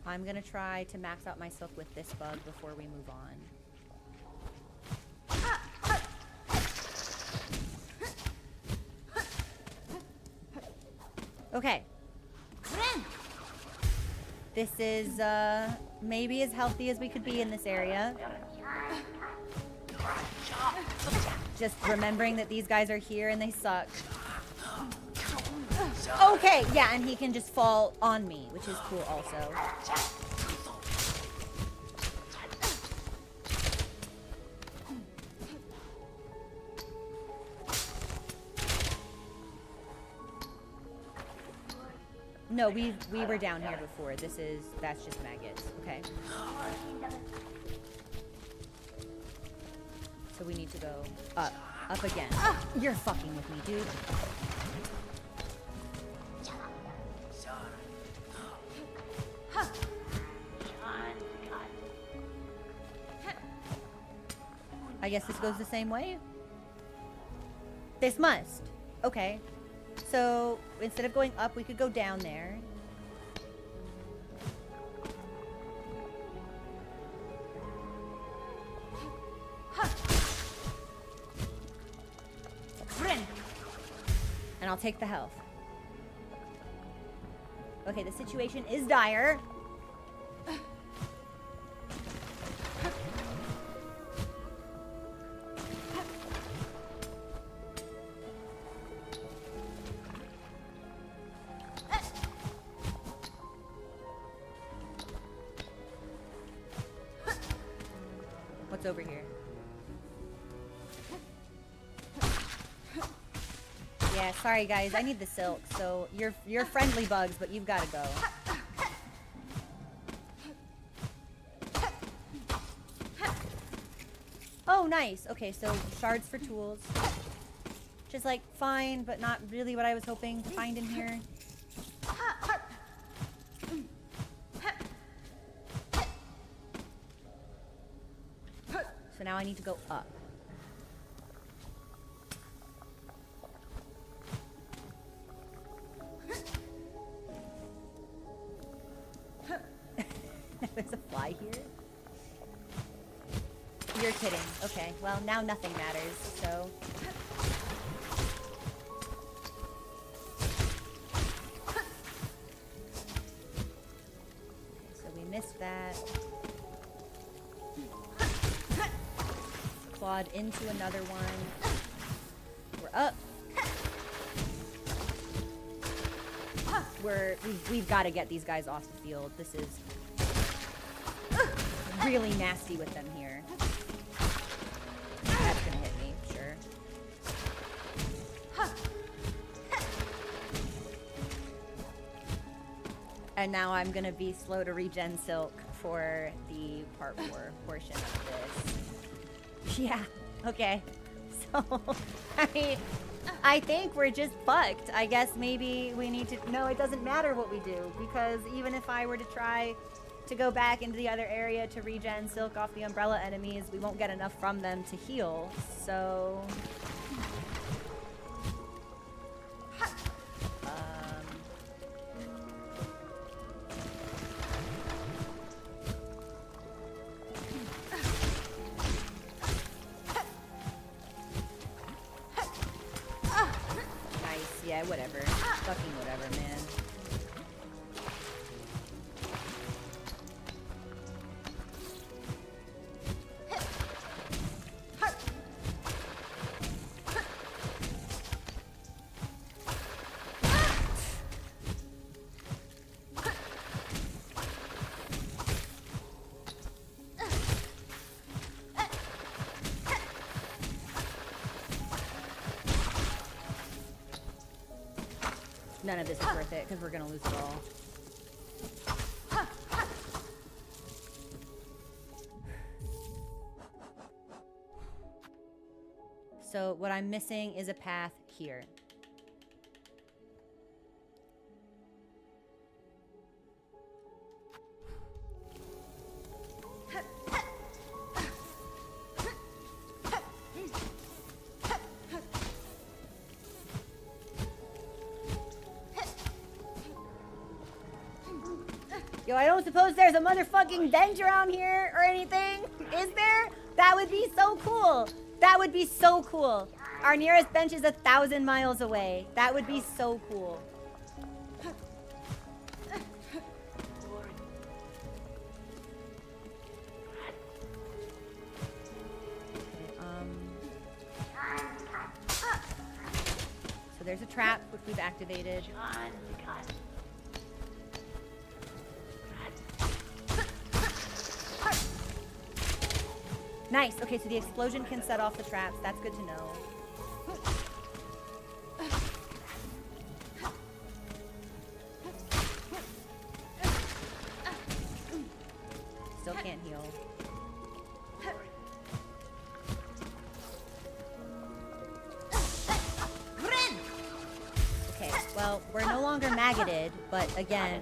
I'm gonna try to max out my silk with this bug before we move on. Okay. This is maybe as healthy as we could be in this area. Just remembering that these guys are here and they suck. Okay, yeah, and he can just fall on me, which is cool also. No, we were down here before. That's just maggots. Okay. So we need to go up again. You're fucking with me, dude. I guess this goes the same way. This must. Okay. So, instead of going up, we could go down there. And I'll take the health. Okay, the situation is dire. What's over here? Yeah, sorry guys, I need the silk. So you're friendly bugs, but you've got to go. Oh, nice. Okay, so shards for tools. Just like fine, but not really what I was hoping to find in here. So now I need to go up. There's a fly here? You're kidding. Okay, well now nothing matters, so... Okay, so we missed that. Clawed into another one. We're up. We've got to get these guys off the field. This is really nasty with them here. That's gonna hit me, sure. And now I'm gonna be slow to regen silk for the part 4 portion of this. Yeah, okay. So, I think we're just fucked. I guess maybe we need to... No, it doesn't matter what we do, because even if I were to try to go back into the other area to regen silk off the umbrella enemies, we won't get enough from them to heal, so... Yeah, whatever. Fucking whatever, man. none of this is worth it because we're gonna lose it all. So what I'm missing is a path here. Yo, I don't suppose there's a motherfucking bench around here or anything? Is there? That would be so cool. That would be so cool. Our nearest bench is 1,000 miles away. That would be so cool. So there's a trap, which we've activated. Nice. Okay, so the explosion can set off the traps. That's good to know. Still can't heal. Okay, well, we're no longer maggoted, but again,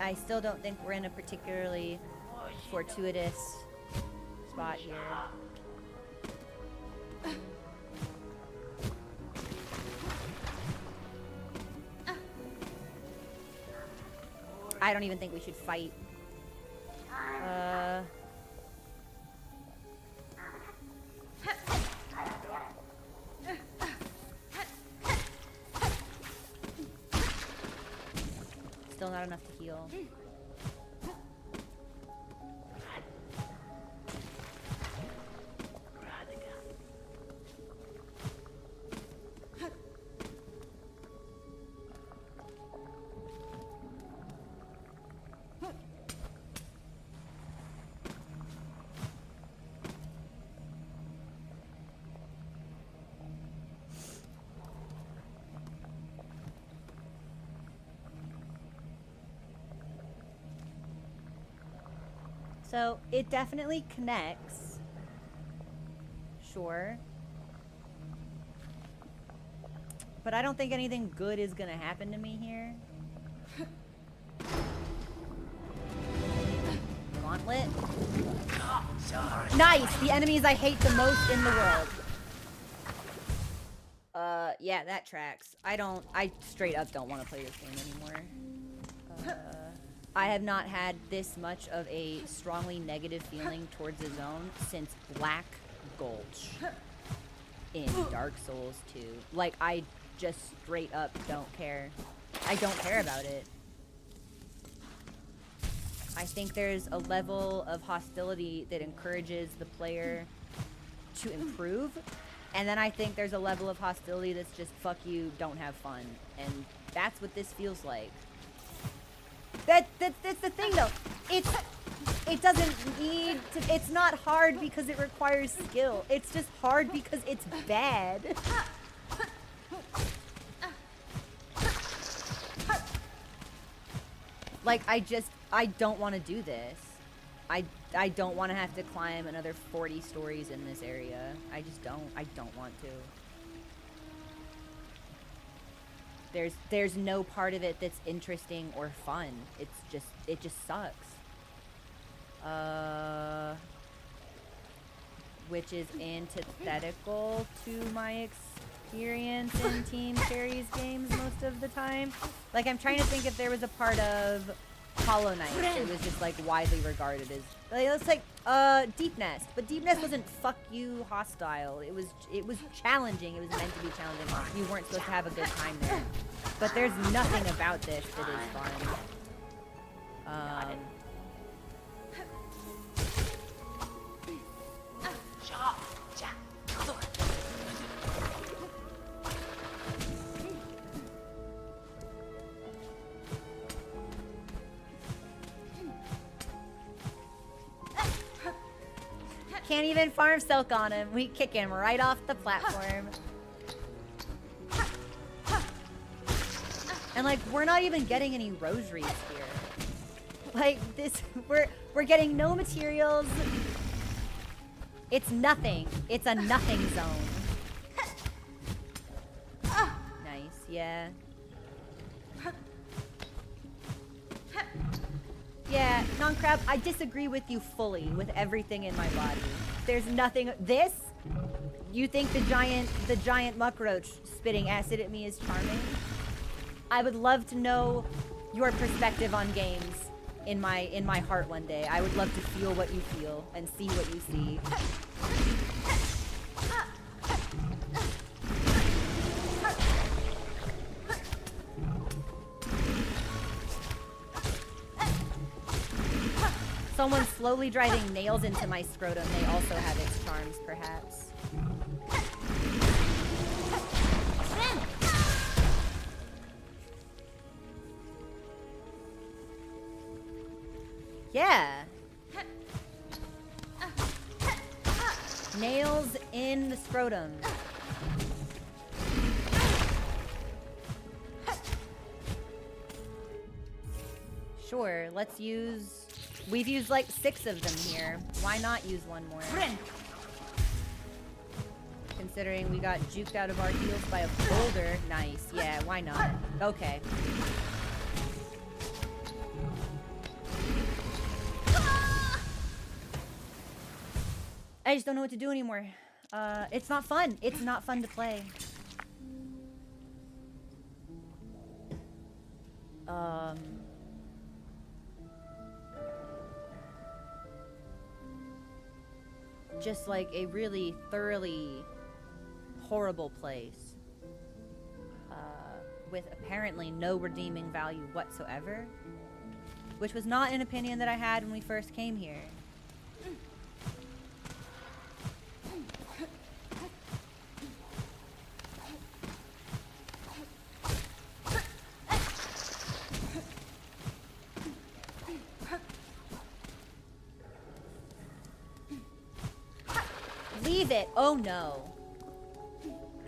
I still don't think we're in a particularly fortuitous spot here. I don't even think we should fight. Still not enough to heal. So it definitely connects. Sure. But I don't think anything good is gonna happen to me here. Gauntlet. Nice! The enemies I hate the most in the world. Yeah, that tracks. I straight up don't want to play this game anymore. I have not had this much of a strongly negative feeling towards the zone since Black Gulch in Dark Souls 2. Like, I just straight up don't care. I don't care about it. I think there's a level of hostility that encourages the player to improve. And then I think there's a level of hostility that's just, fuck you, don't have fun. And that's what this feels like. That's the thing, though. It doesn't need to... It's not hard because it requires skill. It's just hard because it's bad. Like, I don't want to do this. I don't want to have to climb another 40 stories in this area. I just don't. I don't want to. There's no part of it that's interesting or fun. It just sucks. Which is antithetical to my experience in Team Cherry's games most of the time. Like, I'm trying to think if there was a part of Hollow Knight that was just like widely regarded as it's like Deep Nest, but Deep Nest wasn't fuck you hostile. It was challenging. It was meant to be challenging. You weren't supposed to have a good time there. But there's nothing about this that is fun. Can't even farm Silk on him. We kick him right off the platform. And like, we're not even getting any rosaries here. Like this, we're getting no materials. It's nothing. It's a nothing zone. Nice, yeah. Yeah, non-crab, I disagree with you fully with everything in my body. There's nothing. This? You think the giant muckroach spitting acid at me is charming? I would love to know your perspective on games in my heart one day. I would love to feel what you feel and see what you see. Someone slowly driving nails into my scrotum may also have its charms, perhaps. Yeah. Nails in the scrotum. Sure, let's use... We've used like 6 of them here. Why not use one more? Considering we got juked out of our heels by a boulder. Nice, yeah, why not? Okay. I just don't know what to do anymore. It's not fun. It's not fun to play. Just like a really thoroughly horrible place. With apparently no redeeming value whatsoever. Which was not an opinion that I had when we first came here. Leave it. Oh no.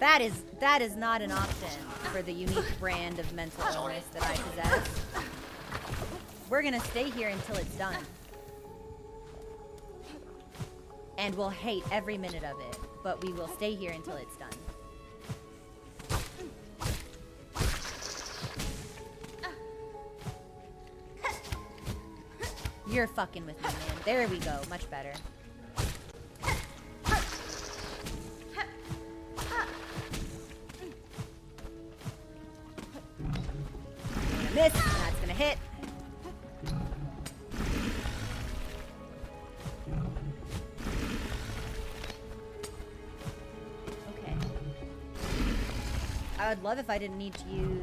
That is not an option for the unique brand of mental illness that I possess. We're gonna stay here until it's done. And we'll hate every minute of it, but we will stay here until it's done. You're fucking with me, man. There we go. Much better. Miss, and that's gonna hit. Okay. I would love if I didn't need to use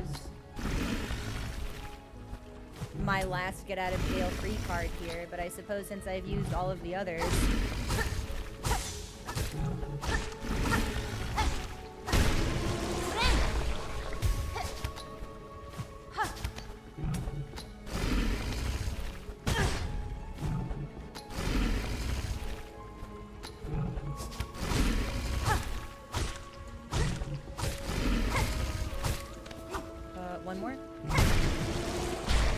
my last get out of jail free card here, but I suppose since I've used all of the others. One more.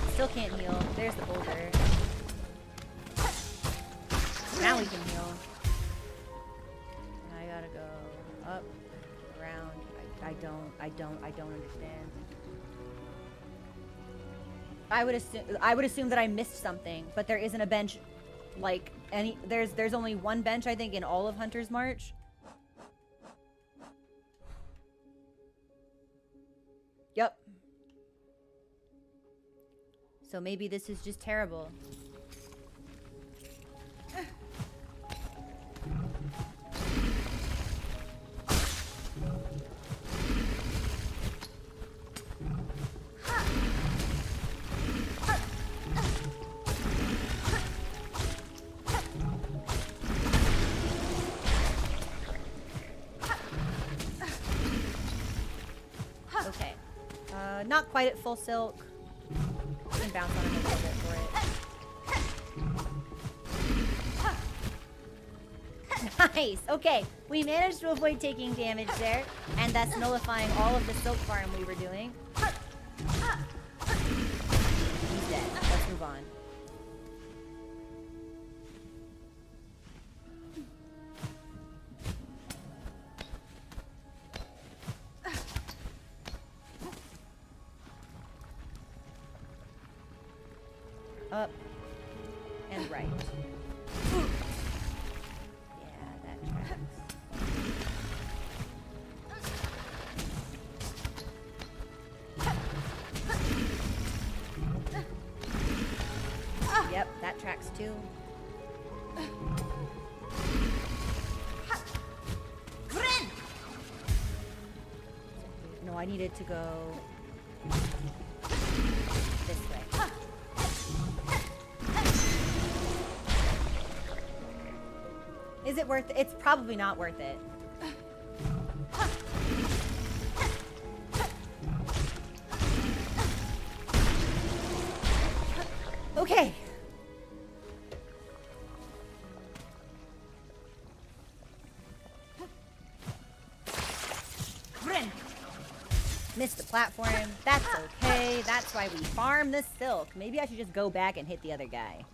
Still can't heal. There's the boulder. Now we can heal. And I gotta go up, around. I don't understand. I would assume that I missed something, but there isn't a bench like any. There's only one bench I think in all of Hunter's March. Yep. So maybe this is just terrible. Okay. Not quite at full silk. You can bounce on him a little bit for it. Nice! Okay, we managed to avoid taking damage there, and thus nullifying all of the silk farm we were doing. Up. And right. Yeah, that tracks. Yep, that tracks too. No, I needed to go this way. Is it worth it? It's probably not worth it. Okay. Missed the platform. That's okay. That's why we farm the silk. Maybe I should just go back and hit the other guy.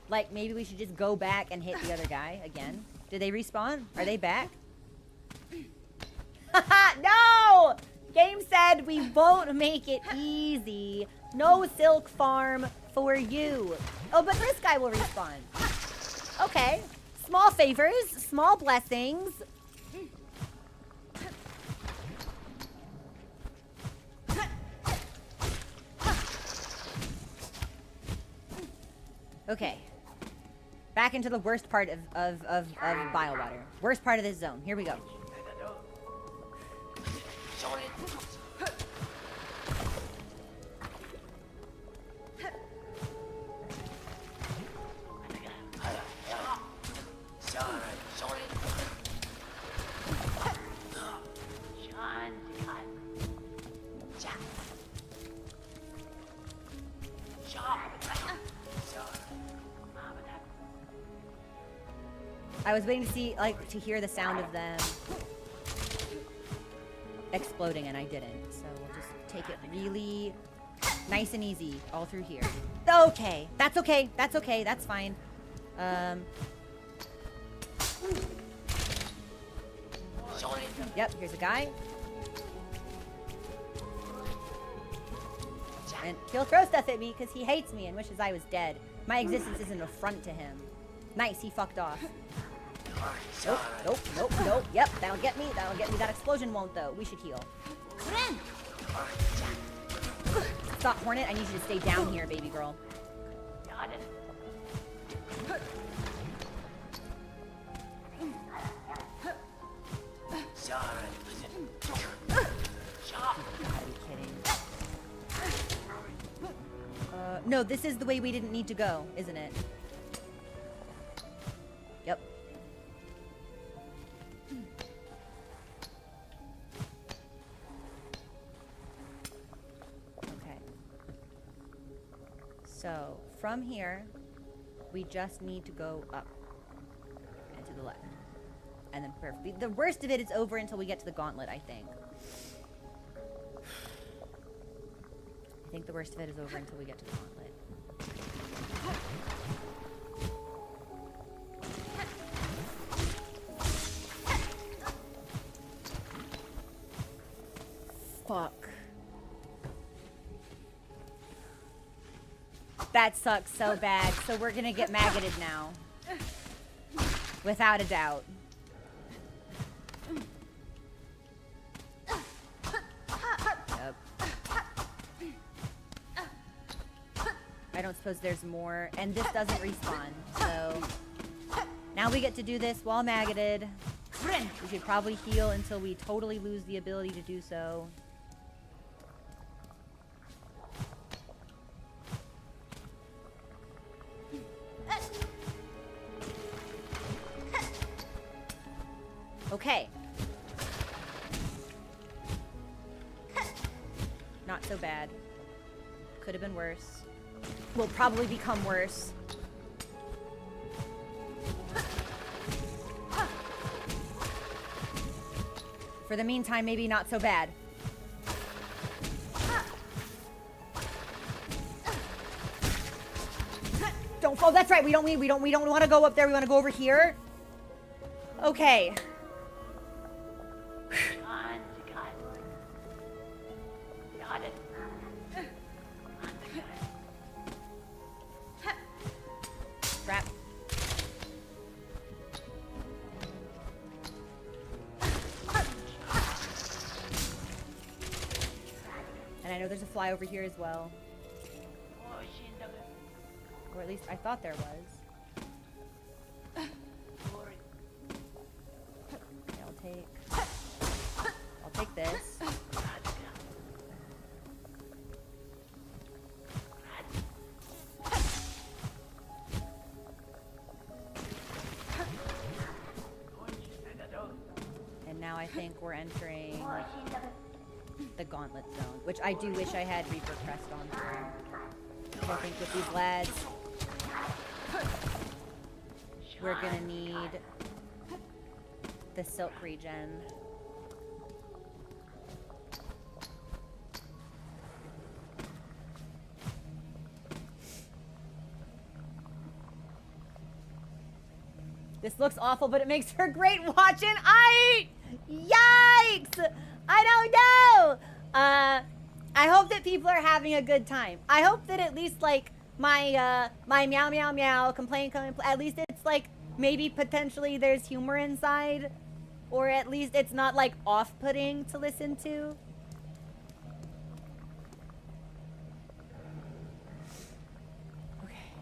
Like, maybe we should just go back and hit the other guy again. Did they respawn? Are they back? No! Game said we won't make it easy. No silk farm for you. Oh, but this guy will respawn. Okay. Small favors, small blessings. Okay. Back into the worst part of Bilewater. Worst part of this zone. Here we go. I was waiting to see, like, to hear the sound of them exploding, and I didn't. So we'll just take it really nice and easy all through here. Okay. That's okay. That's okay. That's fine. Yep, here's a guy. And he'll throw stuff at me because he hates me and wishes I was dead. My existence is an affront to him. Nice, he fucked off. Nope, nope, nope, nope. Yep, that'll get me. That'll get me. That explosion won't, though. We should heal. Stop, Hornet. I need you to stay down here, baby girl. Got it. Gotta be kidding. No, this is the way we didn't need to go, isn't it? Yep. Okay. So, from here, we just need to go up and to the left. And then perfect. The worst of it is over until we get to the Gauntlet, I think. I think the worst of it is over until we get to the Gauntlet. Fuck. That sucks so bad. So we're gonna get maggoted now. Without a doubt. Yep. I don't suppose there's more. And this doesn't respawn. So now we get to do this while maggoted. We should probably heal until we totally lose the ability to do so. Okay. Not so bad. Could have been worse. Will probably become worse. For the meantime, maybe not so bad. Don't fall. That's right. We don't want to go up there. We want to go over here. Okay. Got it. there's a fly over here as well. Or at least I thought there was. Okay, I'll take this. And now I think we're entering the Gauntlet zone, which I do wish I had Reaper Crest on for. I think with these lads, we're gonna need the Silk regen. This looks awful, but it makes for great watching. Yikes! I don't know! I hope that people are having a good time. I hope that at least, like, my meow meow meow, complain, at least it's, like, maybe potentially there's humor inside. Or at least it's not, like, off-putting to listen to. Okay.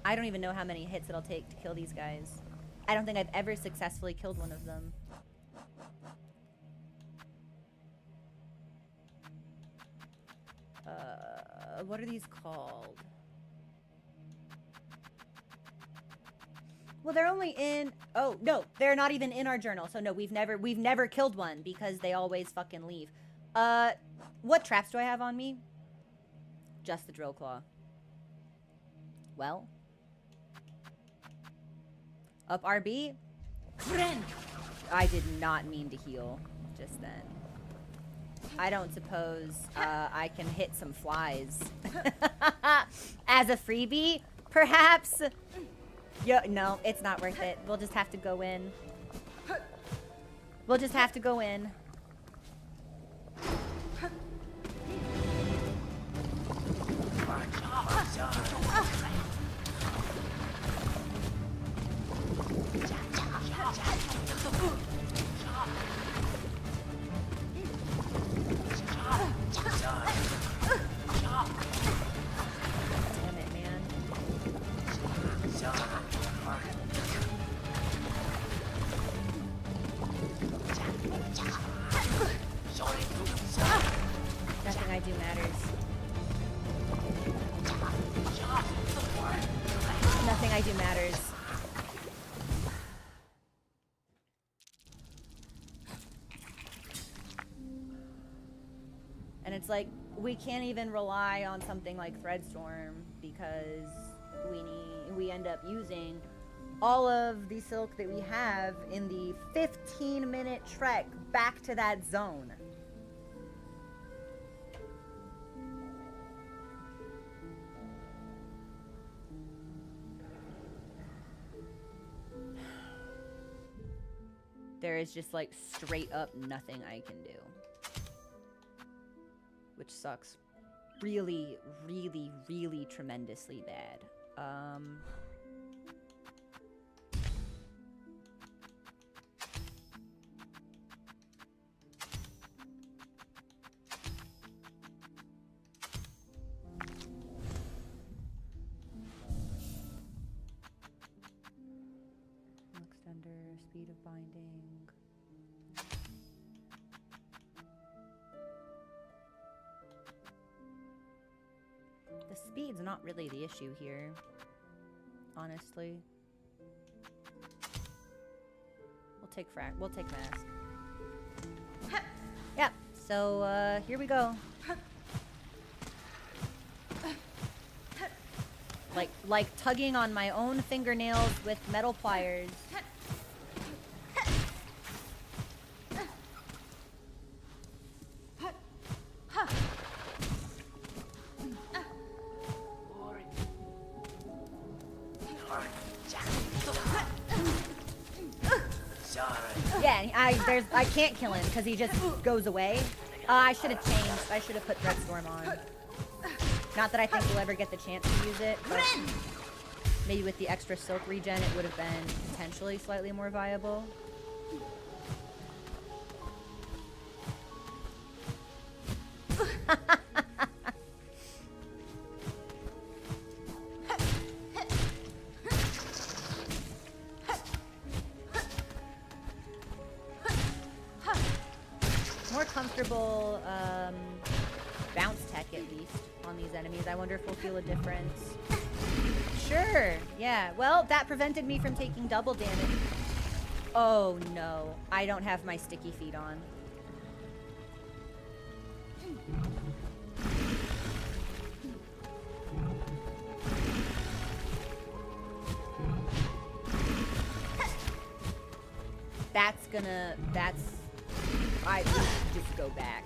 I don't even know how many hits it'll take to kill these guys. I don't think I've ever successfully killed one of them. What are these called? Well, they're only in... Oh, no, they're not even in our journal. So no, we've never killed one because they always fucking leave. What traps do I have on me? Just the drill claw. Well. Up RB. I did not mean to heal just then. I don't suppose I can hit some flies. As a freebie, perhaps? Yo, no, it's not worth it. We'll just have to go in. We'll just have to go in. Damn it, man. Nothing I do matters. Nothing I do matters. And it's like, we can't even rely on something like Threadstorm because we end up using all of the silk that we have in the 15-minute trek back to that zone. There is just like straight up nothing I can do. Which sucks really, really, really tremendously bad. Extender, speed of binding. The speed's not really the issue here, honestly. We'll take mask. Yep, so here we go. Like tugging on my own fingernails with metal pliers. Yeah, I can't kill him because he just goes away. I should have changed. I should have put Threadstorm on. Not that I think we'll ever get the chance to use it, but maybe with the extra silk regen it would have been potentially slightly more viable. I wonder if we'll feel a difference. Sure, yeah. Well, that prevented me from taking double damage. Oh no, I don't have my sticky feet on. I should just go back.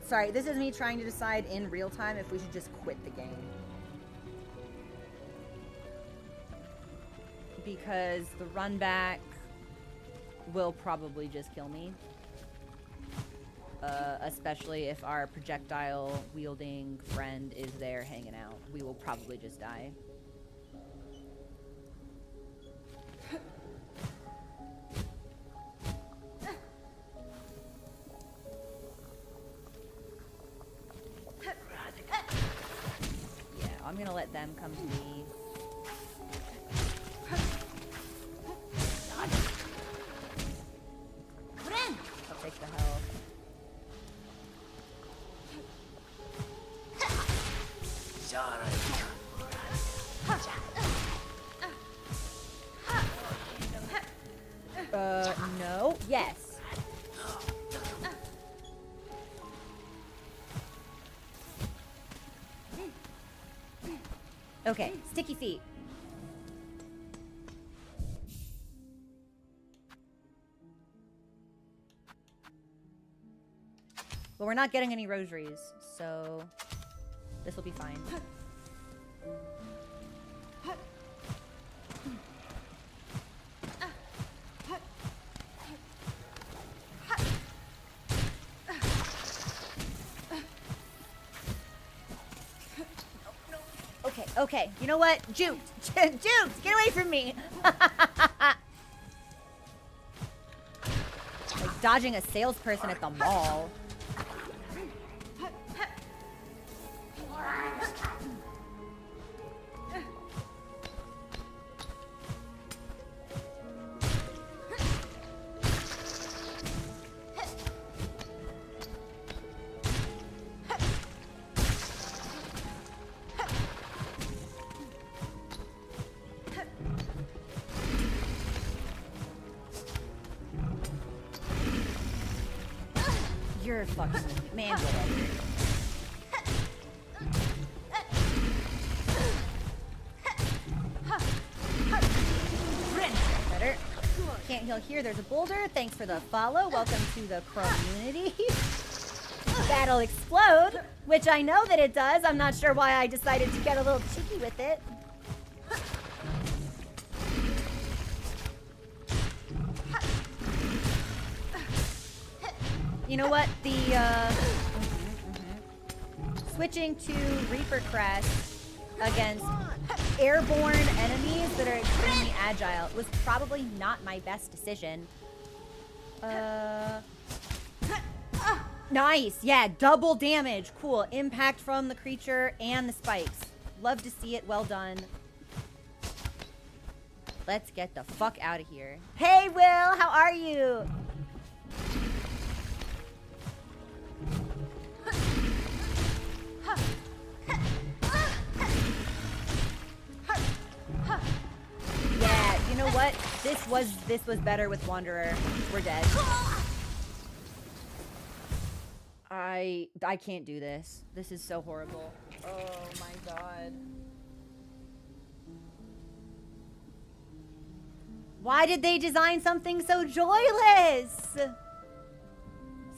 Sorry, this is me trying to decide in real time if we should just quit the game. Because the run back will probably just kill me. Especially if our projectile wielding friend is there hanging out. We will probably just die. Yeah, I'm gonna let them come to me. I'll take the health. No. Yes. Okay, sticky feet. But we're not getting any rosaries, so this will be fine. Okay, okay. You know what? Jukes! Jukes! Get away from me! Like dodging a salesperson at the mall. You're fucking man, whatever. Better. Can't heal here. There's a boulder. Thanks for the follow. Welcome to the community. That'll explode, which I know that it does. I'm not sure why I decided to get a little cheeky with it. You know what? Switching to Reaper Crest against airborne enemies that are extremely agile was probably not my best decision. Nice. Yeah, double damage. Cool. Impact from the creature and the spikes. Love to see it. Well done. Let's get the fuck out of here. Hey, Will. How are you? Yeah, you know what? This was better with Wanderer. We're dead. I can't do this. This is so horrible. Oh my god. Why did they design something so joyless? So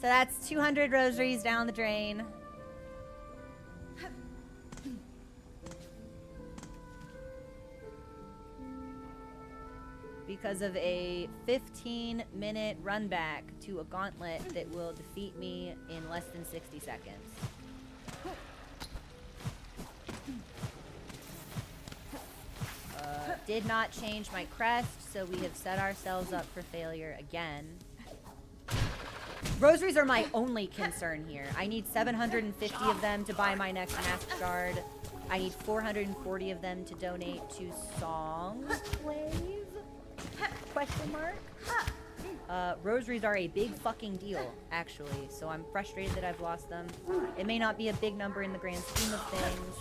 that's 200 rosaries down the drain. Because of a 15-minute run back to a gauntlet that will defeat me in less than 60 seconds. Did not change my crest, so we have set ourselves up for failure again. Rosaries are my only concern here. I need 750 of them to buy my next mask shard. I need 440 of them to donate to Songslave? Question mark? Rosaries are a big fucking deal, actually, so I'm frustrated that I've lost them. It may not be a big number in the grand scheme of things.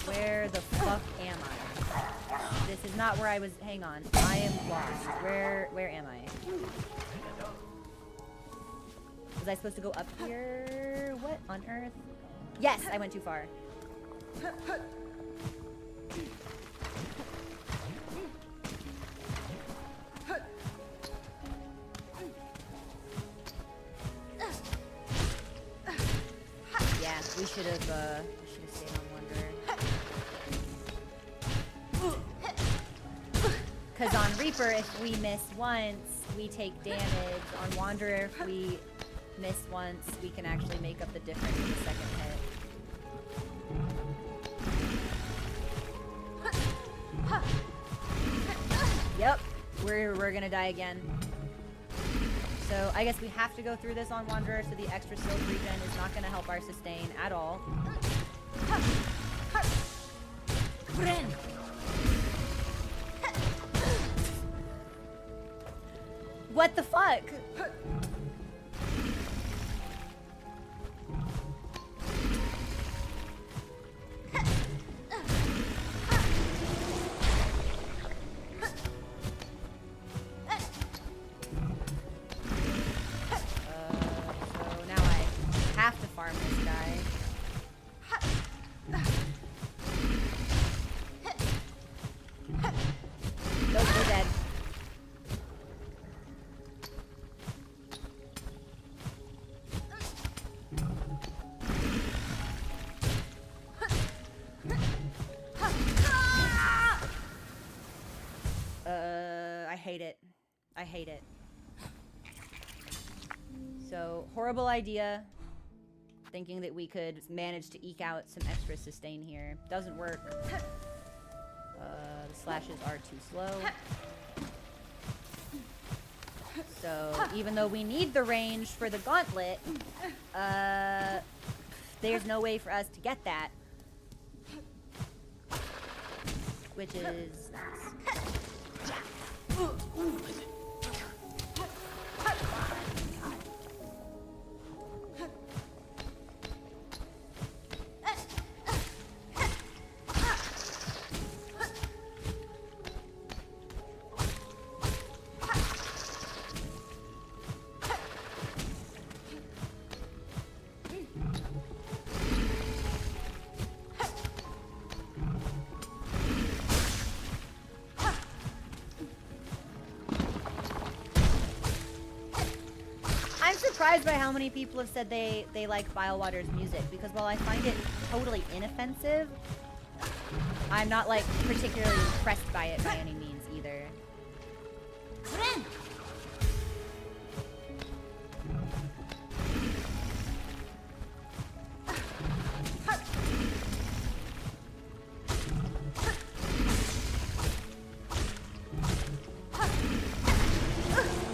Where the fuck am I? This is not where I was. Hang on. I am lost. Where am I? Was I supposed to go up here? What on earth? Yes, I went too far. Yeah, we should have stayed on Wanderer. Cause on Reaper, if we miss once, we take damage. On Wanderer, if we miss once, we can actually make up the difference in the second hit. Yep, we're gonna die again. So I guess we have to go through this on Wanderer, so the extra silk regen is not gonna help our sustain at all. What the fuck? So now I have to farm this guy. Nope, we're dead. I hate it. I hate it. So, horrible idea. Thinking that we could manage to eke out some extra sustain here. Doesn't work. The slashes are too slow. So, even though we need the range for the Gauntlet, there's no way for us to get that. Which is nice. Surprised by how many people have said they like Bilewater's music, because while I find it totally inoffensive, I'm not like particularly impressed by it by any means either.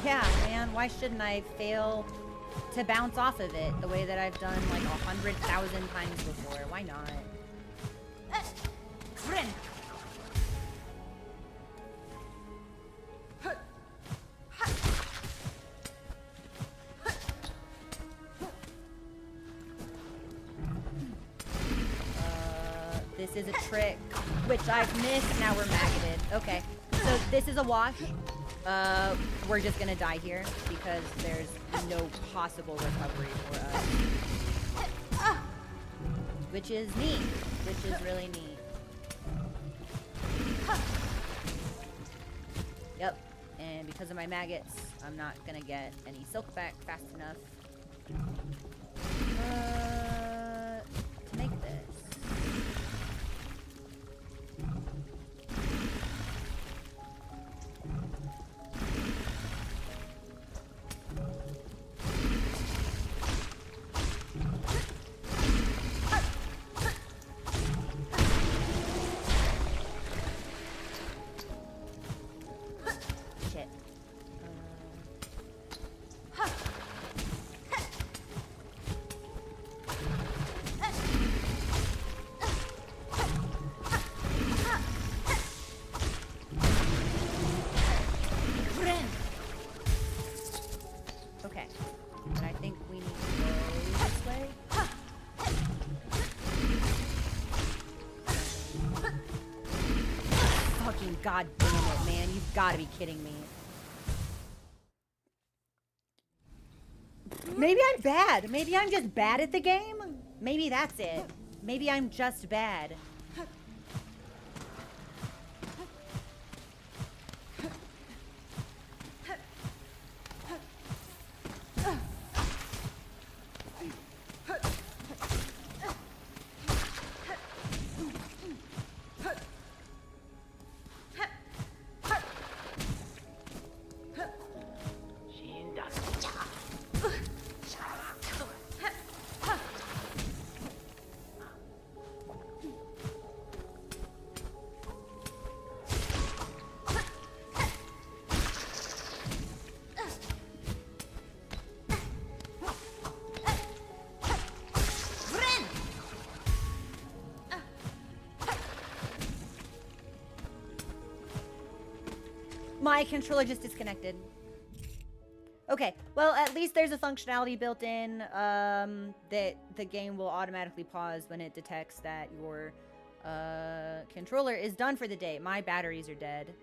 Yeah, man, why shouldn't I fail to bounce off of it the way that I've done like 100,000 times before? Why not? This is a trick, which I've missed. Now we're maggoted. Okay, so this is a wash. We're just gonna die here because there's no possible recovery for us. Which is neat. Which is really neat. Yep. And because of my maggots, I'm not gonna get any silk back fast enough. To make this. And I think we need to go this way. Fucking goddamn it, man. You've got to be kidding me. Maybe I'm bad. Maybe I'm just bad at the game. Maybe that's it. Maybe I'm just bad. My controller just disconnected. Okay, well, at least there's a functionality built in that the game will automatically pause when it detects that your controller is done for the day. My batteries are dead.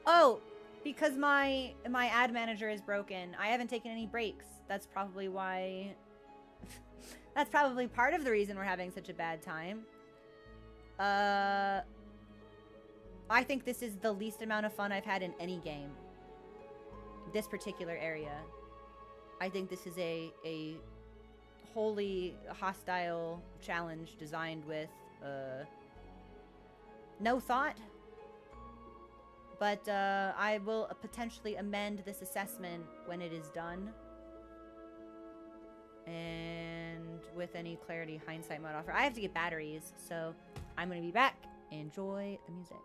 Oh, because my ad manager is broken. I haven't taken any breaks. That's probably why... That's probably part of the reason we're having such a bad time. I think this is the least amount of fun I've had in any game. This particular area. I think this is a wholly hostile challenge designed with no thought. But I will potentially amend this assessment when it is done. And with any clarity hindsight might offer. I have to get batteries, so I'm going to be back. Enjoy the music.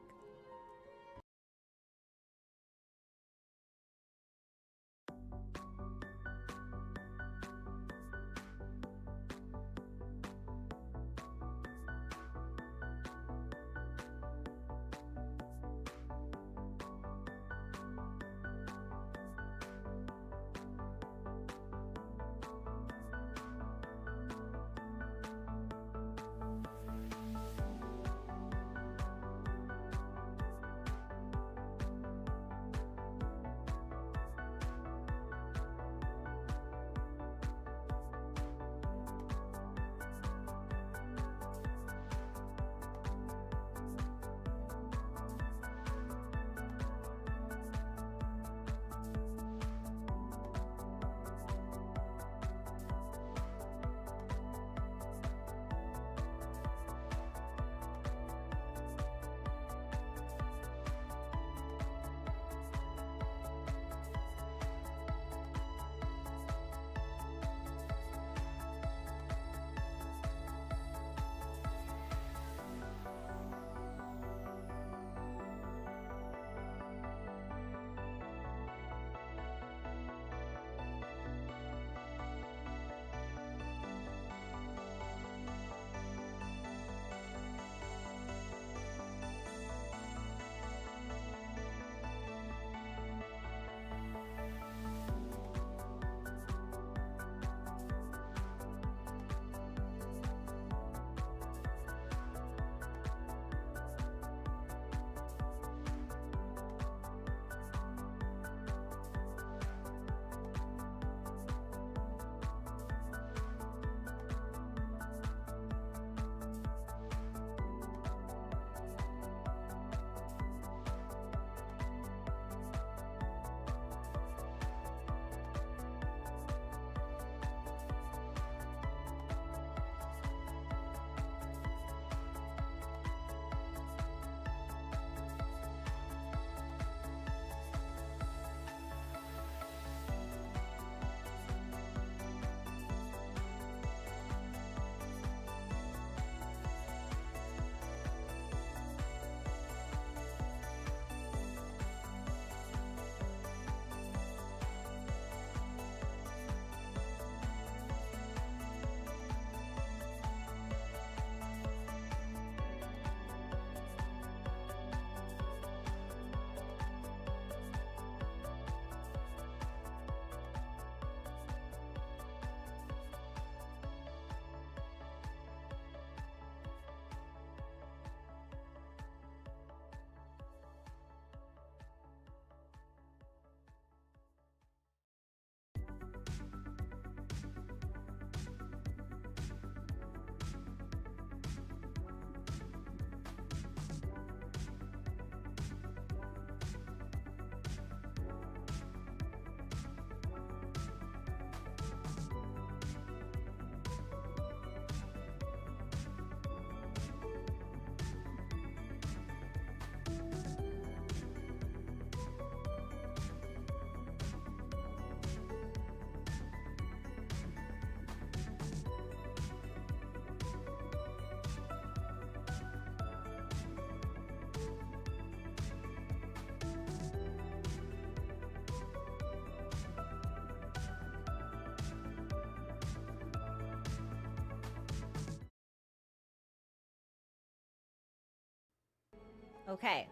Okay.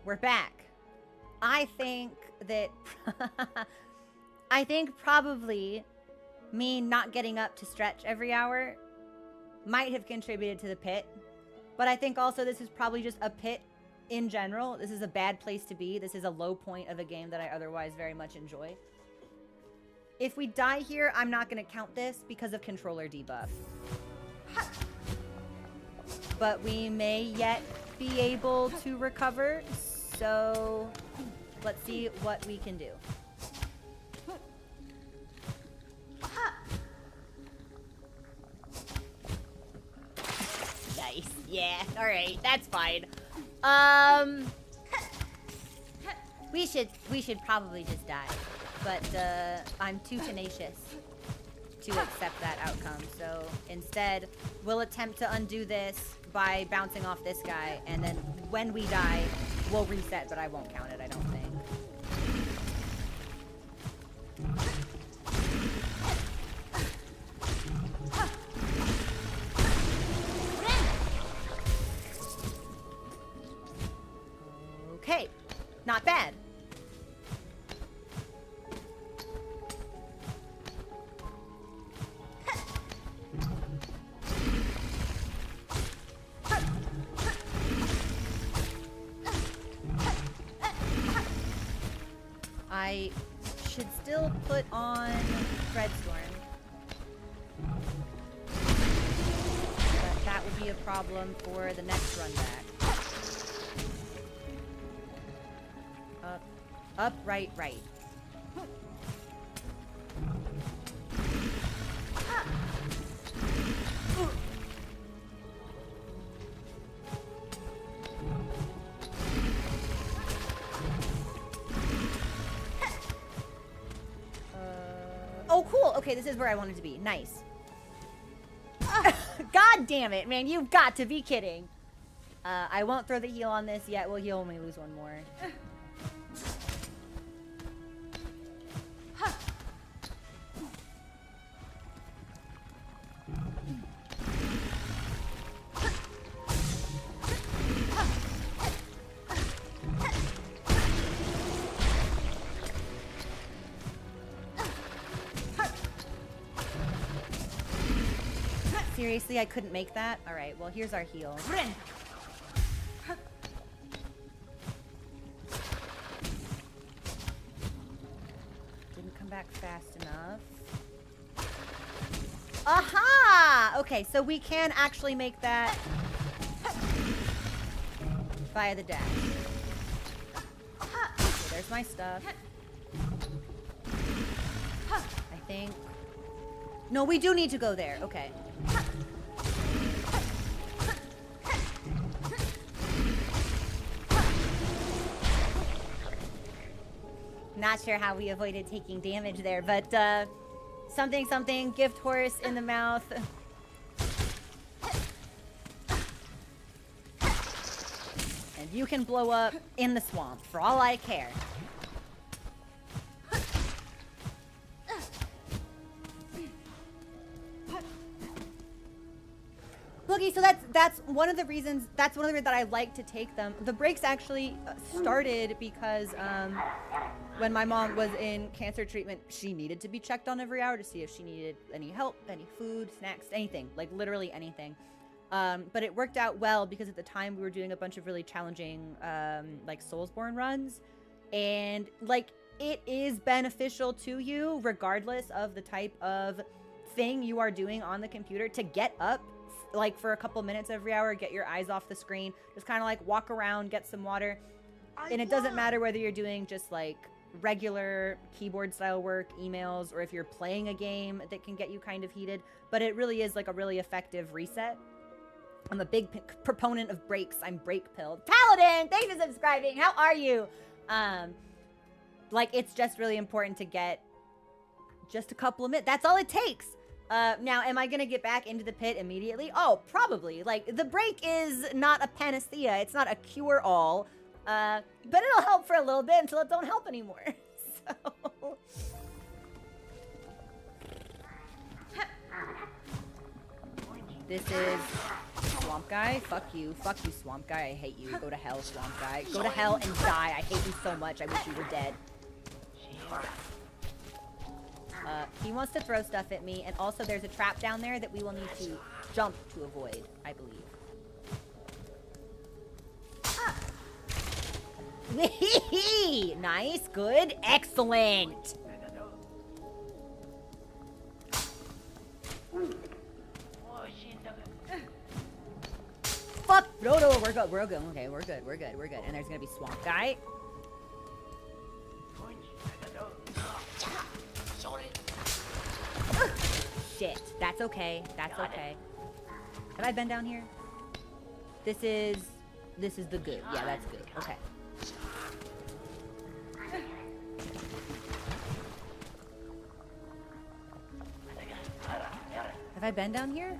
We're back. I think that... I think probably me not getting up to stretch every hour might have contributed to the pit. But I think also this is probably just a pit in general. This is a bad place to be. This is a low point of a game that I otherwise very much enjoy. If we die here, I'm not going to count this because of controller debuff. But we may yet be able to recover. So let's see what we can do. Nice. Yeah. All right. That's fine. We should probably just die, but I'm too tenacious to accept that outcome. So instead, we'll attempt to undo this by bouncing off this guy, and then when we die, we'll reset, but I won't count it, I don't think. Okay, not bad. I should still put on Dreadstorm. But that would be a problem for the next run back. Up, right, right. Oh, cool. Okay, this is where I wanted to be. Nice. God damn it, man. You've got to be kidding. I won't throw the heal on this yet. We'll heal when we lose one more. Seriously, I couldn't make that? Alright, well, here's our heal. Didn't come back fast enough. Aha! Okay, so we can actually make that via the dash. Okay, there's my stuff. I think... No, we do need to go there. Okay. Not sure how we avoided taking damage there, but something, something, gift horse in the mouth. And you can blow up in the swamp for all I care. Boogie, so that's one of the reasons that I like to take them. The breaks actually started because when my mom was in cancer treatment, she needed to be checked on every hour to see if she needed any help, any food, snacks, anything, like literally anything. But it worked out well because at the time we were doing a bunch of really challenging like Soulsborne runs, and like it is beneficial to you regardless of the type of thing you are doing on the computer to get up like for a couple minutes every hour, get your eyes off the screen, just kind of like walk around, get some water. And it doesn't matter whether you're doing just like regular keyboard style work, emails, or if you're playing a game that can get you kind of heated, but it really is like a really effective reset. I'm a big proponent of breaks. I'm break pilled. Paladin, thanks for subscribing. How are you? Like it's just really important to get just a couple of minutes. That's all it takes. Now, am I gonna get back into the pit immediately? Oh, probably. Like, the break is not a panacea. It's not a cure-all. But it'll help for a little bit until it don't help anymore. So... This is Swamp guy, fuck you, swamp guy. I hate you. Go to hell, swamp guy. Go to hell and die. I hate you so much. I wish you were dead. He wants to throw stuff at me, and also there's a trap down there that we will need to jump to avoid, I believe. Nice, good, excellent. Fuck! No, we're good. Okay, we're good. And there's gonna be swamp guy. Shit. That's okay. That's okay. Have I been down here? This is the good. Yeah, that's good. Okay. Have I been down here?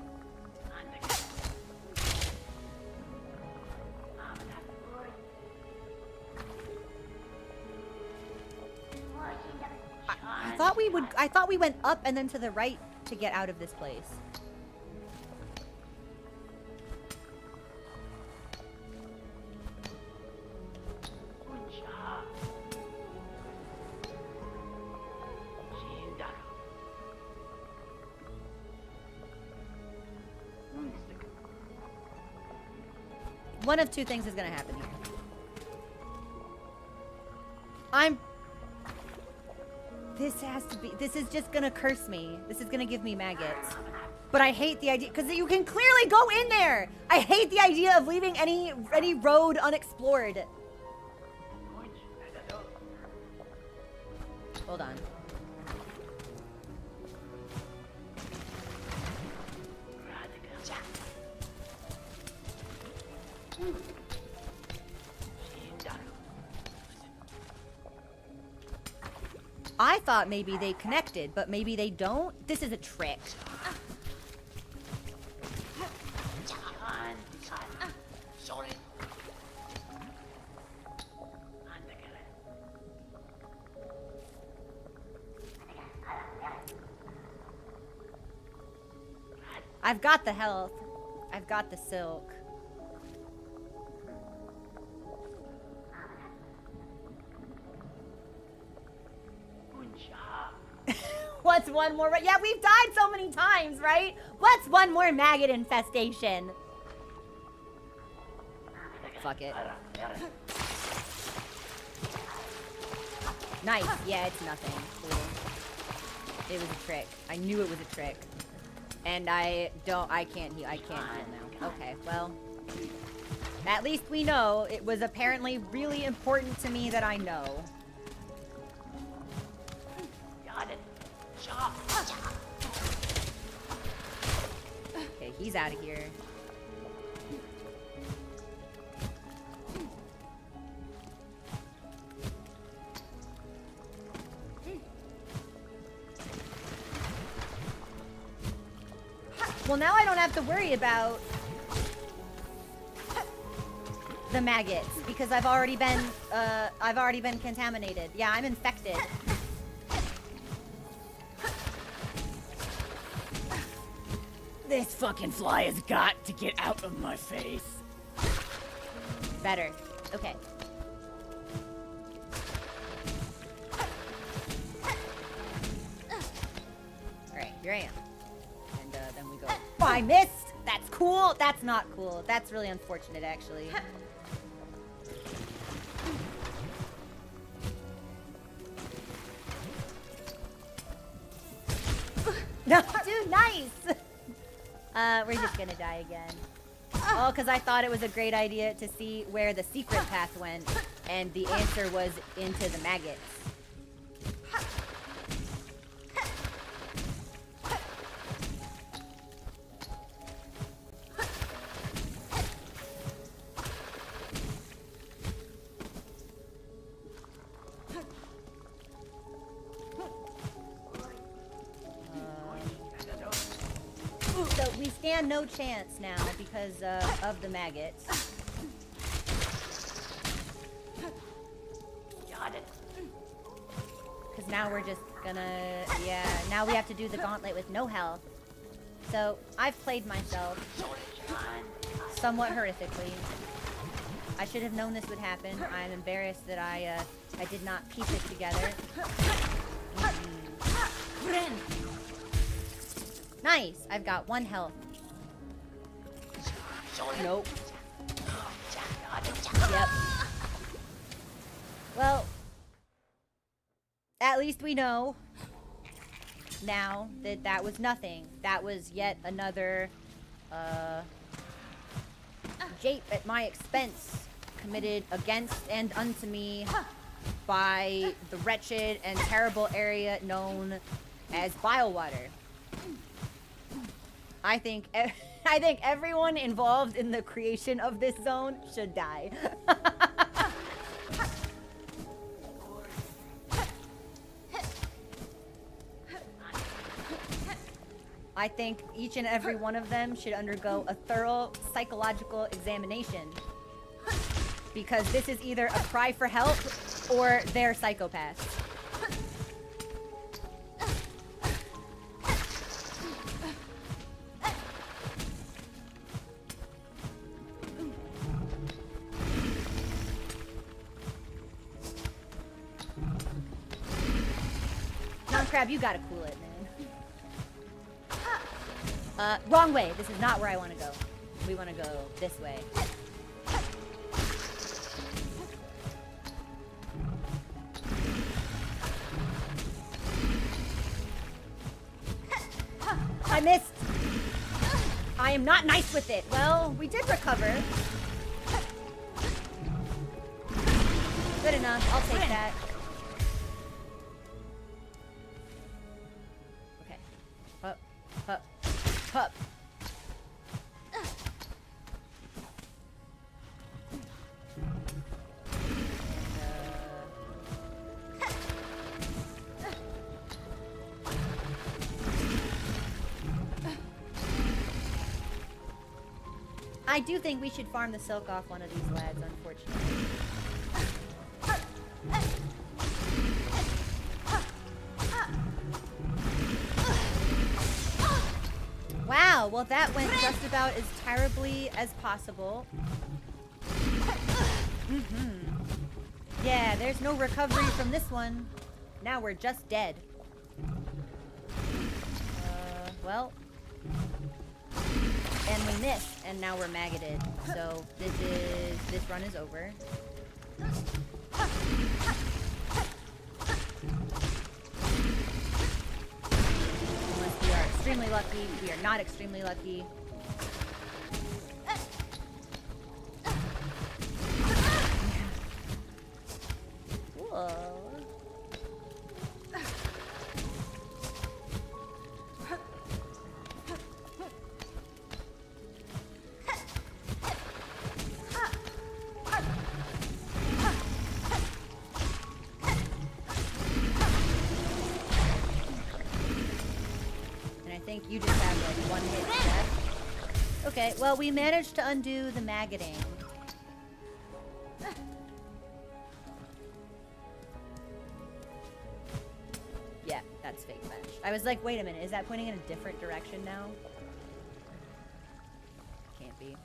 I thought we went up and then to the right to get out of this place. One of two things is gonna happen here. This is just gonna curse me. This is gonna give me maggots. But I hate the idea, because you can clearly go in there! I hate the idea of leaving any road unexplored. Hold on. I thought maybe they connected, but maybe they don't. This is a trick. I've got the health. I've got the silk. What's one more? Yeah, we've died so many times, right? What's one more maggot infestation? Fuck it. Nice. Yeah, it's nothing. Cool. It was a trick. I knew it was a trick. And I can't heal now. Okay, well. At least we know. It was apparently really important to me that I know. Okay, he's out of here. Well, now I don't have to worry about the maggots because I've already been contaminated. Yeah, I'm infected. This fucking fly has got to get out of my face. Better. Okay. Alright, here I am. And then we go. Oh, I missed! That's cool! That's not cool. That's really unfortunate, actually. No, dude, nice! We're just gonna die again. Oh, because I thought it was a great idea to see where the secret path went, and the answer was into the maggots. So we stand no chance now because of the maggots. Because now we're just gonna, yeah, now we have to do the gauntlet with no health. So, I've played myself somewhat horrifically. I should have known this would happen. I'm embarrassed that I did not piece it together. Nice! I've got 1 health. Nope. Yep. Well, at least we know now that that was nothing. That was yet another, jape at my expense committed against and unto me by the wretched and terrible area known as Bilewater. I think everyone involved in the creation of this zone should die. I think each and every one of them should undergo a thorough psychological examination. Because this is either a cry for help or they're psychopaths. Crab, you gotta cool it, man. Wrong way. This is not where I want to go. We want to go this way. I missed. I am not nice with it. Well, we did recover. Good enough. I'll take that. Hup. Hup. I do think we should farm the silk off one of these lads, unfortunately. Wow, well that went just about as terribly as possible. Yeah, there's no recovery from this one. Now we're just dead. Well. And we missed, and now we're maggoted. So this run is over. Unless we are extremely lucky. We are not extremely lucky. Whoa. You just have like one hit death. Okay, well we managed to undo the maggoting. Yeah, that's fake fetch. I was like, wait a minute, is that pointing in a different direction now? Can't be.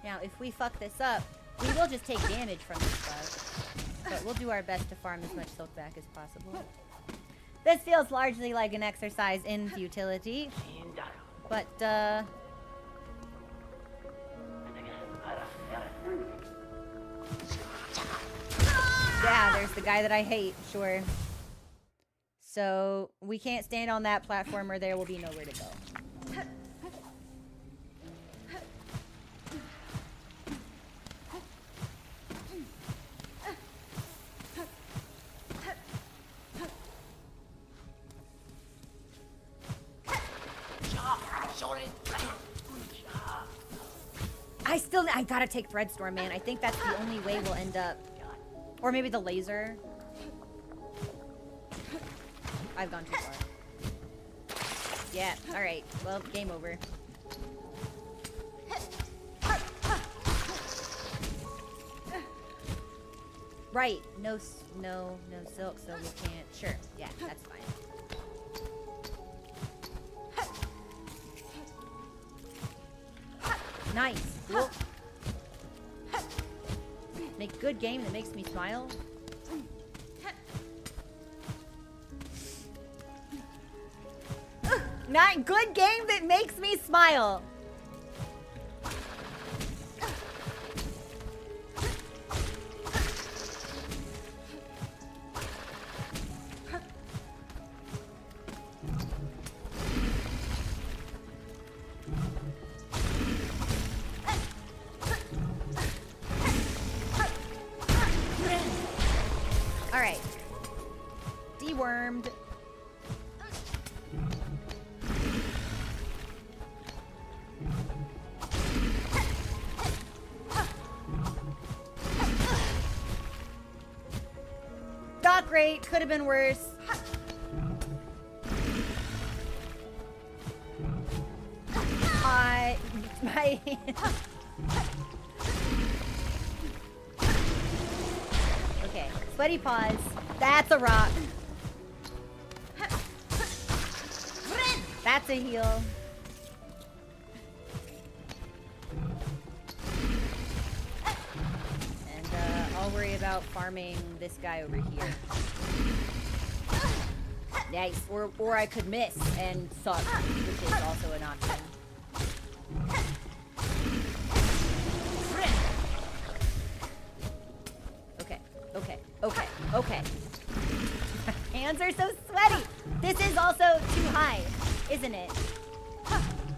Now, if we fuck this up, we will just take damage from this bug. But we'll do our best to farm as much silk back as possible. This feels largely like an exercise in futility. But, yeah, there's the guy that I hate, sure. So, we can't stand on that platform or there will be nowhere to go. I gotta take Threadstorm, man. I think that's the only way we'll end up. Or maybe the laser. I've gone too far. Yeah, alright. Well, game over. Right. No silk, so we can't. Sure. Yeah, that's fine. Nice. Cool. Make good game that makes me smile. Not good game that makes me smile. All right. Dewormed. Not great. Could have been worse. My okay, sweaty paws. That's a rock. That's a heal. And I'll worry about farming this guy over here. Nice. Or I could miss and suck, which is also an option. Okay. Hands are so sweaty. This is also too high, isn't it?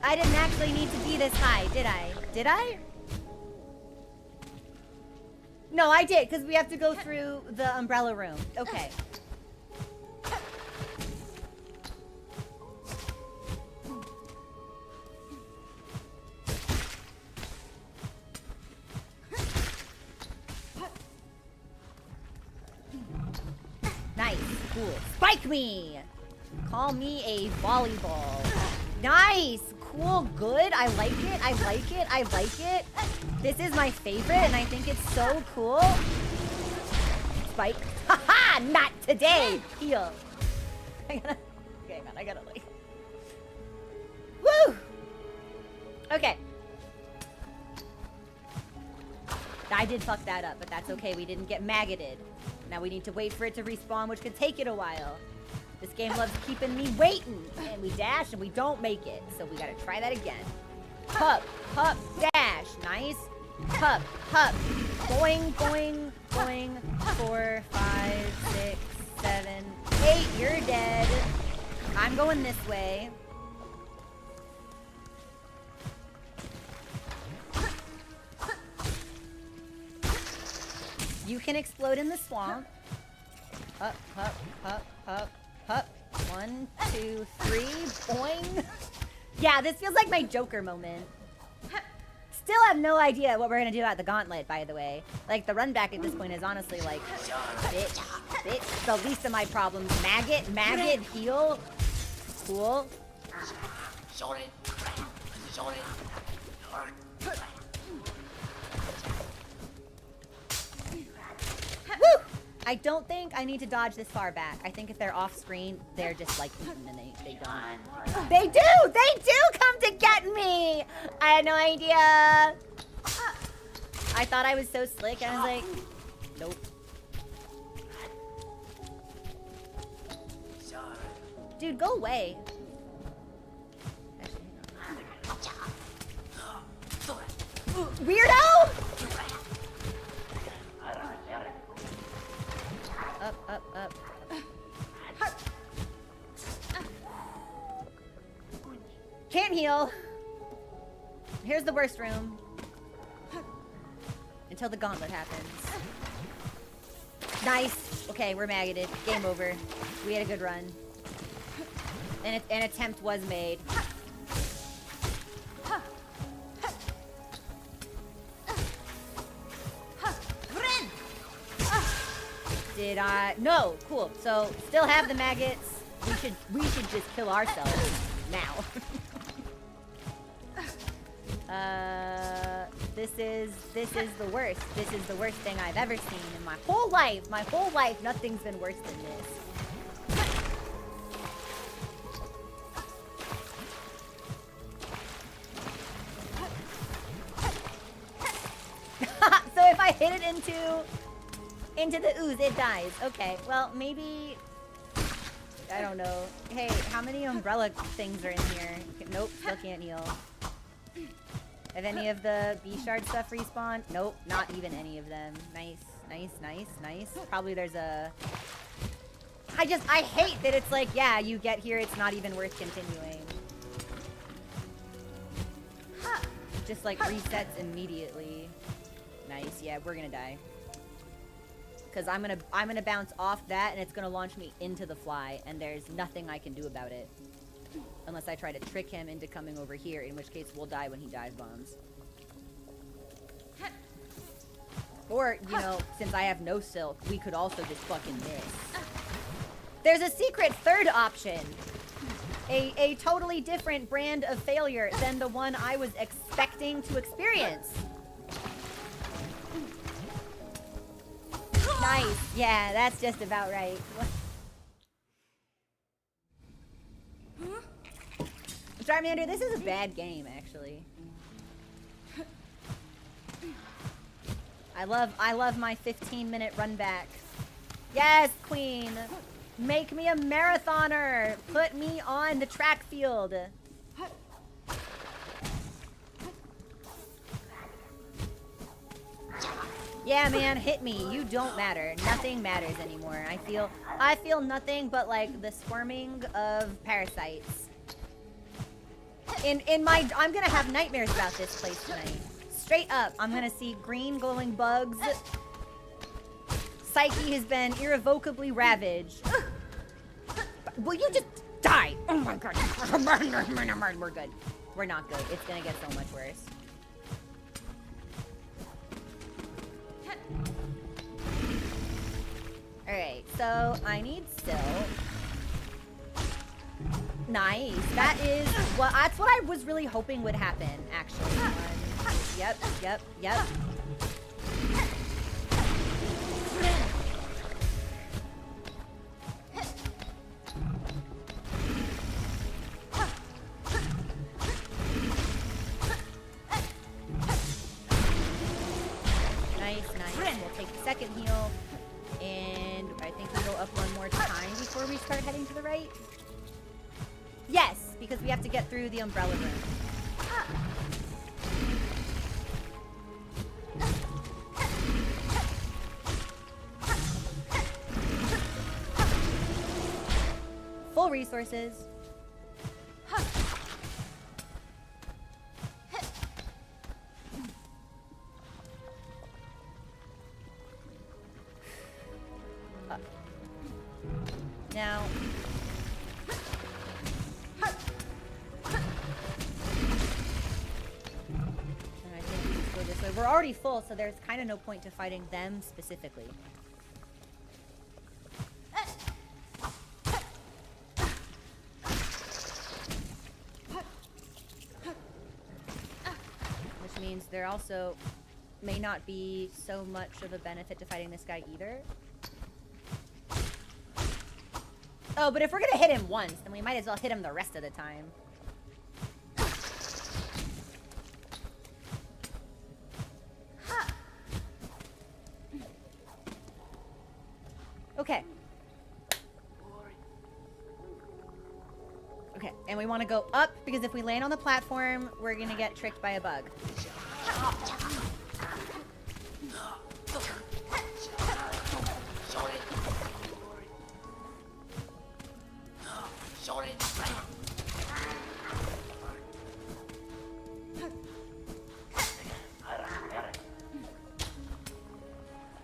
I didn't actually need to be this high, did I? Did I? No, I did, because we have to go through the umbrella room. Okay. Nice, cool. Spike me! Call me a volleyball. Nice, cool, good. I like it, I like it, I like it. This is my favorite, and I think it's so cool. Spike. Haha, not today. Heal. Okay, man, I gotta like. Woo! Okay. I did fuck that up, but that's okay. We didn't get maggoted. Now we need to wait for it to respawn, which could take it a while. This game loves keeping me waiting. And we dash and we don't make it. So we gotta try that again. Hup, hup, dash. Nice. Hup, hup. Boing, boing, boing. 4, 5, 6, 7, 8. You're dead. I'm going this way. You can explode in the swamp. Up, up, up, up, up. 1, 2, 3. Boing. Yeah, this feels like my Joker moment. Still have no idea what we're gonna do about the Gauntlet, by the way. Like, the run back at this point is honestly like, bitch, the least of my problems. Maggot, heal. Cool. Woo! I don't think I need to dodge this far back. I think if they're off screen, they're just like eaten and they don't. They do come to get me! I had no idea. I thought I was so slick, and I was like, nope. Dude, go away. Weirdo! Up. Can't heal. Here's the worst room. Until the Gauntlet happens. Nice. Okay, we're maggoted. Game over. We had a good run. An attempt was made. Did I? No. Cool. So still have the maggots. We should just kill ourselves now. This is the worst. This is the worst thing I've ever seen in my whole life. My whole life, nothing's been worse than this. So if I hit it into the ooze, it dies. Okay, well, maybe... I don't know. Hey, how many umbrella things are in here? Nope, still can't heal. Have any of the B-shard stuff respawned? Nope, not even any of them. Nice, nice, nice, nice. Probably there's a... I hate that it's like, yeah, you get here, it's not even worth continuing. Just like resets immediately. Nice, yeah, we're gonna die. Because I'm gonna bounce off that and it's gonna launch me into the fly, and there's nothing I can do about it. Unless I try to trick him into coming over here, in which case we'll die when he dive bombs. Or, you know, since I have no silk, we could also just fucking miss. There's a secret third option. A totally different brand of failure than the one I was expecting to experience. Nice. Yeah, that's just about right. Charmander, this is a bad game, actually. I love my 15-minute run back. Yes, Queen. Make me a marathoner. Put me on the track field. Yeah, man, hit me. You don't matter. Nothing matters anymore. I feel nothing but like the squirming of parasites. I'm gonna have nightmares about this place tonight. Straight up, I'm gonna see green glowing bugs. Psyche has been irrevocably ravaged. Will you just die? Oh my god. We're good. We're not good. It's gonna get so much worse. Alright, so I need silk. Nice. That's what I was really hoping would happen, actually. Yep. Nice. We'll take the second heal. And I think we go up one more time before we start heading to the right. Yes, because we have to get through the umbrella room. Full resources. Now, and I think we just go this way. We're already full, so there's kind of no point to fighting them specifically. Which means there also may not be so much of a benefit to fighting this guy either. Oh, but if we're gonna hit him once, then we might as well hit him the rest of the time. Okay. Okay, and we want to go up, because if we land on the platform, we're gonna get tricked by a bug.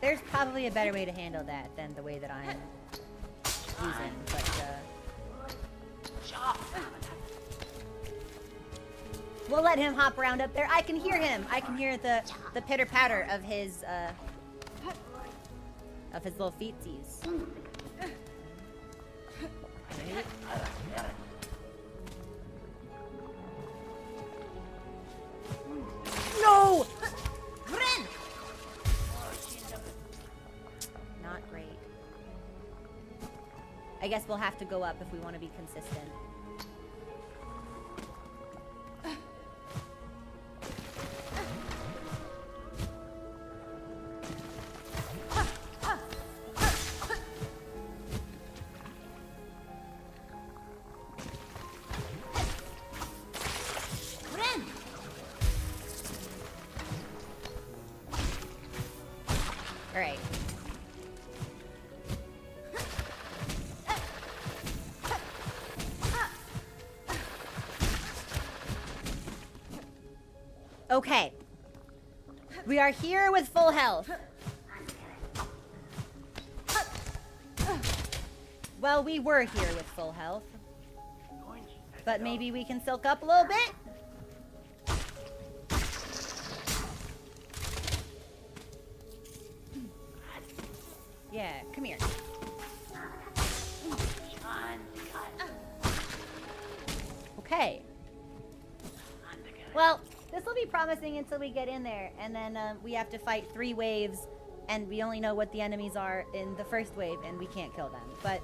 There's probably a better way to handle that than the way that I'm using, but we'll let him hop around up there. I can hear him. I can hear the pitter-patter of his little feetsies. Right. No! guess we'll have to go up if we want to be consistent. All right. Okay. We are here with full health. Well, we were here with full health. But maybe we can silk up a little bit? Yeah, come here. Okay. Well, this will be promising until we get in there, and then we have to fight 3 waves, and we only know what the enemies are in the first wave, and we can't kill them. But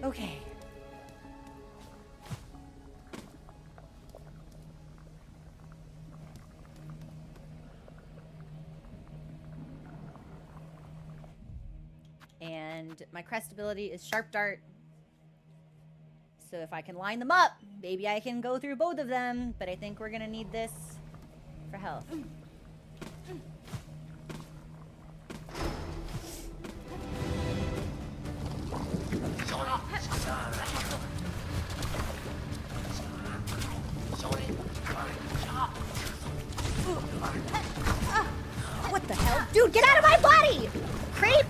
okay. And my crest ability is Sharp Dart. So if I can line them up, maybe I can go through both of them. But I think we're gonna need this for health. What the hell? Dude, get out of my body! Creep!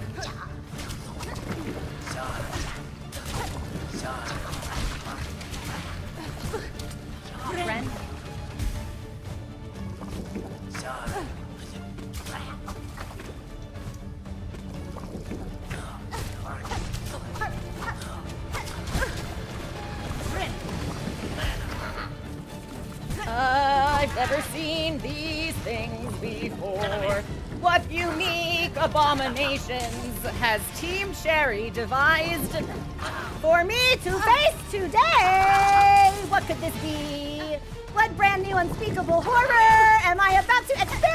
Friend? I've never seen these things before. What unique abominations has Team Sherry devised For me to face today! What could this be? What brand new unspeakable horror am I about to experience?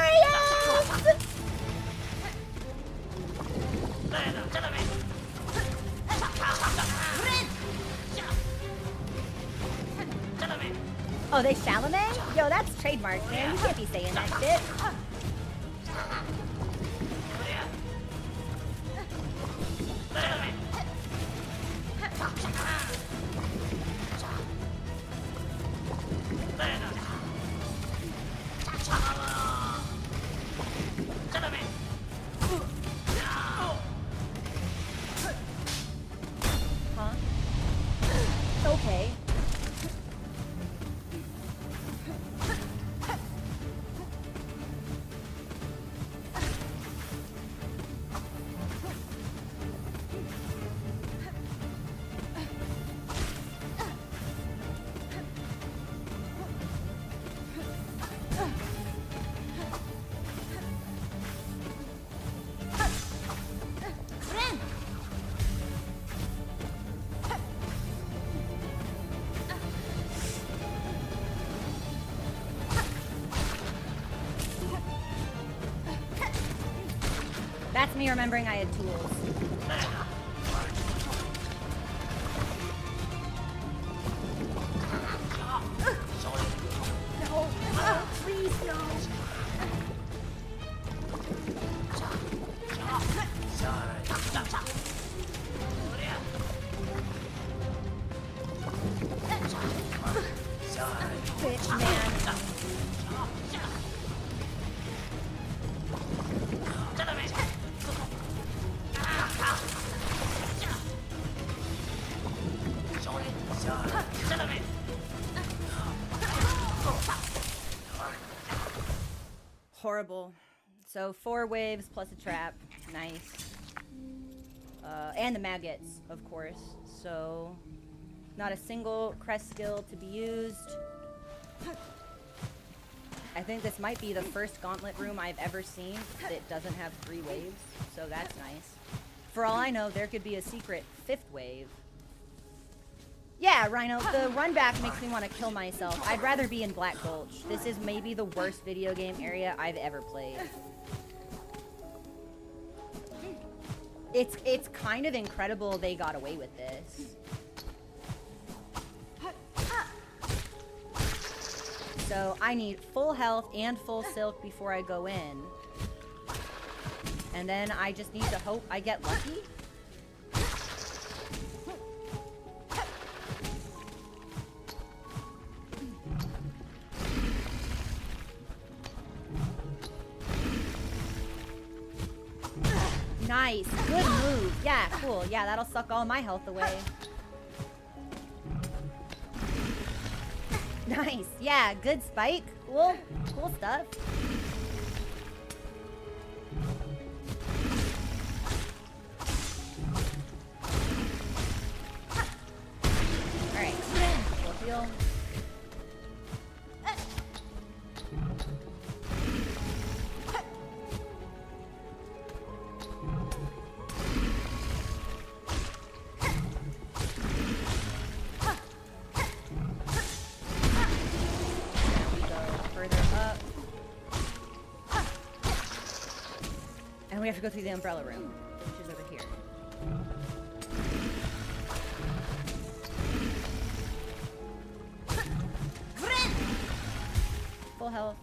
Oh, they Chalamet? Yo, that's trademark, man. You can't be saying that shit. Huh? Okay. That's me remembering I had tools. No, no, please no. Bitch, man. horrible. So 4 waves plus a trap. Nice. And the maggots, of course. So not a single crest skill to be used. I think this might be the first Gauntlet room I've ever seen that doesn't have 3 waves. So that's nice. For all I know, there could be a secret 5th wave. Yeah, Rhino, the run back makes me want to kill myself. I'd rather be in Black Gulch. This is maybe the worst video game area I've ever played. It's kind of incredible they got away with this. So I need full health and full silk before I go in. And then I just need to hope I get lucky. Nice. Good move. Yeah, cool. Yeah, that'll suck all my health away. Nice. Yeah, good spike. Cool. Cool stuff. Alright. Full heal. We have to go through the umbrella room, which is over here. Full health.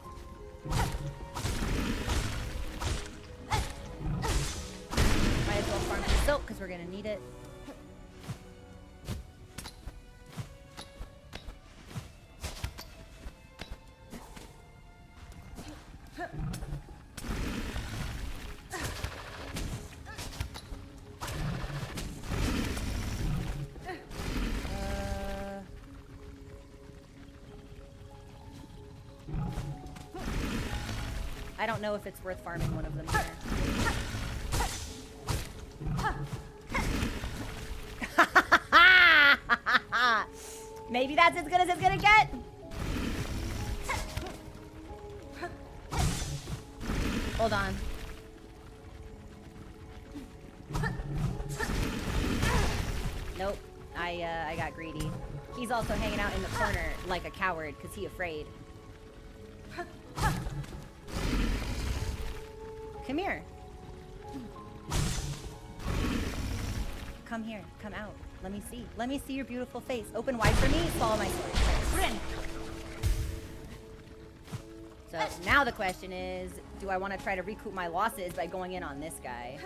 Might as well farm some silk because we're gonna need it. I don't know if it's worth farming one of them here. Maybe that's as good as it's gonna get. Hold on. Nope. I got greedy. He's also hanging out in the corner like a coward because he's afraid. Come here. Come here. Come out. Let me see. Let me see your beautiful face. Open wide for me. Swallow my sword. So now the question is, do I want to try to recoup my losses by going in on this guy?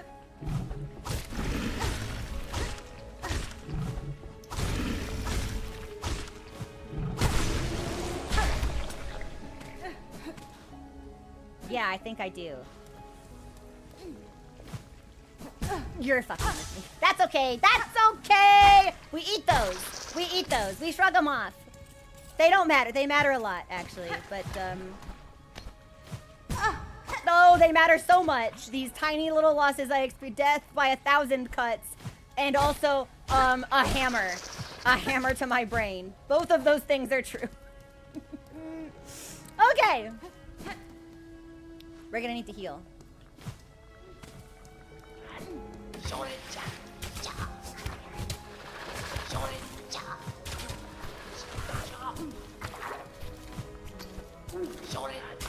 Yeah, I think I do. You're fucking with me. That's okay. That's okay. We eat those. We eat those. We shrug them off. They don't matter. They matter a lot, actually. But, oh, they matter so much. These tiny little losses. I expect death by 1,000 cuts. And also, a hammer. A hammer to my brain. Both of those things are true. Okay. We're gonna need to heal.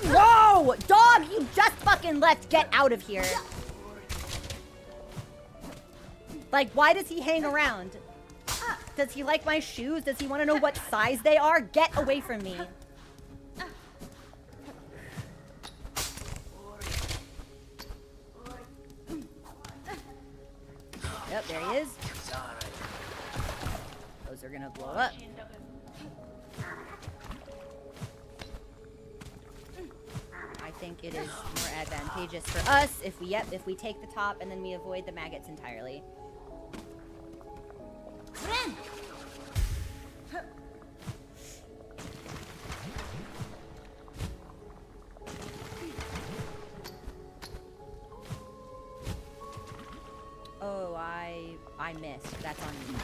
Whoa! Dog, you just fucking left. Get out of here. Like, why does he hang around? Does he like my shoes? Does he want to know what size they are? Get away from me. Yep, there he is. Those are gonna blow up. I think it is more advantageous for us if we take the top and then we avoid the maggots entirely. missed. That's on me.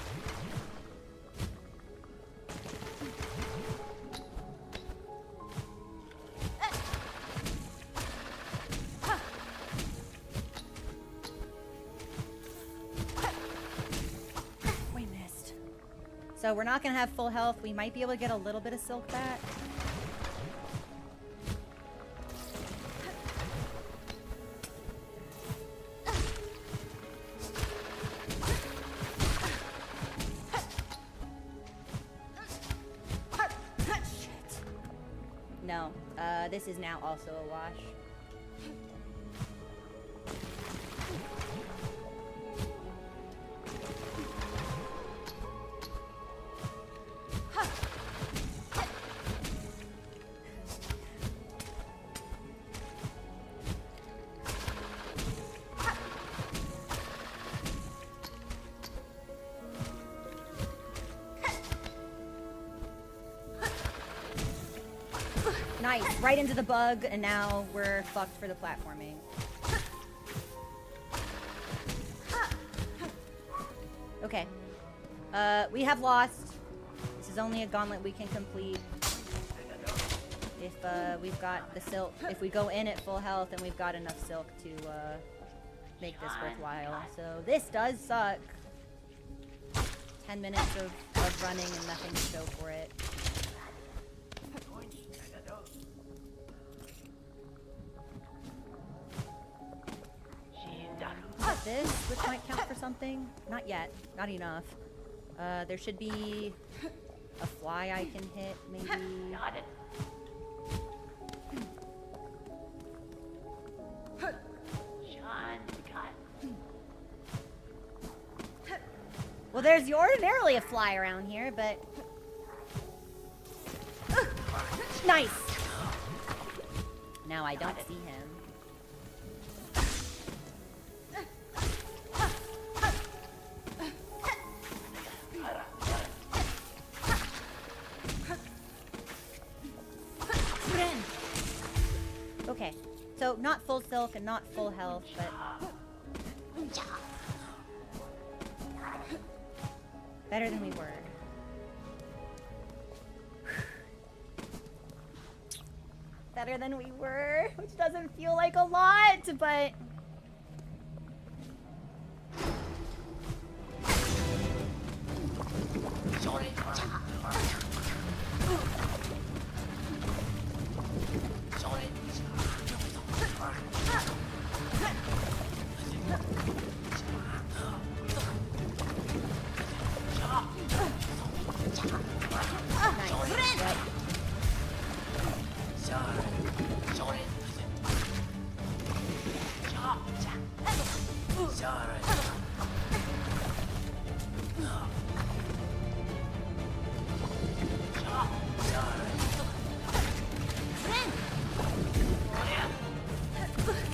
We missed. So we're not gonna have full health. We might be able to get a little bit of silk back. No, this is now also a wash. Nice, right into the bug, and now we're fucked for the platforming. Okay. We have lost. This is only a gauntlet we can complete. If we've got the silk, if we go in at full health and we've got enough silk to make this worthwhile. So this does suck. 10 minutes of running and nothing to show for it. This, which might count for something. Not yet. Not enough. There should be a fly I can hit, maybe. Got it. Sean, got. Well, there's ordinarily a fly around here, but... Nice! Now I don't see him. Okay, so not full silk and not full health, but... better than we were. Better than we were, which doesn't feel like a lot, but...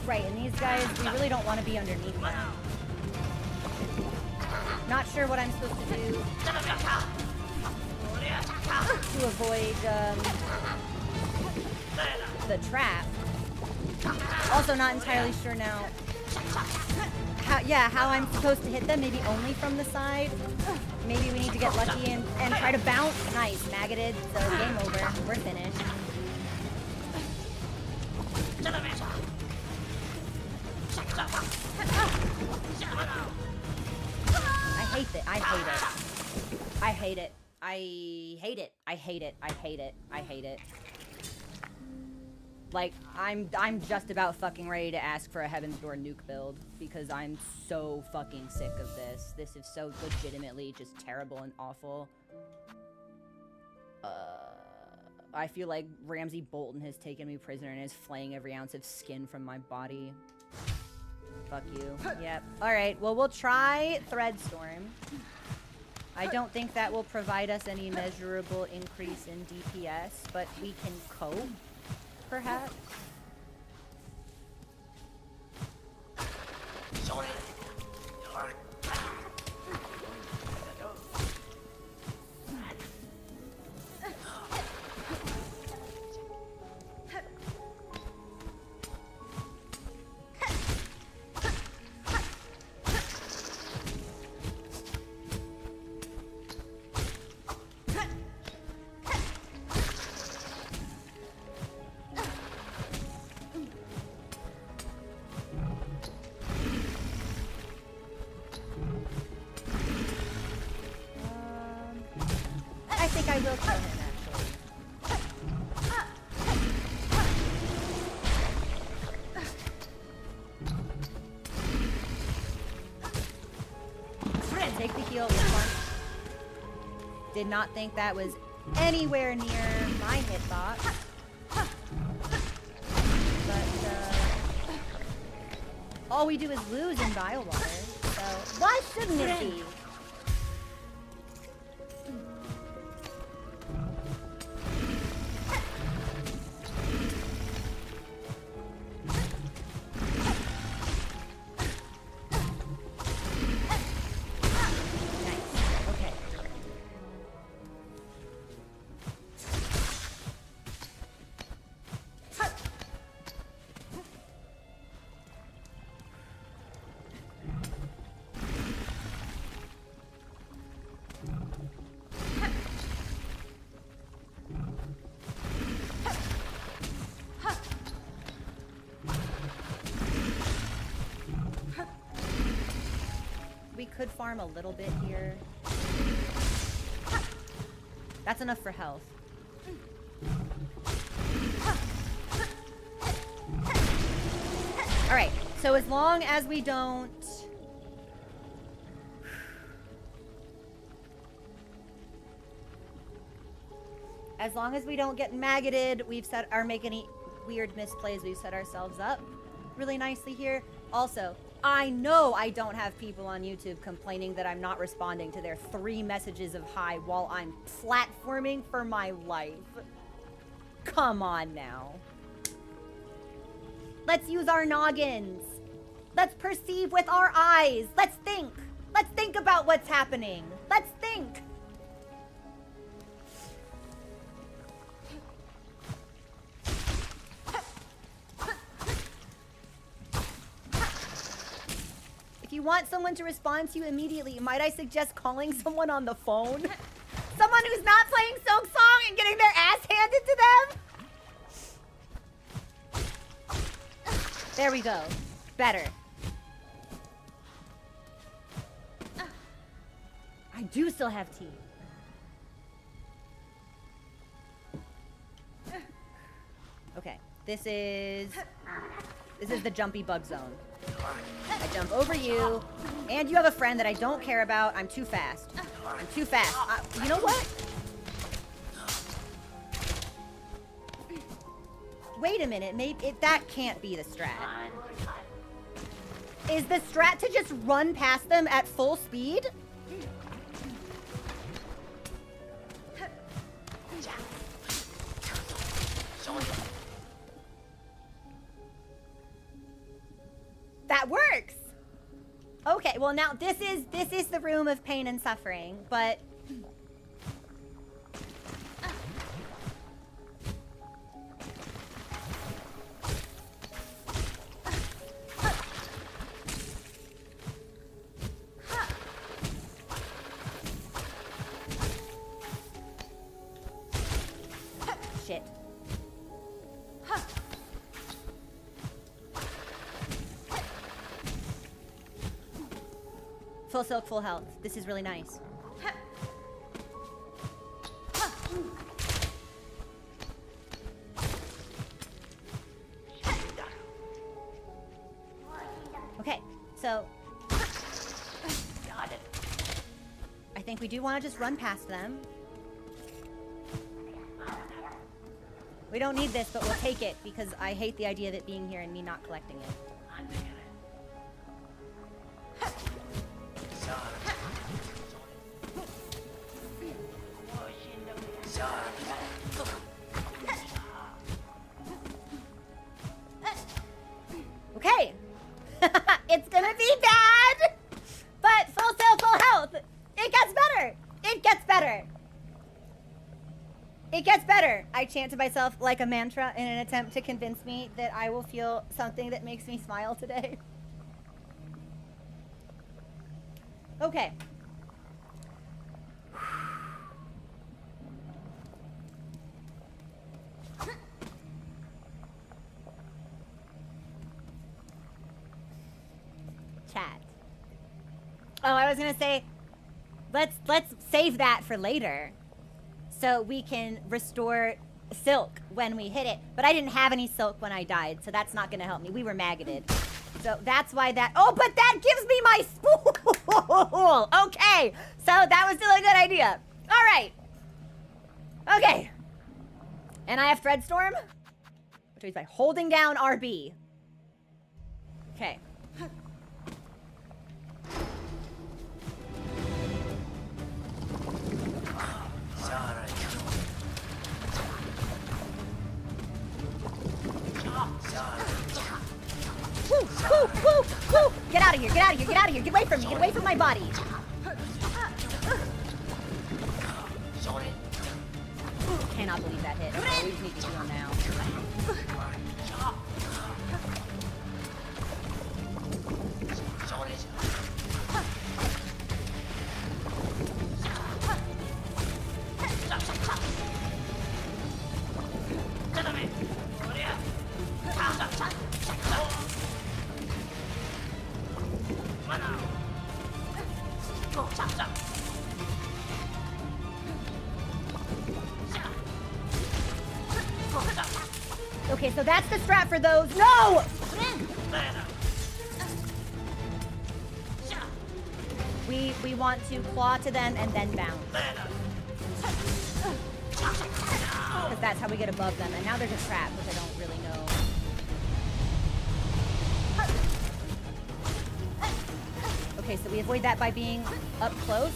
Right, and these guys, we really don't want to be underneath them. Not sure what I'm supposed to do to avoid the trap. Also not entirely sure now how I'm supposed to hit them, maybe only from the side. Maybe we need to get lucky and try to bounce. Nice, maggoted, so game over. We're finished. I hate it. I hate it. I hate it. I hate it. I hate it. I hate it. I hate it. Like, I'm just about fucking ready to ask for a Heaven's Door nuke build because I'm so fucking sick of this. This is so legitimately just terrible and awful. I feel like Ramsay Bolton has taken me prisoner and is flaying every ounce of skin from my body. Fuck you. Yep. Alright, well, we'll try Threadstorm. I don't think that will provide us any measurable increase in DPS, but we can cope, perhaps. Did not think that was anywhere near my hitbox. But, all we do is lose in Bilewater, so why shouldn't it be? We could farm a little bit here. That's enough for health. All right, so as long as we don't... As long as we don't get maggoted, we've set or make any weird misplays, we've set ourselves up really nicely here. Also, I know I don't have people on YouTube complaining that I'm not responding to their 3 messages of hi while I'm platforming for my life. Come on now. Let's use our noggins. Let's perceive with our eyes. Let's think. Let's think about what's happening. Let's think. If you want someone to respond to you immediately, might I suggest calling someone on the phone? Someone who's not playing SILKSONG and getting their ass handed to them? There we go. Better. I do still have tea. Okay, this is the jumpy bug zone. I jump over you, and you have a friend that I don't care about. I'm too fast. I'm too fast. You know what? Wait a minute. Maybe that can't be the strat. Is the strat to just run past them at full speed? That works. Okay, well now this is the room of pain and suffering, but shit. Full silk, full health. This is really nice. Okay, so I think we do want to just run past them. We don't need this, but we'll take it because I hate the idea of it being here and me not collecting it. Okay. It's gonna be bad, but full self, full health. It gets better. It gets better. It gets better. I chant to myself like a mantra in an attempt to convince me that I will feel something that makes me smile today. Okay. Chat. Oh, I was gonna say, let's save that for later, so we can restore silk when we hit it. But I didn't have any silk when I died, so that's not gonna help me. We were maggoted, so that's why that. Oh, but that gives me my spool. Okay, so that was still a good idea. All right. Okay. And I have Threadstorm, which means by holding down RB. Okay. Woo, woo, woo, woo. Get out of here, get out of here, get out of here. Get away from me, get away from my body. Cannot believe that hit. Okay, we just need to heal now. Okay, so that's the strat for those. No! We want to claw to them and then bounce. Because that's how we get above them. And now there's a trap, which I don't really know. Okay, so we avoid that by being up close.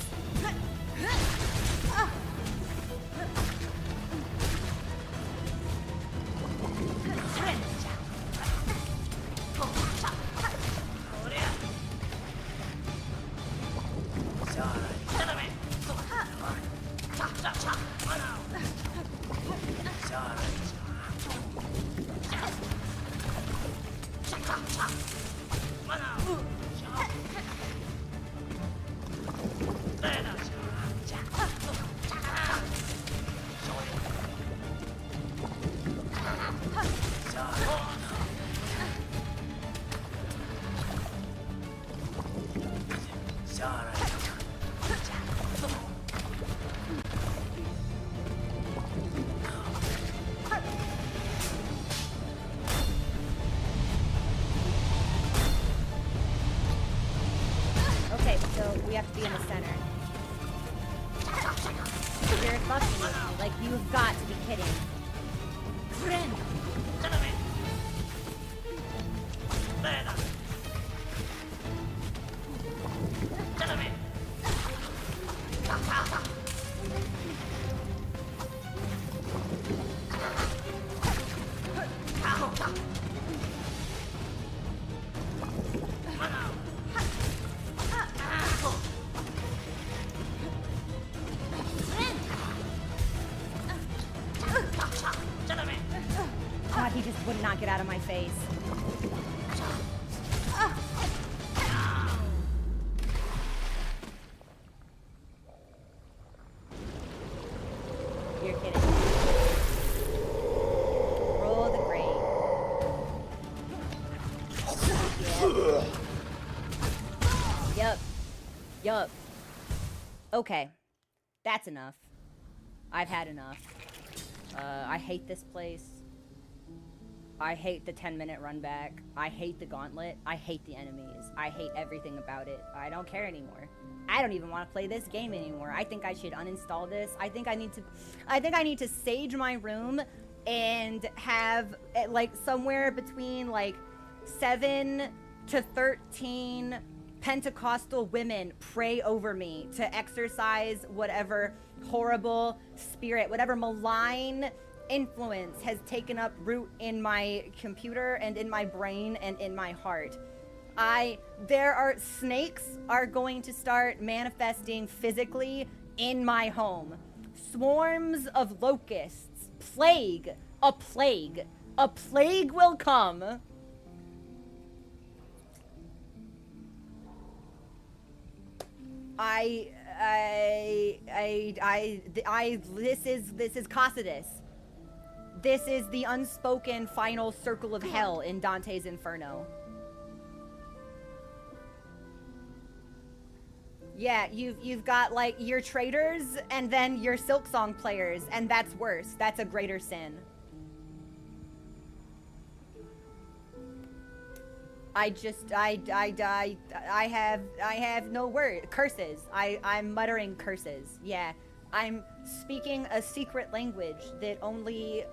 Okay, so we have to be in the center. You're fucking with me. Like, you've got to be kidding. God, he just would not get out of my face. You're kidding. Roll the grade. Yup. Yup. Okay. That's enough. I've had enough. I hate this place. I hate the 10-minute run back. I hate the gauntlet. I hate the enemies. I hate everything about it. I don't care anymore. I don't even want to play this game anymore. I think I should uninstall this. I think I need to sage my room and have like somewhere between like 7 to 13 Pentecostal women pray over me to exorcise whatever horrible spirit, whatever malign influence has taken up root in my computer and in my brain and in my heart. Snakes are going to start manifesting physically in my home. Swarms of locusts, a plague will come. This is Cocytus. This is the unspoken final circle of hell in Dante's Inferno. Yeah, you've got like your traders and then your Silksong players, and that's worse. That's a greater sin. I have no word. Curses. I'm muttering curses. Yeah. I'm speaking a secret language that only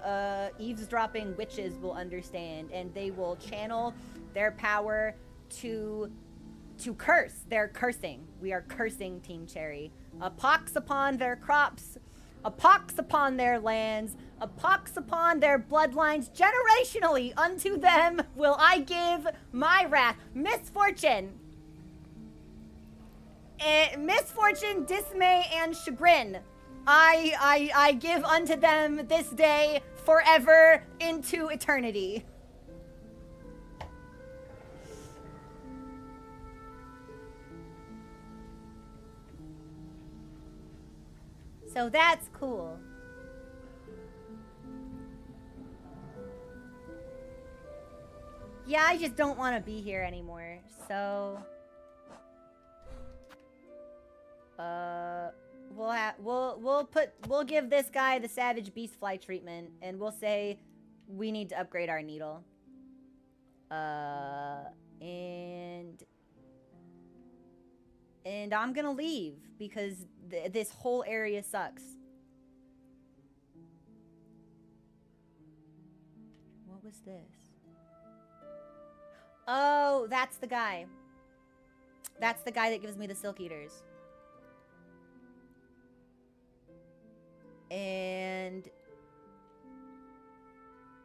eavesdropping witches will understand, and they will channel their power to curse. They're cursing. We are cursing Team Cherry. A pox upon their crops, a pox upon their lands, a pox upon their bloodlines. Generationally unto them will I give my wrath. Misfortune. Misfortune, dismay, and chagrin. I give unto them this day forever into eternity. So that's cool. Yeah, I just don't want to be here anymore. So we'll give this guy the savage beast fly treatment, and we'll say we need to upgrade our needle. And I'm gonna leave because this whole area sucks. What was this? Oh, that's the guy. That's the guy that gives me the silk eaters. And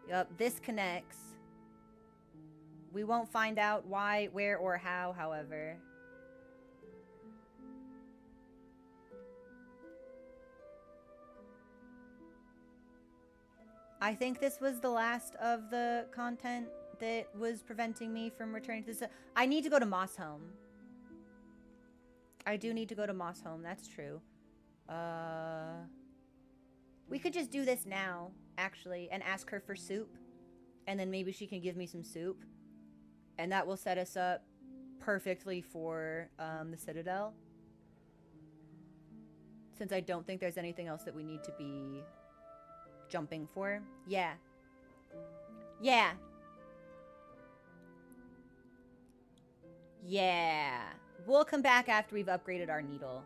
yup, this connects. We won't find out why, where, or how, however. I think this was the last of the content that was preventing me from returning to this. I need to go to Moss Home. I do need to go to Moss Home, that's true. We could just do this now, actually, and ask her for soup. And then maybe she can give me some soup. And that will set us up perfectly for the Citadel. Since I don't think there's anything else that we need to be jumping for. Yeah. Yeah. Yeah. We'll come back after we've upgraded our needle.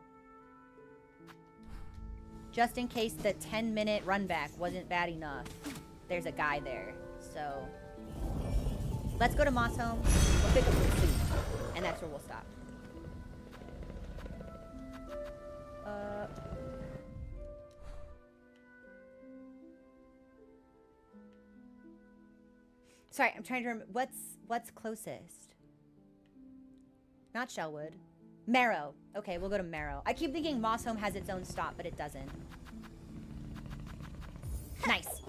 Just in case the 10-minute run back wasn't bad enough. There's a guy there. So let's go to Moss Home. We'll pick up some food. And that's where we'll stop. Sorry, I'm trying to remember. What's closest? Not Shellwood. Marrow. Okay, we'll go to Marrow. I keep thinking Moss Home has its own stop, but it doesn't. Nice.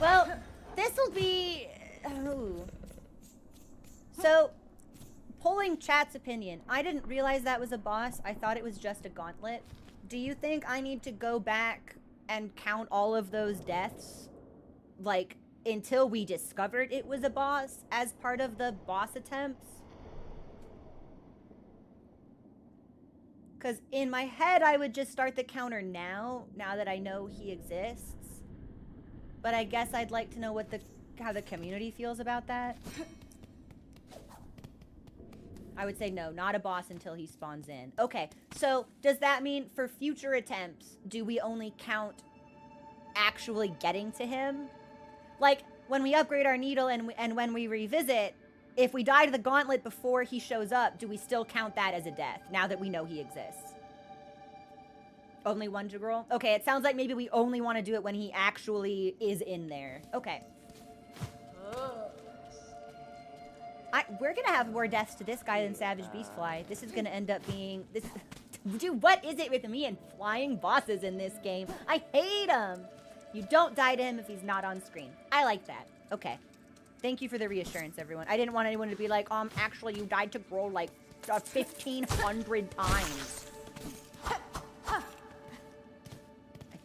Well, this'll be... Oh. So, polling chat's opinion. I didn't realize that was a boss. I thought it was just a gauntlet. Do you think I need to go back and count all of those deaths, like, until we discovered it was a boss as part of the boss attempts? Because in my head, I would just start the counter now that I know he exists. But I guess I'd like to know how the community feels about that. I would say no, not a boss until he spawns in. Okay, so does that mean for future attempts, do we only count actually getting to him? Like, when we upgrade our needle and when we revisit, if we die to the gauntlet before he shows up, do we still count that as a death, now that we know he exists? Only one to roll? Okay, it sounds like maybe we only want to do it when he actually is in there. Okay. We're gonna have more deaths to this guy than Savage Beastfly. This is gonna end up being this. Dude, what is it with me and flying bosses in this game? I hate him. You don't die to him if he's not on screen. I like that. Okay. Thank you for the reassurance, everyone. I didn't want anyone to be like, actually, you died to Grow like 1,500 times. I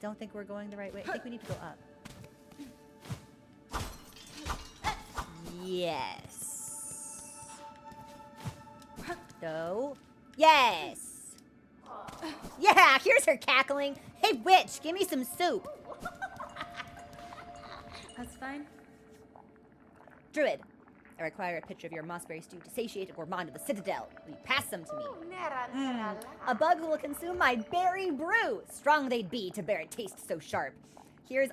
don't think we're going the right way. I think we need to go up. Yes. No. Yes. Yeah, here's her cackling. Hey, witch, give me some soup. That's fine. Druid, I require a picture of your mossberry stew to satiate a gourmand of the Citadel. Will you pass them to me? A bug who will consume my berry brew. Strong they'd be to bear a taste so sharp.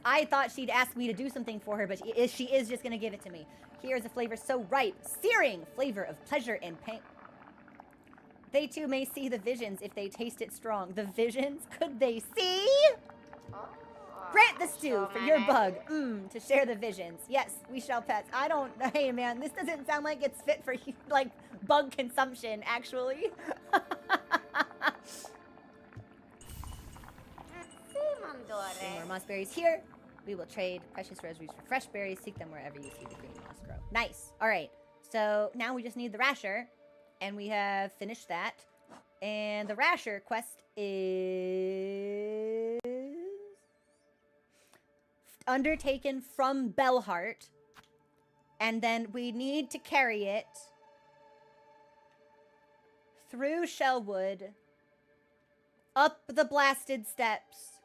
I thought she'd ask me to do something for her, but she is just gonna give it to me. Here's a flavor so ripe, searing flavor of pleasure and pain. They too may see the visions if they taste it strong. The visions? Could they see? Grant the stew for your bug. To share the visions. Yes, we shall pass. Hey man, this doesn't sound like it's fit for, like, bug consumption, actually. More moss berries here. We will trade precious rosaries for fresh berries. Seek them wherever you see the green moss grow. Nice. All right. So now we just need the rasher, and we have finished that. And the rasher quest is undertaken from Bellheart, and then we need to carry it through Shellwood, up the blasted steps,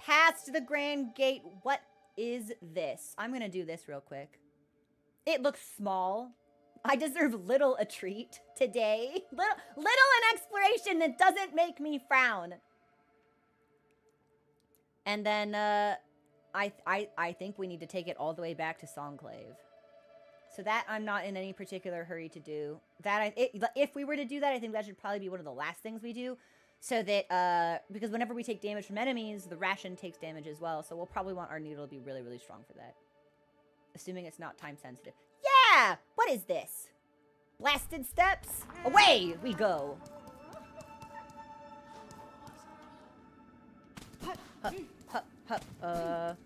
past the Grand Gate. What is this? I'm gonna do this real quick. It looks small. I deserve little a treat today. Little an exploration that doesn't make me frown. And then I think we need to take it all the way back to Songclave. So that I'm not in any particular hurry to do. If we were to do that, I think that should probably be one of the last things we do. So that, because whenever we take damage from enemies, the ration takes damage as well. So we'll probably want our needle to be really, really strong for that. Assuming it's not time sensitive. Yeah! What is this? Blasted steps? Away we go! Run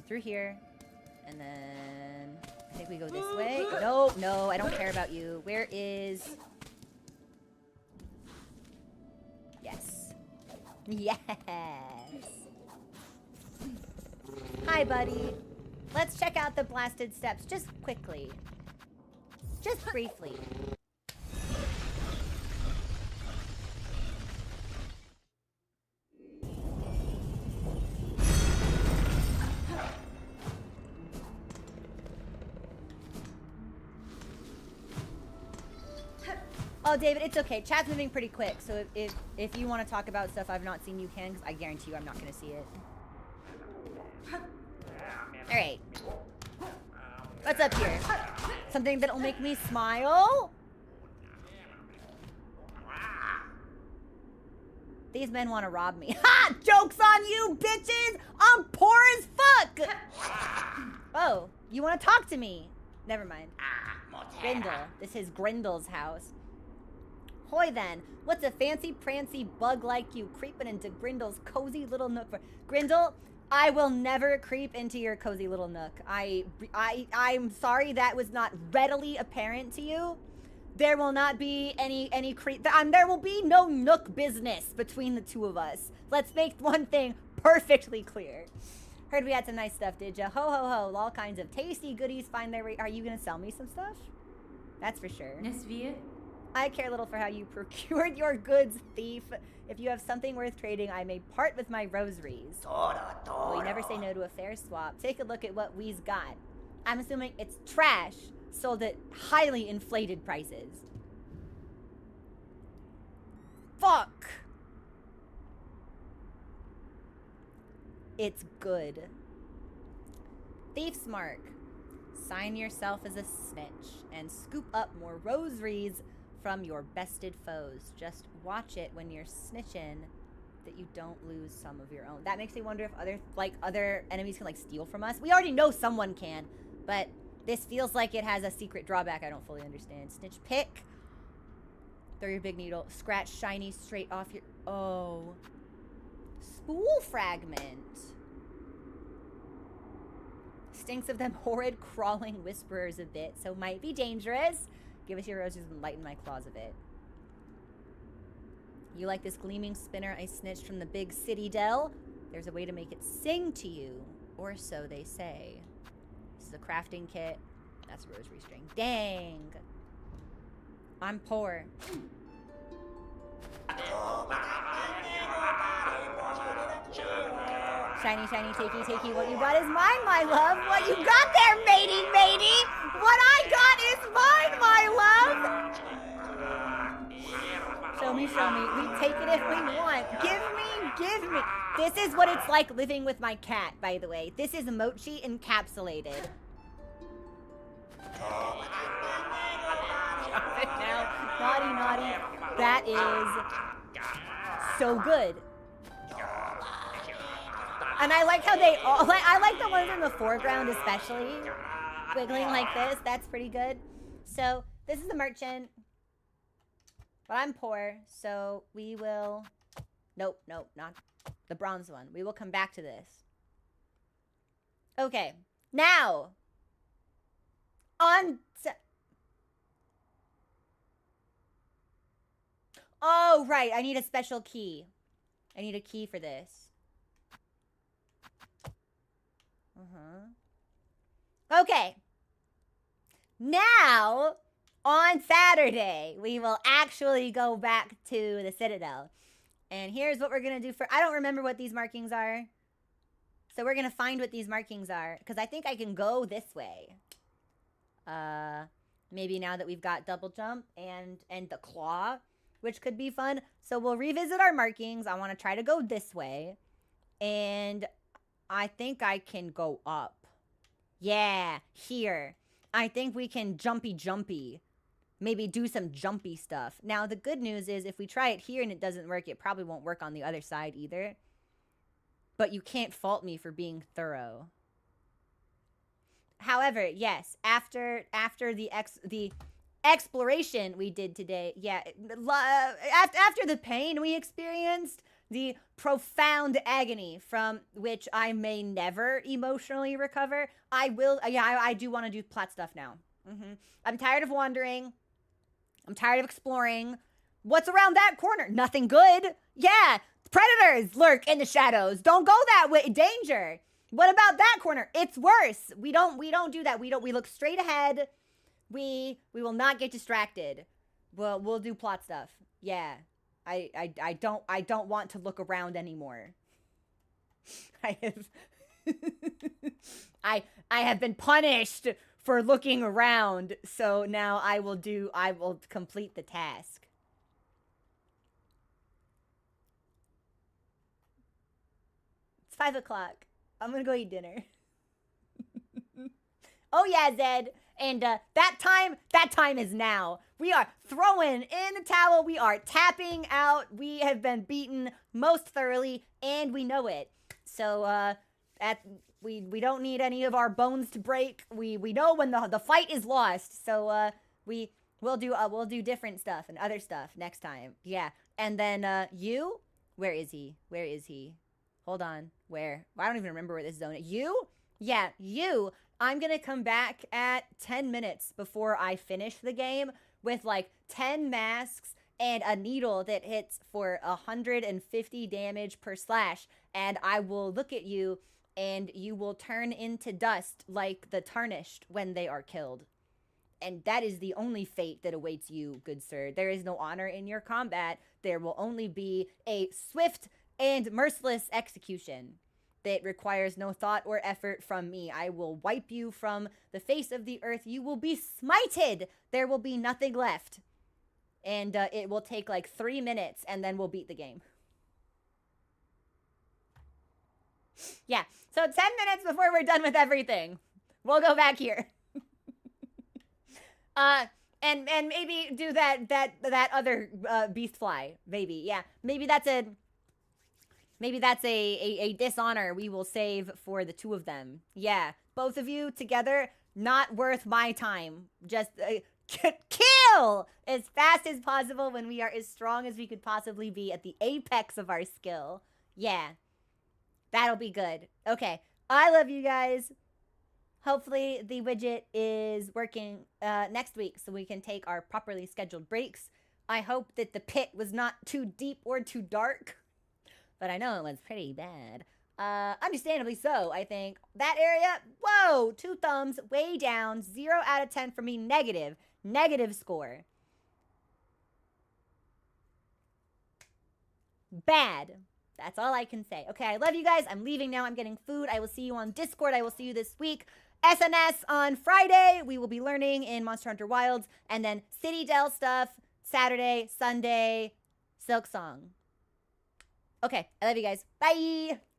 through here. And then I think we go this way. No, I don't care about you. Where is... Yes. Yes! Hi, buddy. Let's check out the blasted steps just quickly. Just briefly. Oh, David, it's okay. Chat's moving pretty quick, so if you want to talk about stuff I've not seen, you can, because I guarantee you I'm not going to see it. Alright. What's up here? Something that'll make me smile? These men want to rob me. Ha! Joke's on you, bitches! I'm poor as fuck! Oh, you want to talk to me? Never mind. Grindel. This is Grindel's house. Hoy then, what's a fancy prancy bug like you creeping into Grindel's cozy little nook for... Grindel, I will never creep into your cozy little nook. I'm sorry that was not readily apparent to you. There will not be any creep... there will be no nook business between the two of us. Let's make one thing perfectly clear. Heard we had some nice stuff, did ya? Ho, ho, ho. All kinds of tasty goodies find their way... Are you gonna sell me some stuff? That's for sure. Nesvir? I care little for how you procured your goods, thief. If you have something worth trading, I may part with my rosaries. Well, you never say no to a fair swap. Take a look at what we's got. I'm assuming it's trash, sold at highly inflated prices. Fuck! It's good. Thief's mark. Sign yourself as a snitch and scoop up more rosaries from your bested foes. Just watch it when you're snitching that you don't lose some of your own. That makes me wonder if other enemies can steal from us. We already know someone can, but this feels like it has a secret drawback I don't fully understand. Snitch pick. Throw your big needle. Scratch shiny straight off your... Oh. Spool fragment. Stinks of them horrid crawling whisperers a bit, so might be dangerous. Give us your roses and lighten my claws a bit. You like this gleaming spinner I snitched from the big city dell? There's a way to make it sing to you, or so they say. This is a crafting kit. That's a rosary string. Dang. I'm poor. Shiny, shiny, takey, takey. What you got is mine, my love. What you got there, matey, matey? What I got is mine, my love. Show me, show me. We take it if we want. Give me, give me. This is what it's like living with my cat, by the way. This is Mochi encapsulated. Now, naughty, naughty. That is so good. And I like how they all, I like the ones in the foreground especially. Wiggling like this, that's pretty good. So, this is the merchant. But I'm poor, so we will... Nope, nope, not the bronze one. We will come back to this. Okay, now... On... Oh, right, I need a special key. I need a key for this. Okay. Now, on Saturday, we will actually go back to the Citadel. And here's what we're going to do for... I don't remember what these markings are. So we're going to find what these markings are. Because I think I can go this way. Maybe now that we've got double jump and the claw, which could be fun. So we'll revisit our markings. I want to try to go this way. And I think I can go up. Yeah, here. I think we can jumpy. Maybe do some jumpy stuff. Now, the good news is if we try it here and it doesn't work, it probably won't work on the other side either. But you can't fault me for being thorough. However, yes, after the exploration we did today, yeah, after the pain we experienced, the profound agony from which I may never emotionally recover, I do want to do plot stuff now. I'm tired of wandering. I'm tired of exploring. What's around that corner? Nothing good. Yeah, predators lurk in the shadows. Don't go that way. Danger. What about that corner? It's worse. We don't do that. We look straight ahead. We will not get distracted. We'll do plot stuff. Yeah. I don't want to look around anymore. I have been punished for looking around, so now I will complete the task. It's 5 o'clock. I'm gonna go eat dinner. Oh yeah, Zed. And that time is now. We are throwing in the towel. We are tapping out. We have been beaten most thoroughly, and we know it. So we don't need any of our bones to break. We know when the fight is lost. So we'll do different stuff and other stuff next time. Yeah. And then where is he? Where is he? Hold on. Where? I don't even remember where this zone is. You? Yeah, you. I'm going to come back at 10 minutes before I finish the game with like 10 masks and a needle that hits for 150 damage per slash. And I will look at you and you will turn into dust like the tarnished when they are killed. And that is the only fate that awaits you, good sir. There is no honor in your combat. There will only be a swift and merciless execution that requires no thought or effort from me. I will wipe you from the face of the earth. You will be smited. There will be nothing left. And it will take like 3 minutes, and then we'll beat the game. Yeah, so 10 minutes before we're done with everything. We'll go back here. And maybe do that other beast fly. Maybe, yeah. Maybe that's a dishonor we will save for the two of them. Yeah, both of you together, not worth my time. Just kill as fast as possible when we are as strong as we could possibly be at the apex of our skill. Yeah, that'll be good. Okay, I love you guys. Hopefully the widget is working next week so we can take our properly scheduled breaks. I hope that the pit was not too deep or too dark. But I know it was pretty bad. Understandably so, I think. That area, whoa, 2 thumbs, way down, 0 out of 10 for me, negative. Negative score. Bad. That's all I can say. Okay, I love you guys. I'm leaving now. I'm getting food. I will see you on Discord. I will see you this week. SNS on Friday. We will be learning in Monster Hunter Wilds. And then City Dell stuff Saturday, Sunday, Silksong. Okay, I love you guys. Bye.